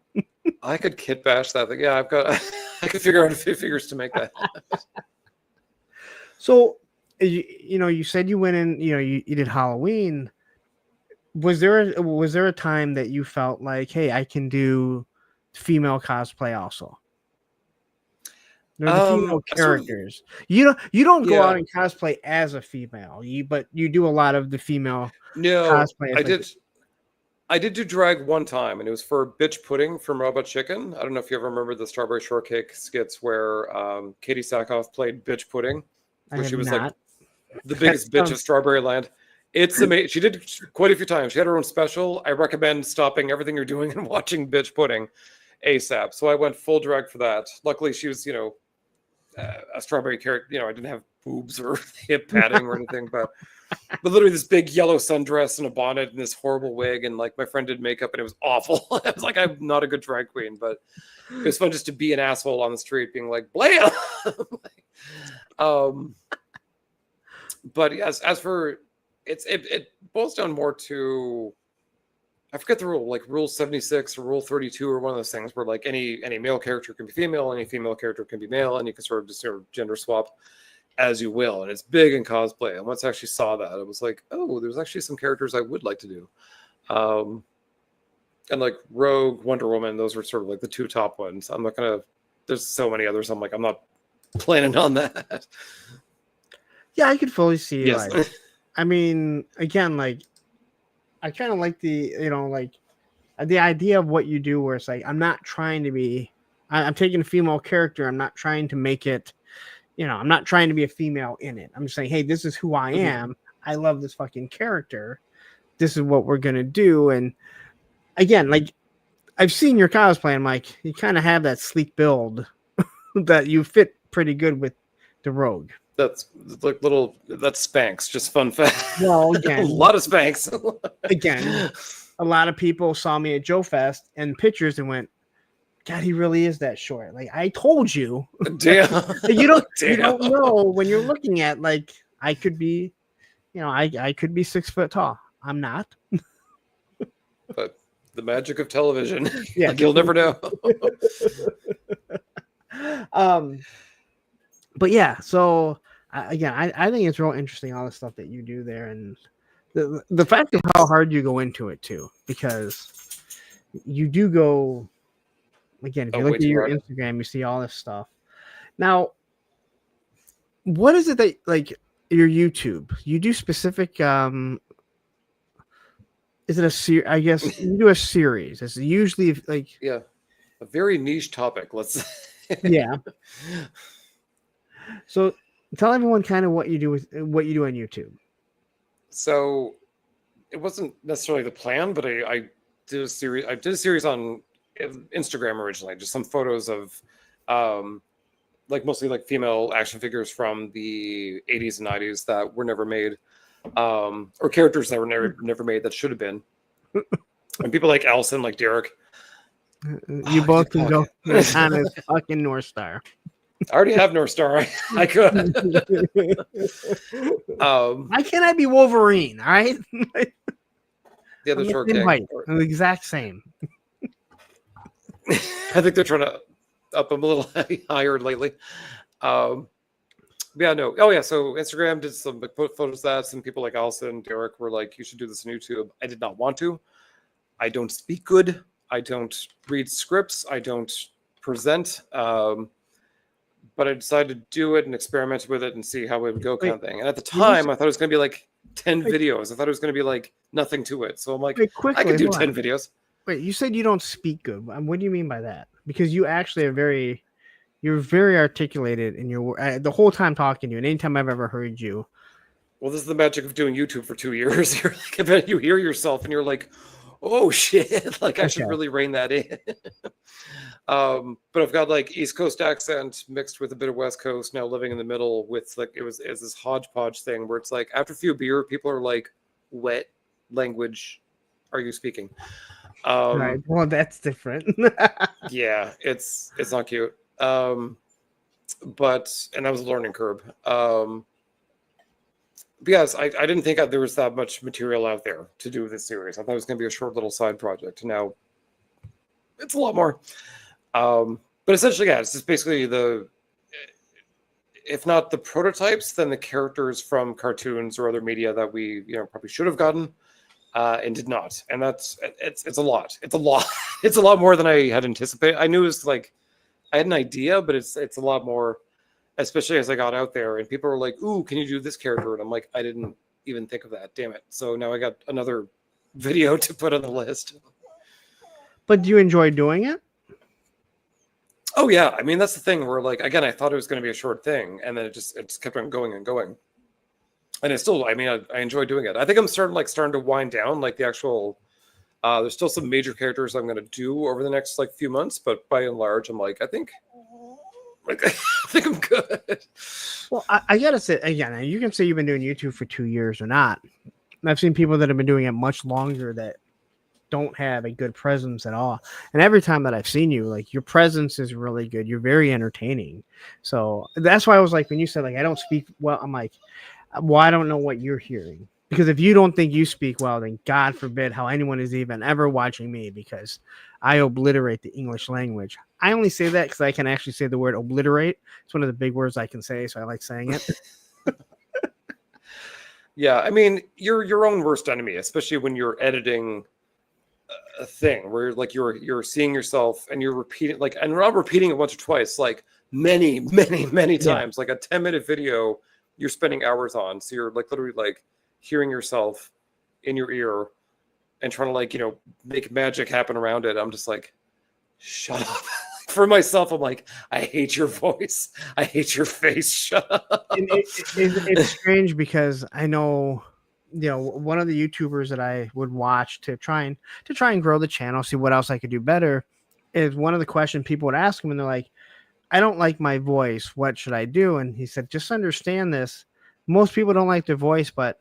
I could kit bash that thing. Yeah, I could figure out a few figures to make that. So, you said you went in, you did Halloween. Was there a time that you felt like, hey, I can do female cosplay also? They're the female characters. You don't go out and cosplay as a female, but you do a lot of the female cosplay. I did do drag one time, and it was for Bitch Pudding from Robot Chicken. I don't know if you ever remember the Strawberry Shortcake skits where Katie Sackhoff played Bitch Pudding, where she was like the biggest bitch of Strawberry Land. It's amazing. She did quite a few times. She had her own special. I recommend stopping everything you're doing and watching Bitch Pudding ASAP. So I went full drag for that. Luckily, she was, a strawberry character. I didn't have boobs or hip padding or anything, but literally this big yellow sundress and a bonnet and this horrible wig, and like my friend did makeup and it was awful. I was like, I'm not a good drag queen, but it was fun just to be an asshole on the street being like, blam. But yes, as for it boils down more to, I forget the rule, like rule 76 or rule 32 or one of those things where like any male character can be female, any female character can be male, and you can sort of gender swap as you will. And it's big in cosplay. And once I actually saw that, it was like, oh, there's actually some characters I would like to do. And like Rogue, Wonder Woman, those were sort of like the two top ones. I'm not gonna, there's so many others. I'm like, I'm not planning on that. Yeah, I could fully see. Yes. Like, I mean, again, like, I kind of like the, the idea of what you do where it's like, I'm not trying to be, I'm taking a female character. I'm not trying to make it, I'm not trying to be a female in it. I'm just saying, hey, this is who I am. I love this fucking character. This is what we're going to do. And again, like, I've seen your cosplay. I'm like, you kind of have that sleek build that you fit pretty good with the Rogue. That's like that's Spanx, just fun fact. Well, again, a lot of Spanx. Again, a lot of people saw me at Joe Fest and pictures and went, God, he really is that short. Like, I told you. Damn. you don't know when you're looking at, like, I could be, I could be 6 foot tall. I'm not. But the magic of television. Yeah. Like, you'll never know. But yeah, so again, I think it's real interesting, all the stuff that you do there, and the fact of how hard you go into it too, because you do go, again, if you look at your Instagram, you see all this stuff. Now, what is it that, like, your YouTube, you do specific, is it a series? I guess you do a series. It's usually like, yeah, a very niche topic. Let's yeah. So tell everyone kind of what you do on YouTube. So it wasn't necessarily the plan, but I did a series. I did a series on Instagram originally, just some photos of, like mostly like female action figures from the 80s and 90s that were never made, or characters that were never made that should have been. And people like Allison, like Derek. You both can go on as fucking North Star. I already have North Star. I could. Why can't I be Wolverine? All right. The other short king. The exact same. I think they're trying to up them a little higher lately. Yeah, no. Oh yeah. So Instagram did some photos of that. Some people like Allison and Derek were like, "You should do this on YouTube." I did not want to. I don't speak good. I don't read scripts. I don't present. But I decided to do it and experiment with it and see how it would go, kind of thing. And at the time, I thought it was going to be like 10 videos. I thought it was going to be like nothing to it. So I'm like, I could do 10 videos. Wait, you said you don't speak good. What do you mean by that? Because you actually are you're very articulated in your the whole time talking to you, and anytime I've ever heard you. Well, this is the magic of doing YouTube for 2 years. You're like, I bet you hear yourself and you're like, oh shit, like I should really rein that in. But I've got like East Coast accent mixed with a bit of West Coast, now living in the middle with like, it's this hodgepodge thing where it's like after a few beer, people are like, what language are you speaking? Right. Well, that's different. Yeah, it's not cute. But and that was a learning curve. Because I didn't think there was that much material out there to do with this series. I thought it was going to be a short little side project. Now it's a lot more. But essentially, yeah, it's just basically if not the prototypes, then the characters from cartoons or other media that we probably should have gotten and did not. And it's a lot. It's a lot. It's a lot more than I had anticipated. I knew it was like I had an idea, but it's a lot more. Especially as I got out there and people were like, "Ooh, can you do this character?" And I'm like, I didn't even think of that. Damn it! So now I got another video to put on the list. But do you enjoy doing it? Oh yeah, I mean that's the thing. Where like again, I thought it was going to be a short thing, and then it just kept on going and going. And it's still, I mean, I enjoy doing it. I think I'm starting to wind down like the actual. There's still some major characters I'm going to do over the next like few months, but by and large, I'm like, I think I'm good. Well, I gotta say again, you can say you've been doing YouTube for 2 years or not. I've seen people that have been doing it much longer that don't have a good presence at all. And every time that I've seen you, like your presence is really good. You're very entertaining. So that's why I was like, when you said like I don't speak well, I'm like, well, I don't know what you're hearing. Because if you don't think you speak well, then God forbid how anyone is even ever watching me, because I obliterate the English language. I only say that because I can actually say the word obliterate. It's one of the big words I can say, so I like saying it. Yeah, I mean, you're your own worst enemy, especially when you're editing a thing where like you're seeing yourself and you're repeating like, and we're not repeating it once or twice, like many times, like a 10-minute video you're spending hours on. So you're like literally like hearing yourself in your ear and trying to like, make magic happen around it. I'm just like, shut up. For myself, I'm like, I hate your voice. I hate your face. Shut up. It's strange because I know, one of the YouTubers that I would watch to try and grow the channel, see what else I could do better, is one of the questions people would ask him, and they're like, I don't like my voice. What should I do? And he said, just understand this. Most people don't like their voice, but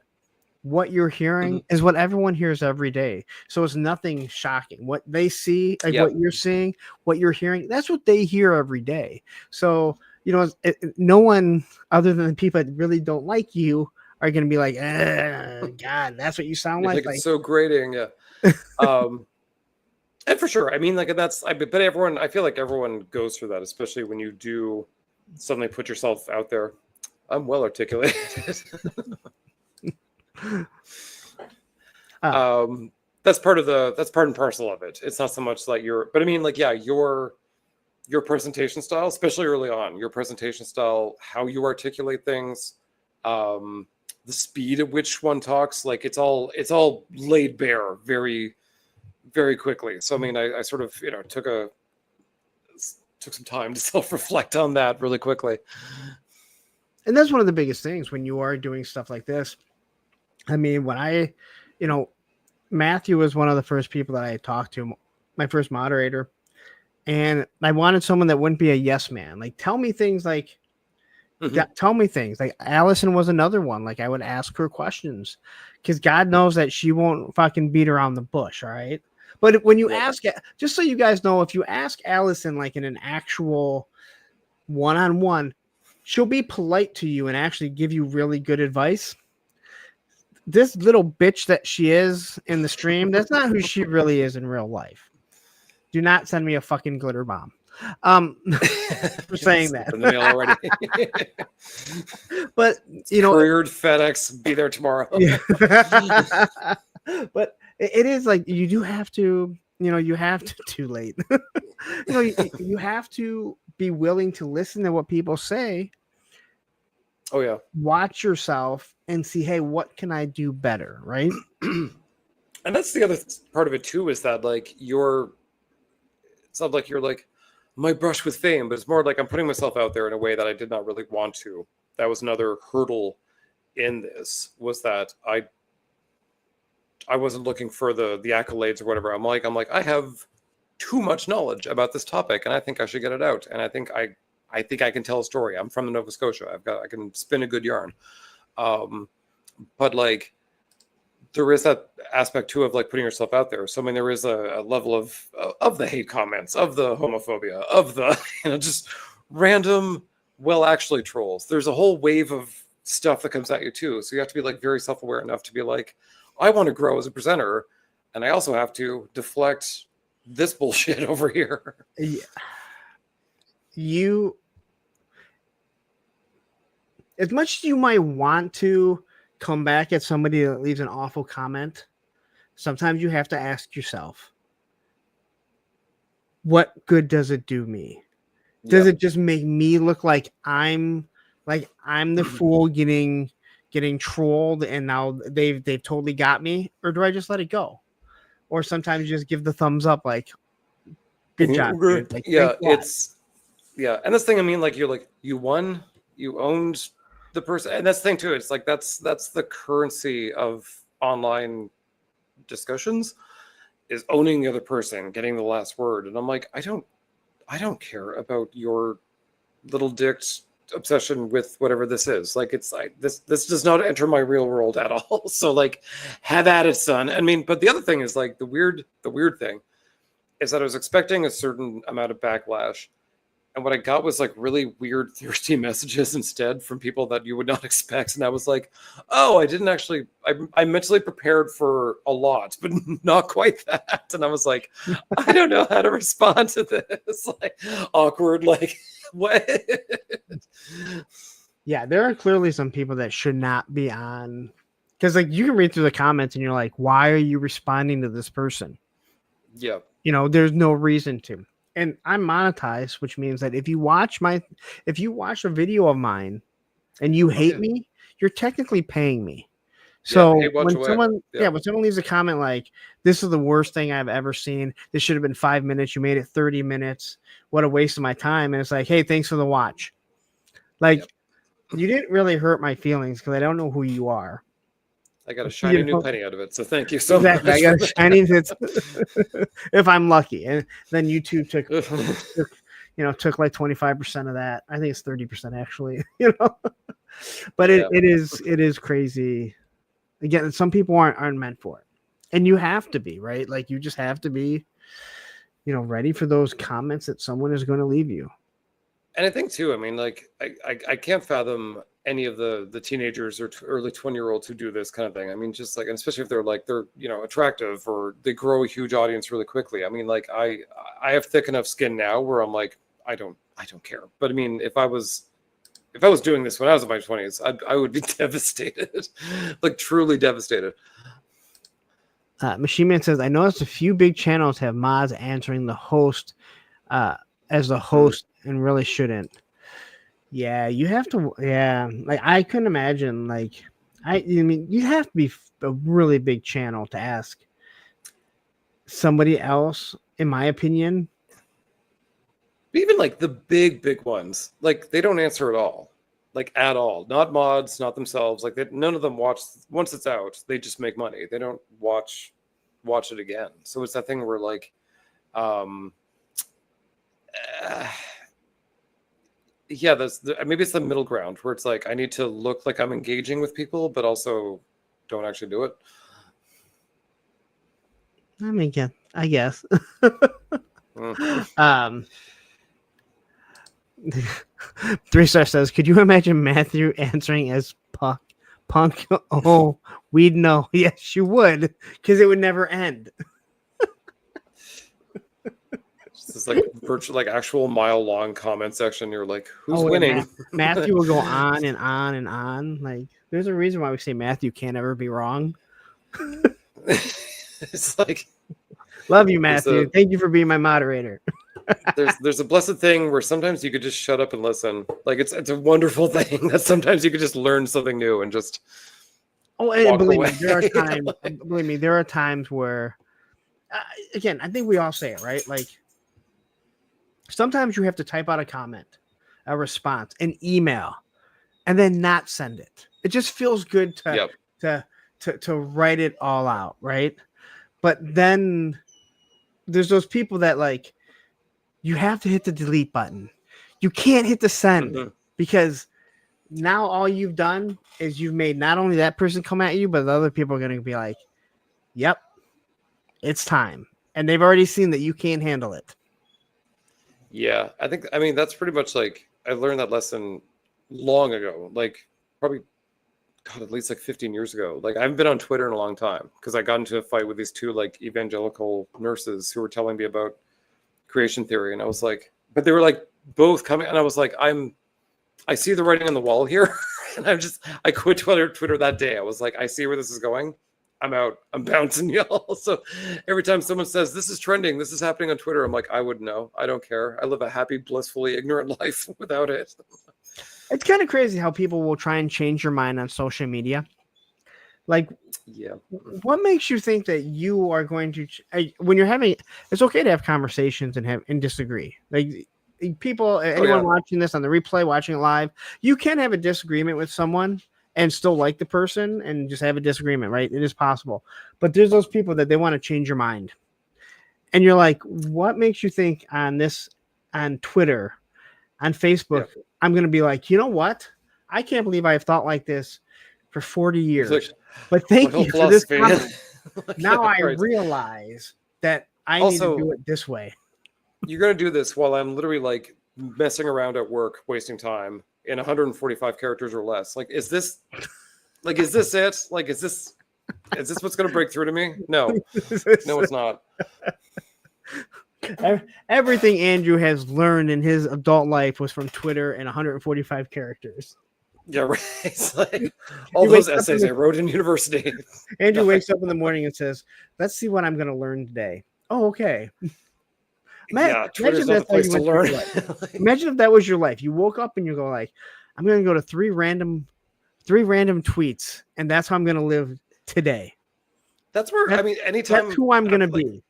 what you're hearing is what everyone hears every day. So it's nothing shocking. What they see, like what you're seeing, what you're hearing, that's what they hear every day. So, no one other than the people that really don't like you are going to be like, God, that's what you sound like. It's so grating. Yeah. And for sure. I mean, like but everyone, I feel like everyone goes through that, especially when you do suddenly put yourself out there. I'm well articulated. That's part and parcel of it. It's not so much like but I mean, like, yeah, your presentation style, especially early on, your presentation style, how you articulate things, the speed at which one talks, like it's all laid bare very, very quickly. So I mean, I sort of took some time to self-reflect on that really quickly. And that's one of the biggest things when you are doing stuff like this. I mean, when Matthew was one of the first people that I talked to, my first moderator, and I wanted someone that wouldn't be a yes man. Like, tell me things like, tell me things. Like, Allison was another one. Like, I would ask her questions because God knows that she won't fucking beat around the bush. All right. But when you ask, just so you guys know, if you ask Allison, like in an actual one-on-one, she'll be polite to you and actually give you really good advice. This little bitch that she is in the stream, that's not who she really is in real life. Do not send me a fucking glitter bomb. For saying that. In the mail already. But couriered FedEx, be there tomorrow. Yeah. But it is like you do have to, you have to too late. You have to be willing to listen to what people say. Oh yeah. Watch yourself and see, hey, what can I do better, right? And that's the other part of it too, is that like it's not like you're like my brush with fame, but it's more like I'm putting myself out there in a way that I did not really want to. That was another hurdle in this, was that I wasn't looking for the accolades or whatever. I'm like I have too much knowledge about this topic and I think I should get it out. And I think I can tell a story. I'm from Nova Scotia. I can spin a good yarn. But like there is that aspect too of like putting yourself out there. So I mean, there is a level of the hate comments, of the homophobia, of the just random, well, actually trolls. There's a whole wave of stuff that comes at you too. So you have to be like very self-aware enough to be like, I want to grow as a presenter, and I also have to deflect this bullshit over here. Yeah. You, as much as you might want to come back at somebody that leaves an awful comment, sometimes you have to ask yourself, what good does it do me? Does it just make me look like I'm the fool getting trolled and now they've totally got me? Or do I just let it go? Or sometimes you just give the thumbs up, like, good job, dude. Like, yeah, it's and this thing, I mean, like, you're like, you won, you owned the person, and that's the thing too. It's like that's the currency of online discussions, is owning the other person, getting the last word. And I'm like, I don't care about your little dick's obsession with whatever this is. Like, it's like this does not enter my real world at all. So like, have at it, son. I mean, but the other thing is like the weird thing is that I was expecting a certain amount of backlash, and what I got was like really weird, thirsty messages instead from people that you would not expect. And I was like, oh, I didn't actually, I mentally prepared for a lot, but not quite that. And I was like, I don't know how to respond to this. Like, awkward, like, what? Yeah, there are clearly some people that should not be on, because like you can read through the comments and you're like, why are you responding to this person? Yeah. You know, there's no reason to. And I'm monetized, which means that if you watch a video of mine and you hate me, you're technically paying me. So when someone leaves a comment like, this is the worst thing I've ever seen, this should have been 5 minutes, you made it 30 minutes, what a waste of my time. And it's like, hey, thanks for the watch. Like, you didn't really hurt my feelings because I don't know who you are. I got a shiny new penny out of it, so thank you so much. I got a shiny if I'm lucky. And then YouTube took like 25% of that. I think it's 30% actually, But it is crazy. Again, some people aren't meant for it. And you have to be, right? Like, you just have to be, ready for those comments that someone is going to leave you. And I think too, I mean, like, I can't fathom any of the teenagers or early 20-year-olds who do this kind of thing. I mean, just like, and especially if they're attractive or they grow a huge audience really quickly. I mean, like, I have thick enough skin now where I'm like, I don't care. But I mean, if I was doing this when I was in my 20s, I would be devastated, like truly devastated. Machine Man says, I noticed a few big channels have mods answering the host as the host and really shouldn't. Yeah, you have to. Yeah, like, I couldn't imagine. Like, I mean, you have to be a really big channel to ask somebody else, in my opinion. Even like the big ones, like, they don't answer at all. Like, at all. Not mods, not themselves. Like, none of them watch. Once it's out, they just make money. They don't watch it again. So it's that thing where, like, maybe it's the middle ground where it's like, I need to look like I'm engaging with people, but also don't actually do it. I mean, yeah, I guess. 3-star says, could you imagine Matthew answering as Punk? Oh, we'd know. Yes, you would, because it would never end. This like virtual, like, actual mile-long comment section. You're like, who's winning? Matthew will go on and on and on. Like, there's a reason why we say Matthew can't ever be wrong. It's like, love you, Matthew. Thank you for being my moderator. there's a blessed thing where sometimes you could just shut up and listen. Like, it's a wonderful thing that sometimes you could just learn something new and just. Oh, and believe me, there are times. Believe me, there are times where, again, I think we all say it, right? Like, sometimes you have to type out a comment, a response, an email, and then not send it. It just feels good to write it all out, right? But then there's those people that, like, you have to hit the delete button. You can't hit the send because now all you've done is you've made not only that person come at you, but the other people are going to be like, yep, it's time. And they've already seen that you can't handle it. Yeah, I mean, that's pretty much like I learned that lesson long ago, like probably, God, at least like 15 years ago. Like I haven't been on Twitter in a long time because I got into a fight with these two like evangelical nurses who were telling me about creation theory. And I was like, but they were like both coming. And I was like, I see the writing on the wall here. And I quit Twitter that day. I was like, I see where this is going. I'm out. I'm bouncing, y'all. So every time someone says this is trending, this is happening on Twitter, I'm like, I would know. I don't care. I live a happy, blissfully ignorant life without it. It's kind of crazy how people will try and change your mind on social media. Like, yeah, what makes you think that you are going to when you're having? It's okay to have conversations and disagree. Like people, anyone watching this on the replay, watching it live, you can have a disagreement with someone and still like the person and just have a disagreement, right? It is possible. But there's those people that they want to change your mind. And you're like, what makes you think on Twitter, on Facebook, I'm going to be like, you know what? I can't believe I've thought like this for 40 years. Like, but thank you for this comment. Now I realize that I need to do it this way. You're going to do this while I'm literally like messing around at work, wasting time in 145 characters or less. Like, is this it? Like, is this what's going to break through to me? No, no, it's not. Everything Andrew has learned in his adult life was from Twitter and 145 characters. Yeah, right. It's like all those essays I wrote in university. Andrew wakes up in the morning and says, let's see what I'm going to learn today. Oh, okay. Twitter's not the place to learn. Imagine if that was your life. You woke up and you go like, I'm going to go to three random tweets, and that's how I'm going to live today. That's where, I mean, anytime. That's who I'm going to be.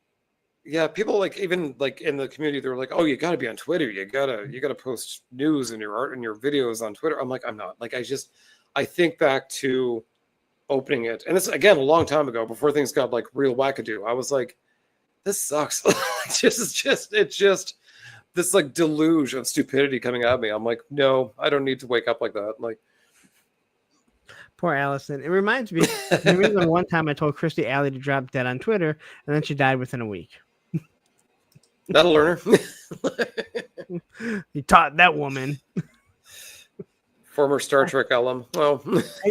Yeah, people like even like in the community, they're like, "Oh, you got to be on Twitter. You gotta post news and your art and your videos on Twitter." I'm like, I'm not. Like, I think back to opening it, and this again a long time ago, before things got like real wackadoo. I was like, "This sucks." It's just this like deluge of stupidity coming at me. I'm like, no, I don't need to wake up like that. Like, poor Allison. It reminds me. Remember one time I told Christy Alley to drop dead on Twitter, and then she died within a week. That'll learn her. He taught that woman. Former Star Trek alum. Well,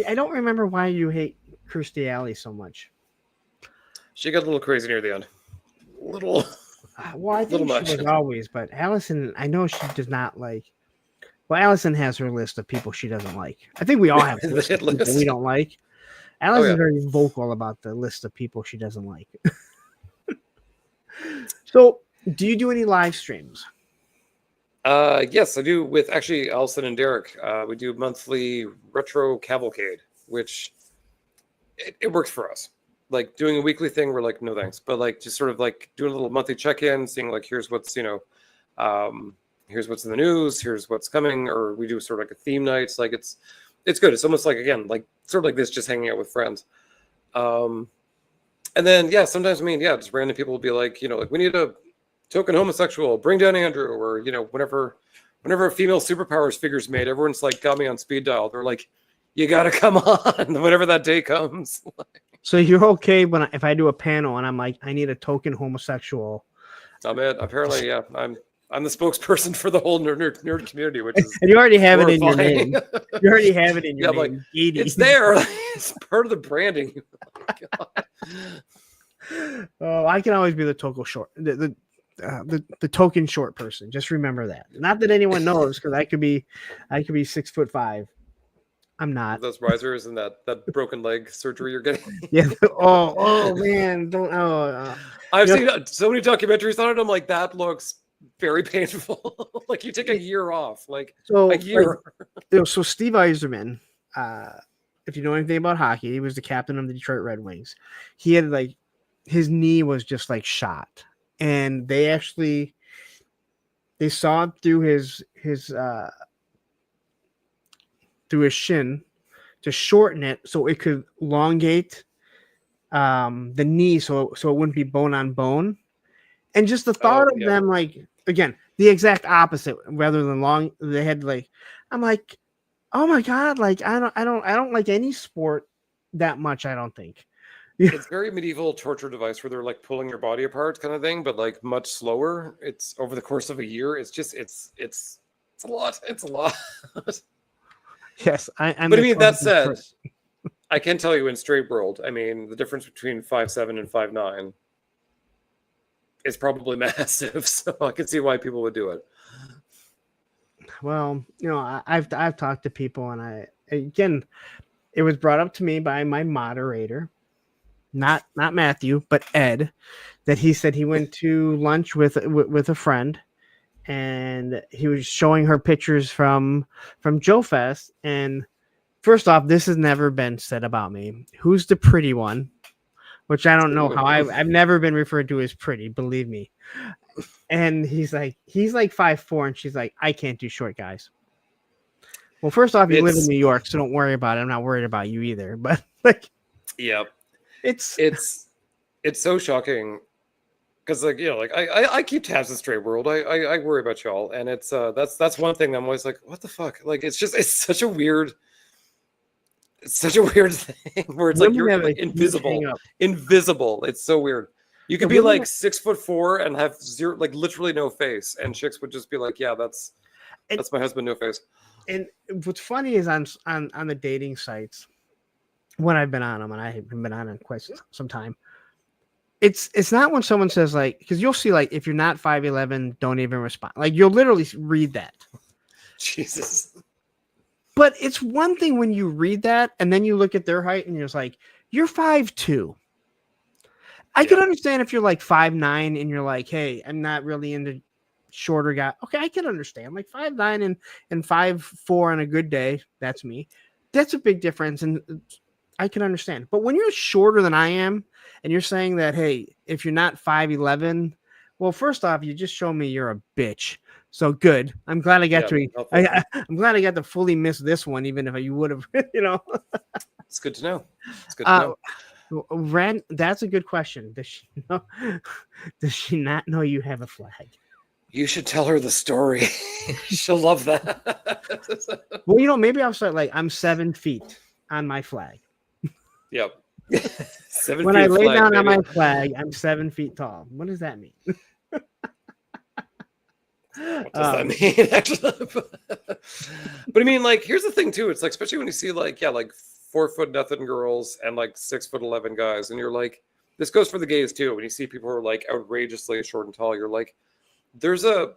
I don't remember why you hate Kirstie Alley so much. She got a little crazy near the end. Well, I think she was always, but Allison, I know she does not like. Well, Allison has her list of people she doesn't like. I think we all have a list of people we don't like. Allison's very vocal about the list of people she doesn't like. So, do you do any live streams? Yes, I do with actually Allison and Derek. We do monthly retro cavalcade, which it works for us. Like doing a weekly thing, we're like, no thanks. But like just sort of like doing a little monthly check-in, seeing like here's what's here's what's in the news, here's what's coming, or we do sort of like a theme nights. Like it's good. It's almost like again, like sort of like this, just hanging out with friends. And then sometimes just random people will be like, like we need a token homosexual, bring down Andrew, or whenever a female superpowers figure's made, everyone's like got me on speed dial. They're like, you gotta come on whenever that day comes. So you're okay if I do a panel and I'm like, I need a token homosexual. I'm it. Apparently, yeah. I'm the spokesperson for the whole nerd community, which is and you already have it in your name. You already have it in your name. Like, it's there. It's part of the branding. Oh, I can always be the token short, the token short person. Just remember that. Not that anyone knows, because I could be 6'5". I'm not. Those risers and that broken leg surgery you're getting. Yeah. Oh man. Don't. I've seen so many documentaries on it. I'm like, that looks very painful. Like you take a year off. Like a year. So Steve Yzerman, if you know anything about hockey, he was the captain of the Detroit Red Wings. He had his knee was just like shot, and they saw through his through his shin to shorten it so it could elongate the knee so it wouldn't be bone on bone. And just the thought of them, like, again, the exact opposite, rather than long, they had I'm like, Oh my god, like I don't like any sport that much, I don't think. It's very medieval torture device where they're like pulling your body apart kind of thing, but like much slower. It's over the course of a year. It's just it's a lot. It's a lot. Yes, I'm But I the mean, that total said, person. I can tell you in straight world, I mean, the difference between 5'7" and 5'9" is probably massive. So I can see why people would do it. Well, I've talked to people, and again, it was brought up to me by my moderator, not Matthew, but Ed, that he said he went to lunch with a friend, and he was showing her pictures from Joe Fest. And first off, this has never been said about me. Who's the pretty one? Which I don't know how I've never been referred to as pretty, believe me. And he's like 5'4", and she's like, I can't do short guys. Well, first off, you live in New York, so don't worry about it. I'm not worried about you either. But like, yeah, it's so shocking because like like I keep tabs on Straight World. I worry about y'all, and it's that's one thing I'm always like, what the fuck? Like it's such a weird thing where it's like you're like invisible. It's so weird. You could be like 6'4" and have zero, like literally no face, and chicks would just be like, yeah, that's my husband, no face. And what's funny is on the dating sites, when I've been on them, and I haven't been on them quite some time, it's not when someone says like, because you'll see like, if you're not 5'11", don't even respond. Like you'll literally read that. Jesus. But it's one thing when you read that and then you look at their height and you're just like, you're 5'2". I could understand if you're like 5'9" and you're like, hey, I'm not really into shorter guy. Okay, I can understand. Like 5'9" and 5'4" on a good day, that's me. That's a big difference, and I can understand. But when you're shorter than I am, and you're saying that, hey, if you're not 5'11", well, first off, you just show me you're a bitch. So good. I'm glad I got I'm glad I got to fully miss this one, even if you would have, It's good to know. It's good to know. Ren, that's a good question. Does she know? Does she not know you have a flag? You should tell her the story. She'll love that. Well, maybe I'll start like, I'm 7 feet on my flag. Yep. 7 when feet I lay flag, down baby. on my flag, I'm 7 feet tall. What does that mean? What does that mean? Actually? But I mean, like, here's the thing too. It's like, especially when you see like 4' nothing girls and like 6'11" guys, and you're like, this goes for the gays too. When you see people who are like outrageously short and tall, you're like, there's a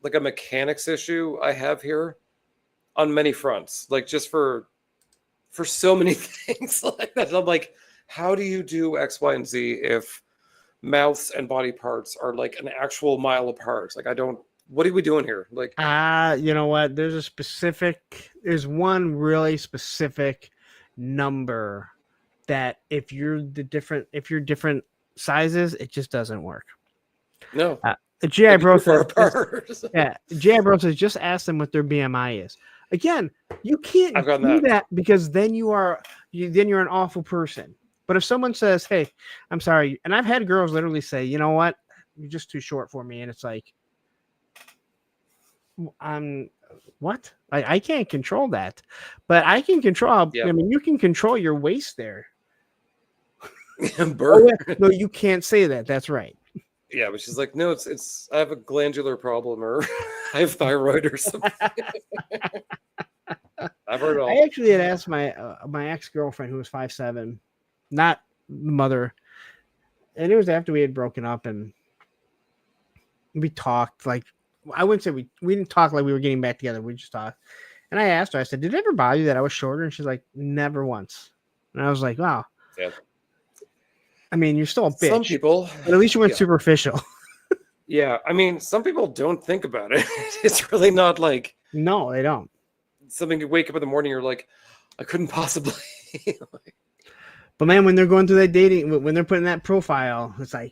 mechanics issue I have here on many fronts. Like just for so many things like that. I'm like, how do you do X, Y, and Z if mouths and body parts are like an actual mile apart? Like, what are we doing here? Like, you know what? There's one really specific number that if you're different sizes, it just doesn't work. No. GI Bro says, GI Bro says, just ask them what their BMI is. Again, you can't do that because then you're an awful person. But if someone says, hey, I'm sorry, and I've had girls literally say, you know what, you're just too short for me, and it's like, what? I can't control that, but I can control. Yeah. I mean, you can control your waist there. No, you can't say that. That's right. Yeah, but she's like, no, it's I have a glandular problem, or I have thyroid or something. I've heard it all. I actually had asked my ex-girlfriend, who was 5'7", not mother, and it was after we had broken up, and we talked. Like, I wouldn't say we didn't talk like we were getting back together. We just talked, and I asked her. I said, "Did it ever bother you that I was shorter?" And she's like, "Never once." And I was like, "Wow." Yeah. I mean, you're still a bitch. Some people, but at least you weren't superficial. Yeah, I mean, some people don't think about it. It's really not like, no, they don't. Something you wake up in the morning, you're like, I couldn't possibly. But man, when they're going through that dating, when they're putting that profile, it's like,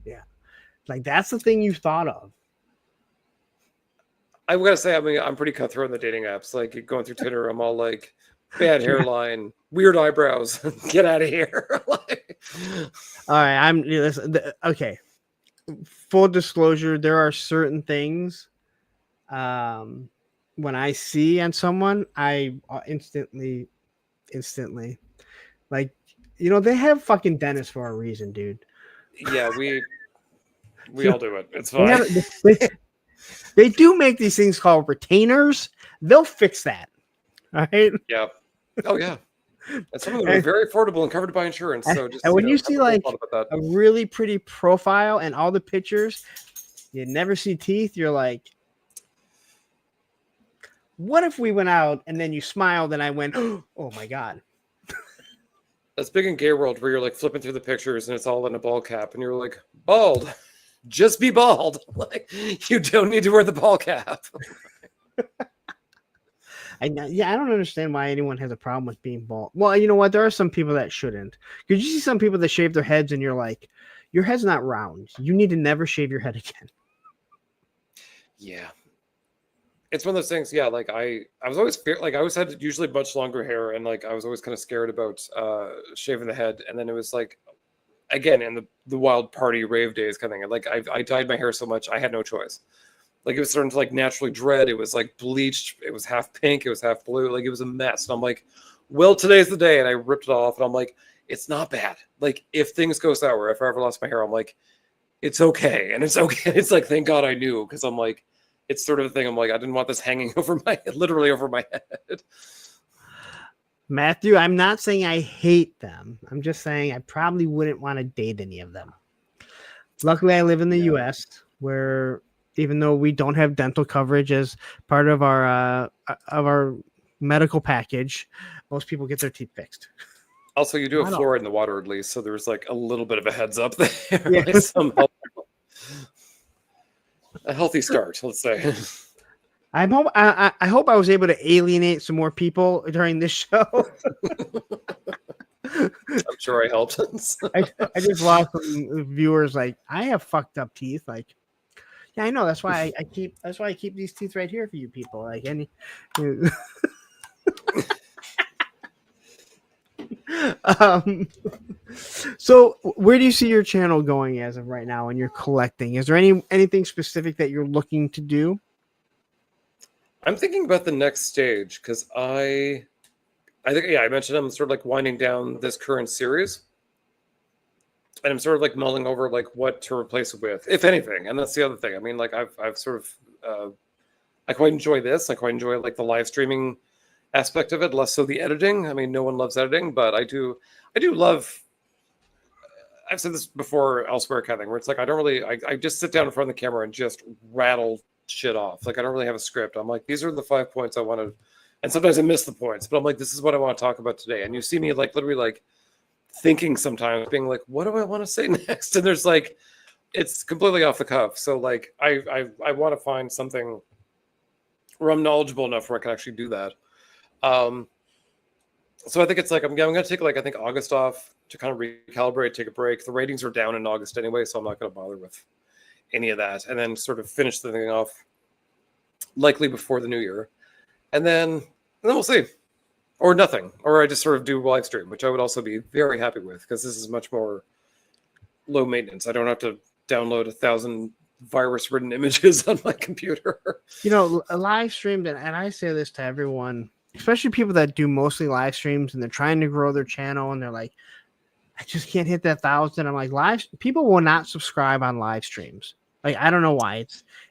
yeah, like that's the thing you thought of. I've got to say, I mean, I'm pretty cutthroat in the dating apps. Like going through Tinder, I'm all like, bad hairline, weird eyebrows, get out of here. Like, all right, okay. Full disclosure, there are certain things when I see on someone, I instantly, like, they have fucking dentists for a reason, dude. Yeah, we all do it. It's They, fine. have, they do make these things called retainers. They'll fix that. All right. Yeah. Oh yeah. And some of them are very affordable and covered by insurance. So just and when you have see a little like thought about that. a really pretty profile and all the pictures, you never see teeth. You're like, what if we went out and then you smiled and I went, oh my God. That's big in gay world where you're like flipping through the pictures and it's all in a ball cap and you're like, bald. Just be bald. Like you don't need to wear the ball cap. I don't understand why anyone has a problem with being bald. Well, you know what? There are some people that shouldn't. Because you see some people that shave their heads and you're like, your head's not round. You need to never shave your head again. Yeah. It's one of those things. Yeah. Like I was always like, I always had usually much longer hair and like, I was always kind of scared about shaving the head. And then it was like, again, in the wild party rave days kind of thing. And like I dyed my hair so much, I had no choice. Like it was starting to like naturally dread. It was like bleached. It was half pink. It was half blue. Like it was a mess. And I'm like, well, today's the day. And I ripped it off. And I'm like, it's not bad. Like if things go sour, if I ever lost my hair, I'm like, it's okay. And it's okay. It's like, thank God I knew. Because I'm like, it's sort of a thing. I'm like, I didn't want this hanging over my head, literally over my head. Matthew, I'm not saying I hate them. I'm just saying I probably wouldn't want to date any of them. Luckily, I live in the U.S. where even though we don't have dental coverage as part of our medical package, most people get their teeth fixed. Also, you do have fluoride in the water at least, so there's like a little bit of a heads up there. Yeah. Like a healthy start, let's say. I hope I was able to alienate some more people during this show. I'm sure I helped. I just lost some viewers. Like, I have fucked up teeth. Like, yeah, I know. That's why I keep these teeth right here for you people. Like any. So where do you see your channel going as of right now when you're collecting? Is there anything specific that you're looking to do? I'm thinking about the next stage because I think, yeah, I mentioned I'm sort of like winding down this current series. And I'm sort of like mulling over like what to replace it with, if anything. And that's the other thing. I mean, like I've sort of I quite enjoy this. I quite enjoy like the live streaming aspect of it, less so the editing. I mean, no one loves editing, but I do love. I've said this before elsewhere, kind of thing, where it's like I just sit down in front of the camera and just rattle shit off. Like I don't really have a script. I'm like, these are the 5 points I want to, and sometimes I miss the points, but I'm like, this is what I want to talk about today. And you see me like literally like thinking sometimes, being like, what do I want to say next? And there's like, it's completely off the cuff. So like, I want to find something where I'm knowledgeable enough where I can actually do that. So I think it's like I'm going to take like I think August off to kind of recalibrate, take a break. The ratings are down in August anyway, so I'm not going to bother with any of that. And then sort of finish the thing off likely before the new year, and then we'll see, or nothing, or I just sort of do live stream, which I would also be very happy with because this is much more low maintenance. I don't have to download 1,000 virus-ridden images on my computer. You know, a live stream, and I say this to everyone, especially people that do mostly live streams and they're trying to grow their channel and they're like, I just can't hit that 1,000. I'm like, people will not subscribe on live streams. Like, I don't know why.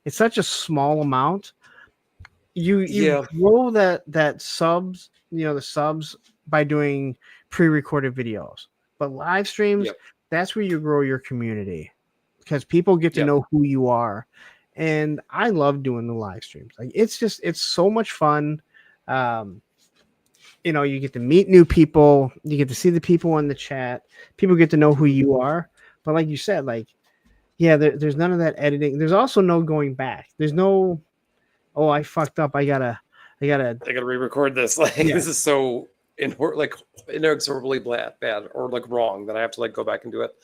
It's such a small amount. You grow that subs, the subs by doing pre-recorded videos. But live streams, that's where you grow your community because people get to know who you are. And I love doing the live streams. Like it's so much fun. You get to meet new people. You get to see the people in the chat. People get to know who you are. But like you said, like, yeah, there's none of that editing. There's also no going back. There's no, oh, I fucked up. I gotta re-record this. Like this is so inexorably bad or like wrong that I have to like go back and do it.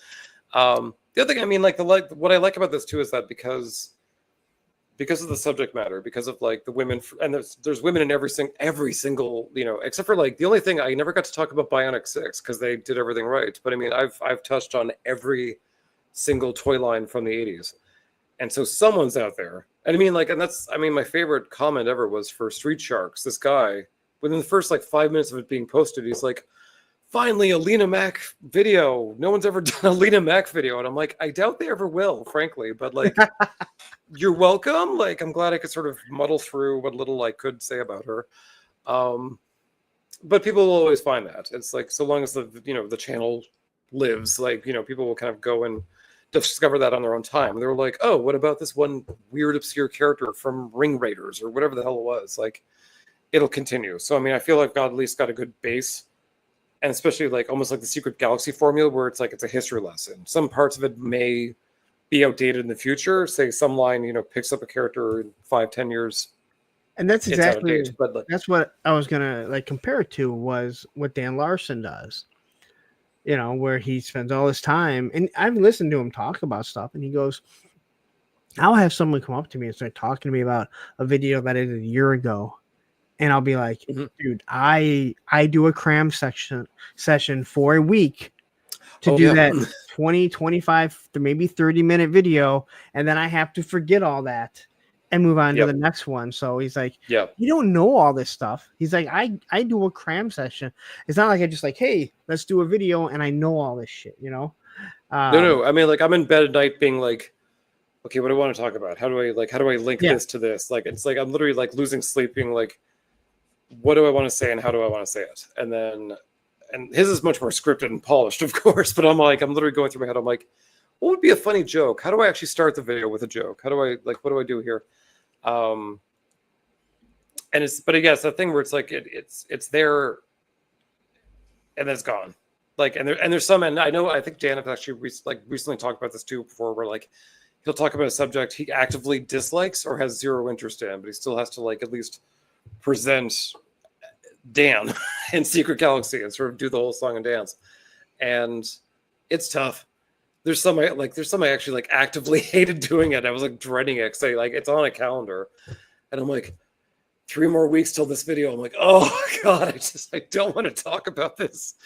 The other thing, I mean, like what I like about this too is that because of the subject matter, because of like the women, and there's women in every single, except for like the only thing I never got to talk about Bionic 6 because they did everything right. But I mean, I've touched on every single toy line from the 80s, And so someone's out there. And I mean, like, and that's, I mean, my favorite comment ever was for Street Sharks. This guy, within the first like 5 minutes of it being posted, he's like, finally, a Lena Mac video. No one's ever done a Lena Mac video. And I'm like, I doubt they ever will, frankly. But like, you're welcome. Like, I'm glad I could sort of muddle through what little I could say about her. But people will always find that. It's like, so long as the channel lives, like, people will kind of go and discover that on their own time. And they were like, oh, what about this one weird, obscure character from Ring Raiders or whatever the hell it was? Like, it'll continue. So, I mean, I feel like I've at least got a good base. And especially like almost like the Secret Galaxy formula where it's like it's a history lesson. Some parts of it may be outdated in the future. Say some line, picks up a character in 5-10 years. And that's exactly date, but like, that's what I was gonna like compare it to was what Dan Larson does. Where he spends all his time, and I've listened to him talk about stuff, and he goes, I'll have someone come up to me and start talking to me about a video that I did a year ago. And I'll be like, dude, I do a cram session for a week to do that 20, 25 to maybe 30-minute video. And then I have to forget all that and move on to the next one. So he's like, you don't know all this stuff. He's like, I do a cram session. It's not like I just like, hey, let's do a video and I know all this shit, No. I mean, like, I'm in bed at night being like, okay, what do I want to talk about? How do I link this to this? Like, it's like, I'm literally like losing sleep being like, what do I want to say and how do I want to say it? And his is much more scripted and polished, of course, but I'm literally going through my head. I'm like, what would be a funny joke? How do I actually start the video with a joke? What do I do here? But again, it's that thing where it's like, it's there and then it's gone. Like, and there's some, and I think Dan have actually recently talked about this too before, where like, he'll talk about a subject he actively dislikes or has zero interest in, but he still has to like, at least present Dan in Secret Galaxy and sort of do the whole song and dance. And it's tough. There's some I actually like actively hated doing it. I was like dreading it because it's on a calendar. And I'm like, 3 more weeks till this video. I'm like, oh God, I don't want to talk about this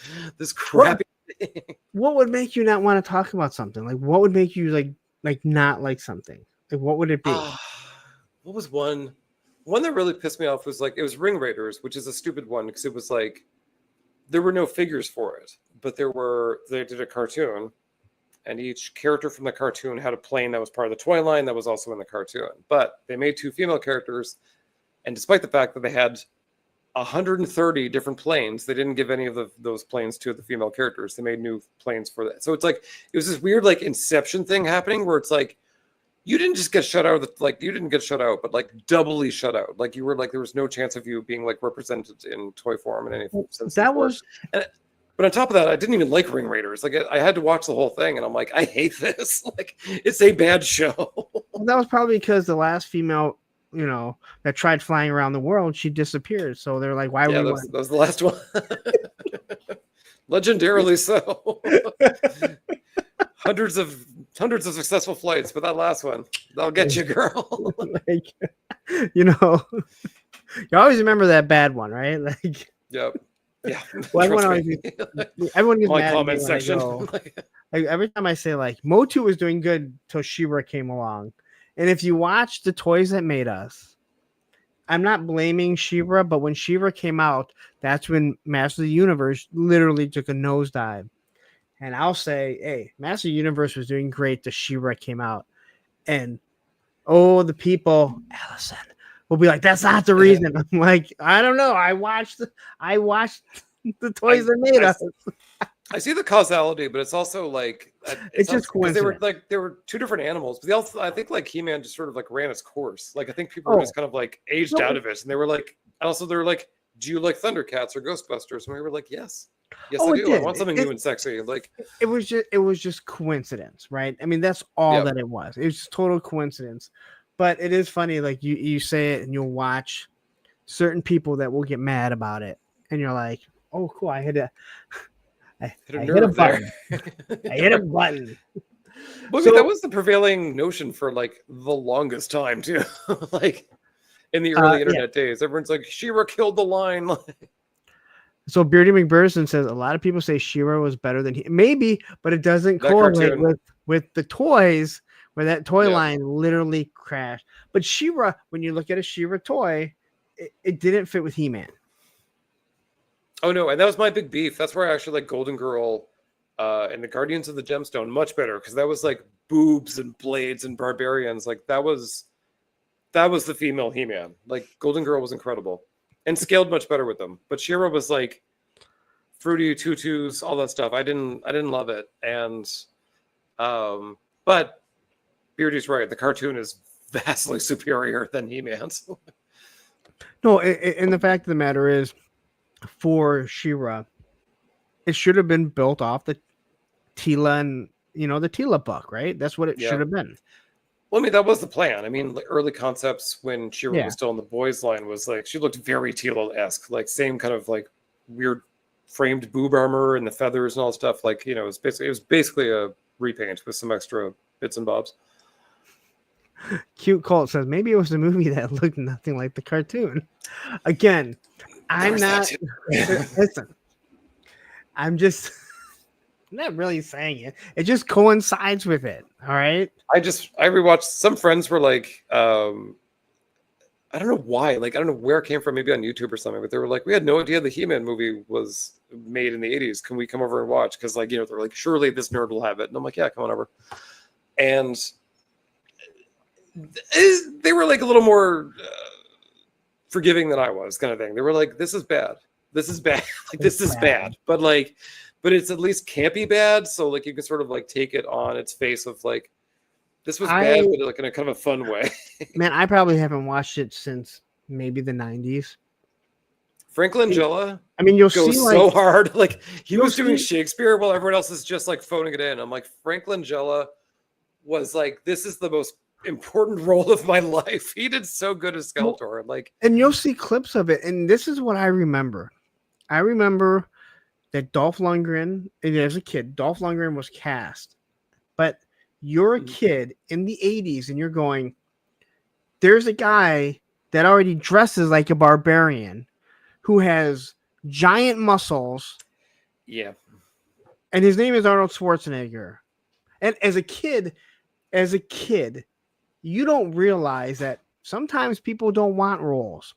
crappy thing. What would make you not want to talk about something? Like what would make you like not like something? Like what would it be? What was one that really pissed me off was like, it was Ring Raiders, which is a stupid one because it was like, there were no figures for it, but they did a cartoon and each character from the cartoon had a plane that was part of the toy line that was also in the cartoon, but they made 2 female characters. And despite the fact that they had 130 different planes, they didn't give any of those planes to the female characters. They made new planes for that. So it's like, it was this weird like Inception thing happening where it's like, you didn't just get shut out you didn't get shut out, but like doubly shut out. Like you were like, there was no chance of you being like represented in toy form in any sense. But on top of that, I didn't even like Ring Raiders. Like I had to watch the whole thing and I'm like, I hate this. Like it's a bad show. Well, that was probably because the last female, that tried flying around the world, she disappeared. So they're like, why would that was the last one. Legendarily so. Hundreds of successful flights, but that last one, that'll get you, girl. Like, you always remember that bad one, right? Like, yeah. Well, everyone gets my mad comment at me section. Like, every time I say like MotU was doing good till She-Ra came along, and if you watch the toys that made us, I'm not blaming She-Ra, but when She-Ra came out, that's when Master of the Universe literally took a nosedive. And I'll say, hey, Master Universe was doing great till She-Ra came out. And, the people, Allison, will be like, that's not the reason. I'm like, I don't know. I watched the toys that made us. I see the causality, but it's also like... It's just coincidence. They were 2 different animals. But I think like He-Man just sort of like ran its course. Like I think people were just kind of like aged out of it. And they were like, do you like Thundercats or Ghostbusters? And we were like, yes. Yes, I do. I want something new and sexy. Like it was just coincidence, right? I mean, that's all that it was. It was just total coincidence. But it is funny, like you say it and you'll watch certain people that will get mad about it, and you're like, oh, cool, I hit a button. I hit a button. Well, that was the prevailing notion for like the longest time too. Like in the early internet days, everyone's like, She-Ra killed the line. So Beardy McBurson says a lot of people say She-Ra was better than maybe, but it doesn't correlate with the toys where that toy Yeah. line literally crashed. But She-Ra, when you look at a She-Ra toy, it didn't fit with He-Man. Oh no, and that was my big beef. That's where I actually like Golden Girl and the Guardians of the Gemstone much better, because that was like boobs and blades and barbarians. Like that was the female He-Man. Like Golden Girl was incredible and scaled much better with them. But She-Ra was like fruity tutus, all that stuff. I didn't love it. And but Beardy's right. The cartoon is vastly superior than He-Man's. No, and the fact of the matter is, for She-Ra, it should have been built off the Tila and the Tila book, right? That's what it should have been. Well, I mean, that was the plan. I mean, like, early concepts when She-Ra Yeah. was still in the boys' line was like she looked very Tila-esque, like same kind of like weird framed boob armor and the feathers and all that stuff. Like it was basically a repaint with some extra bits and bobs. Cute Colt says maybe it was a movie that looked nothing like the cartoon. Again, I'm not. Listen, I'm just not really saying it. It just coincides with it. All right. I rewatched. Some friends were like, I don't know why. Like I don't know where it came from. Maybe on YouTube or something. But they were like, we had no idea the He-Man movie was made in the '80s. Can we come over and watch? Because they're like, surely this nerd will have it. And I'm like, yeah, come on over. And they were like a little more forgiving than I was, kind of thing. They were like, this is bad. This is bad. Like this is bad. But it's at least campy bad. So like you can sort of like take it on its face of like, this was bad, but like in a kind of a fun way. Man, I probably haven't watched it since maybe the 90s. Frank Langella, I mean, you'll goes see so hard. Like he was doing Shakespeare while everyone else is just like phoning it in. I'm like, Frank Langella was like, this is the most important role of my life. He did so good as Skeletor. Like, and you'll see clips of it, and this is what I remember. I remember that Dolph Lundgren, and as a kid, Dolph Lundgren was cast, but you're a kid in the 80s and you're going, there's a guy that already dresses like a barbarian who has giant muscles. Yeah. And his name is Arnold Schwarzenegger. And as a kid, you don't realize that sometimes people don't want roles.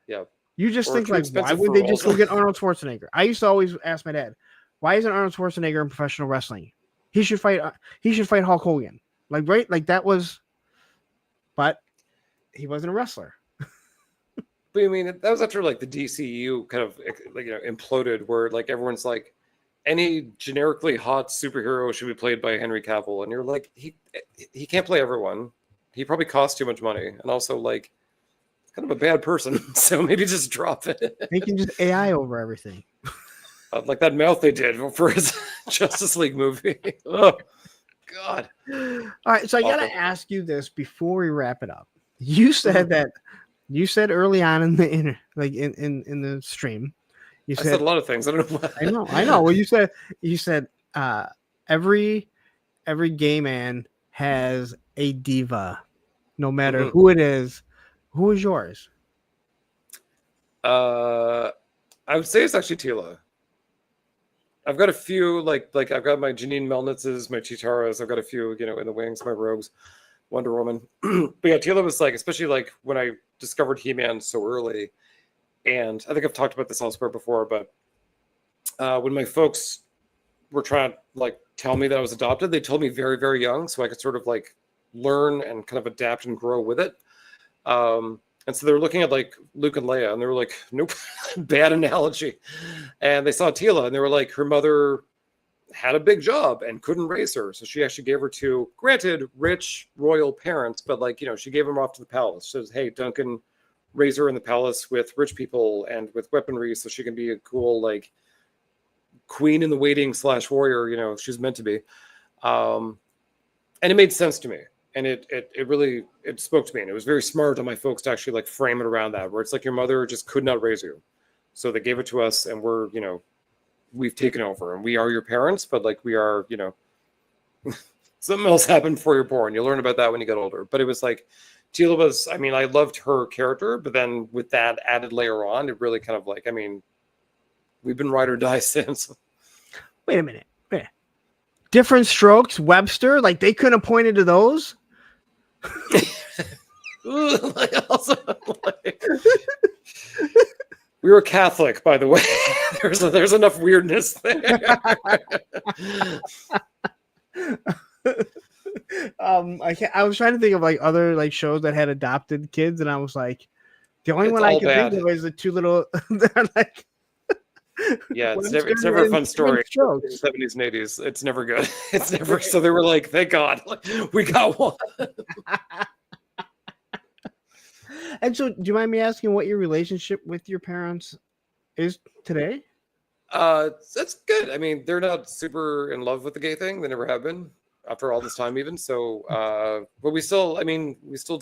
Yeah. You just Or think like, why would they just go get Arnold Schwarzenegger? I used to always ask my dad, why isn't Arnold Schwarzenegger in professional wrestling? He should fight Hulk Hogan. Like, right? Like that was, but he wasn't a wrestler. But I mean, that was after like the DCU kind of like imploded, where like everyone's like, any generically hot superhero should be played by Henry Cavill, and you're like, he can't play everyone. He probably costs too much money, and also like kind of a bad person. So maybe just drop it. They can just AI over everything. Like that mouth they did for his Justice League movie. Oh God! All right, so I gotta ask you this before we wrap it up. You said early on in the in the stream, I said a lot of things. I don't know what. I know. Well, you said every gay man has a diva, no matter who it is. Who is yours? I would say it's actually Tila. I've got a few like I've got my Janine Melnitzes, my Chitaras. I've got a few, in the wings, my Rogues, Wonder Woman. But yeah, Tila was like, especially like when I discovered He-Man so early, and I think I've talked about this elsewhere before, but when my folks were trying to like tell me that I was adopted, they told me very, very young, so I could sort of like learn and kind of adapt and grow with it. And so they were looking at like Luke and Leia, and they were like, nope, bad analogy. And they saw Tila, and they were like, her mother had a big job and couldn't raise her. So she actually gave her to, granted, rich royal parents, but like, she gave them off to the palace. She says, hey, Duncan, raise her in the palace with rich people and with weaponry so she can be a cool, like, queen in the waiting / warrior, she's meant to be. And it made sense to me. And it really spoke to me, and it was very smart on my folks to actually like frame it around that, where it's like your mother just could not raise you, so they gave it to us, and we're we've taken over, and we are your parents, but like we are something else happened before you're born. You'll learn about that when you get older. But it was like Tila was, I mean, I loved her character, but then with that added layer on, it really kind of like, I mean, we've been ride or die since. Wait a minute. Different Strokes, Webster, like they couldn't have pointed to those. Also, we were Catholic, by the way. There's enough weirdness there. I was trying to think of like other like shows that had adopted kids, and I was like, the only It's one I all could think bad. of is the two little. They're like, Yeah, it's Webster never a and fun story. Strokes. 70s and 80s. It's never good. It's never. So they were like, thank God, we got one. And so, do you mind me asking what your relationship with your parents is today? That's good. I mean, they're not super in love with the gay thing. They never have been after all this time, even. So, but we still, I mean, we still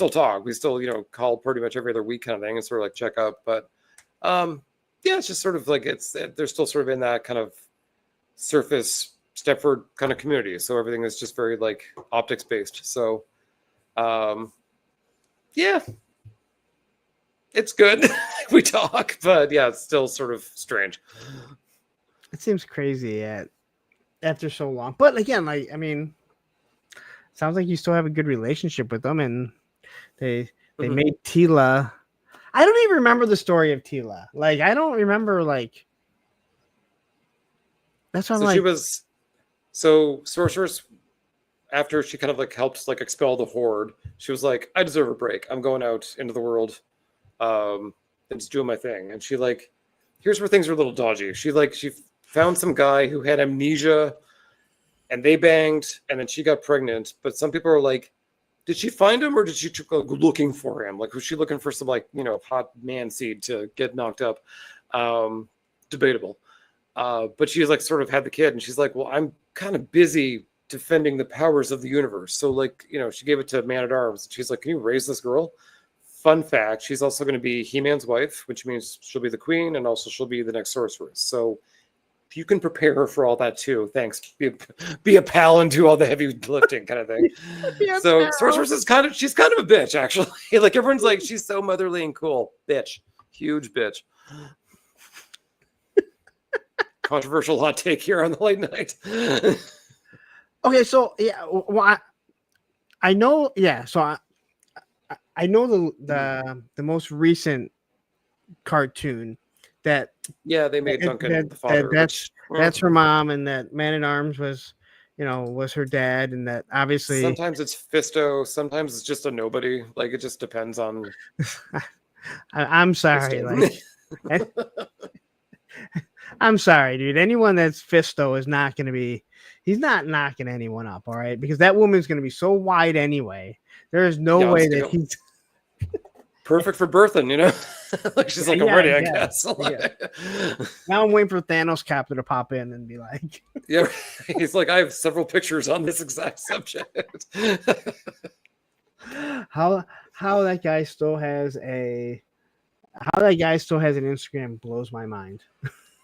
talk. We still, call pretty much every other week kind of thing and sort of like check up. But, yeah, it's just sort of like they're still sort of in that kind of surface Stepford kind of community. So everything is just very like optics based. So, yeah, it's good. We talk, but yeah, it's still sort of strange. It seems crazy after so long. But again, like I mean, sounds like you still have a good relationship with them, and they made Tila. I don't even remember the story of Tila. Like I don't remember like. That's what I'm like. She was Sorceress. After she kind of like helped like expel the horde, she was like, I deserve a break. I'm going out into the world, and just doing my thing. And she like, here's where things are a little dodgy. She found some guy who had amnesia, and they banged, and then she got pregnant. But some people are like, did she find him or did she go looking for him? Like, was she looking for some like hot man seed to get knocked up? Debatable. But she's like sort of had the kid, and she's like, well, I'm kind of busy defending the powers of the universe. So like, she gave it to Man at Arms. She's like, can you raise this girl? Fun fact, she's also going to be He-Man's wife, which means she'll be the queen, and also she'll be the next sorceress. So if you can prepare her for all that too, thanks. Be a pal and do all the heavy lifting kind of thing. So sorceress is she's kind of a bitch, actually. Like everyone's like, she's so motherly and cool. Bitch. Huge bitch. Controversial hot take here on the late night. Okay, so yeah, well, I know, yeah. So I know the most recent cartoon that they made Duncan the father. That's her mom, and that Man at Arms was her dad, and that obviously sometimes it's Fisto, sometimes it's just a nobody. Like it just depends on. I'm sorry, like. I'm sorry, dude. Anyone that's Fisto is not going to be. He's not knocking anyone up, all right? Because that woman's going to be so wide anyway. There is no way that he's perfect for birthing, like she's like, I'm ready, I guess. Now I'm waiting for Thanos Captain to pop in and be like, yeah, he's like, I have several pictures on this exact subject. How that guy still has an Instagram blows my mind.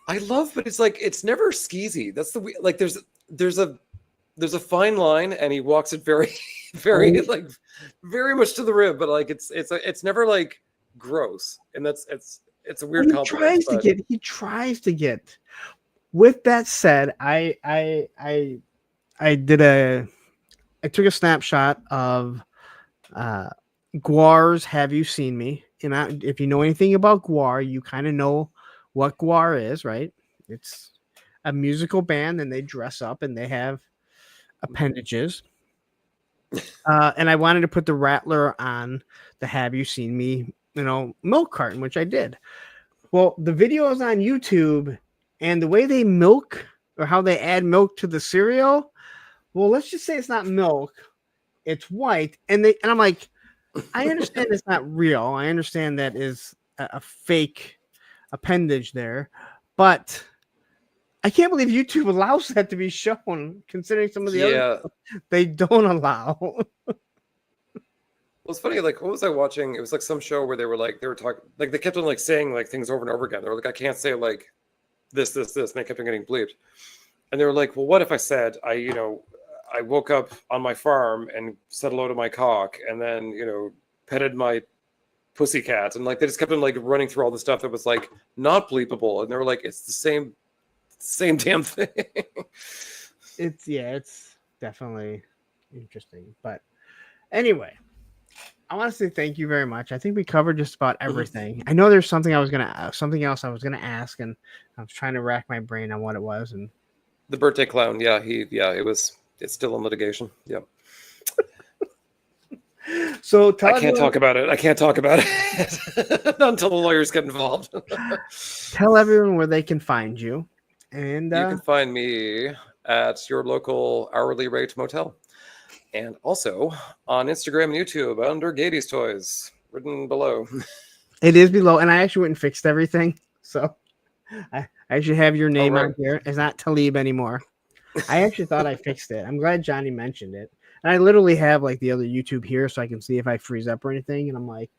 I love, but it's like it's never skeezy. That's like there's a fine line, and he walks it very, very like very much to the rib. But like it's never like gross, and it's a weird compliment. He tries to get. With that said, I took a snapshot of Guar's "Have You Seen Me?" And if you know anything about Guar, you kind of know what Guar is, right? It's a musical band, and they dress up and they have appendages. And I wanted to put the Rattler on the "Have You Seen Me?" milk carton, which I did. Well, the video is on YouTube, and the way they milk or how they add milk to the cereal, well, let's just say it's not milk, it's white, and I'm like, I understand it's not real. I understand that is a fake appendage there, but I can't believe YouTube allows that to be shown, considering some of the other stuff they don't allow. Well, it's funny. Like, what was I watching? It was like some show where they were talking, like they kept on like saying like things over and over again. They were like, I can't say like this, and they kept on getting bleeped. And they were like, well, what if I said I woke up on my farm and said hello to my cock, and then petted my pussycat, and like they just kept on like running through all the stuff that was like not bleepable, and they were like, it's the same Same damn thing. It's definitely interesting. But anyway, I want to say thank you very much. I think we covered just about everything. I know there's something something else I was gonna ask, and I was trying to rack my brain on what it was. And The birthday clown, it's still in litigation. Yeah. So I can't talk about it. Not until the lawyers get involved. Tell everyone where they can find you. And you can find me at your local hourly rate motel. And also on Instagram and YouTube under Gayties Toys, written below. It is below, and I actually went and fixed everything. So I should have your name on here. It's not Talib anymore. I actually thought I fixed it. I'm glad Johnny mentioned it. And I literally have like the other YouTube here so I can see if I freeze up or anything. And I'm like,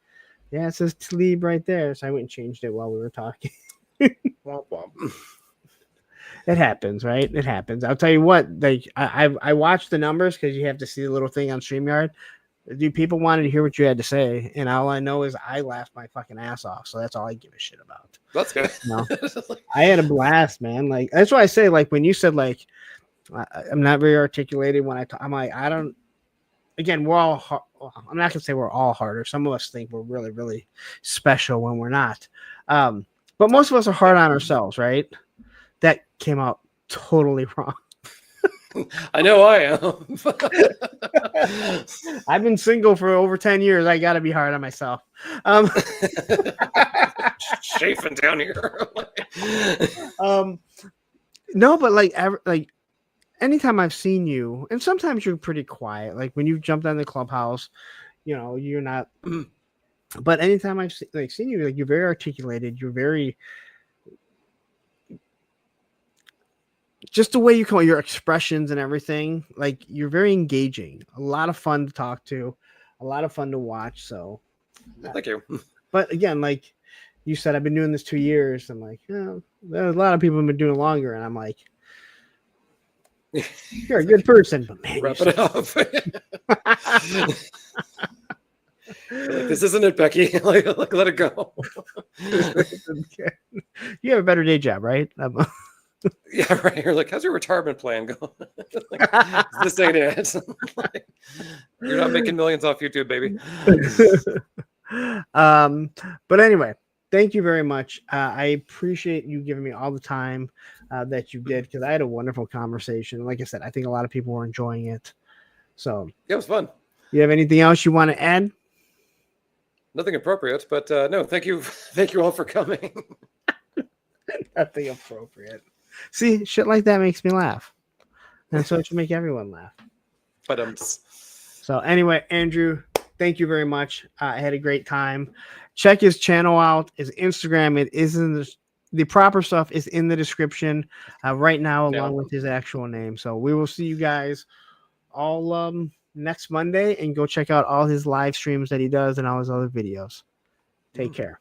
yeah, it says Talib right there. So I went and changed it while we were talking. Womp womp. It happens, right? It happens. I'll tell you what, like I watched the numbers because you have to see the little thing on StreamYard. Dude, people wanted to hear what you had to say, and all I know is I laughed my fucking ass off. So that's all I give a shit about. That's good. You know? I had a blast, man. Like that's why I say, like when you said, like I'm not very articulated when I talk. I'm like, I don't. Again, we're all. I'm not gonna say we're all harder. Some of us think we're really, really special when we're not. But most of us are hard on ourselves, right? That came out totally wrong. I know I am. I've been single for over 10 years. I got to be hard on myself. Chafing down here. No, but like anytime I've seen you, and sometimes you're pretty quiet. Like when you jumped on the clubhouse, you know, you're not. But anytime I've seen you, like you're very articulated. You're very. Just the way you come, your expressions and everything, like you're very engaging. A lot of fun to talk to, a lot of fun to watch. So, thank you. But again, like you said, I've been doing this 2 years. I'm like, there's a lot of people have been doing it longer, and I'm like, you're a good person, but man, wrap it up. Like, this isn't it, Becky. like, let it go. You have a better day job, right? Yeah, right. You're like, how's your retirement plan going? Like, this ain't it. Like, you're not making millions off YouTube, baby. But anyway, thank you very much. I appreciate you giving me all the time that you did, because I had a wonderful conversation. Like I said, I think a lot of people were enjoying it. So yeah, it was fun. You have anything else you want to add? Nothing appropriate, but no, thank you all for coming. Nothing appropriate. See, shit like that makes me laugh. And so it should make everyone laugh. But So anyway, Andrew, thank you very much. I had a great time. Check his channel out, his Instagram. It is in the proper stuff is in the description right now, along with his actual name. So we will see you guys all next Monday, and go check out all his live streams that he does and all his other videos. Take care.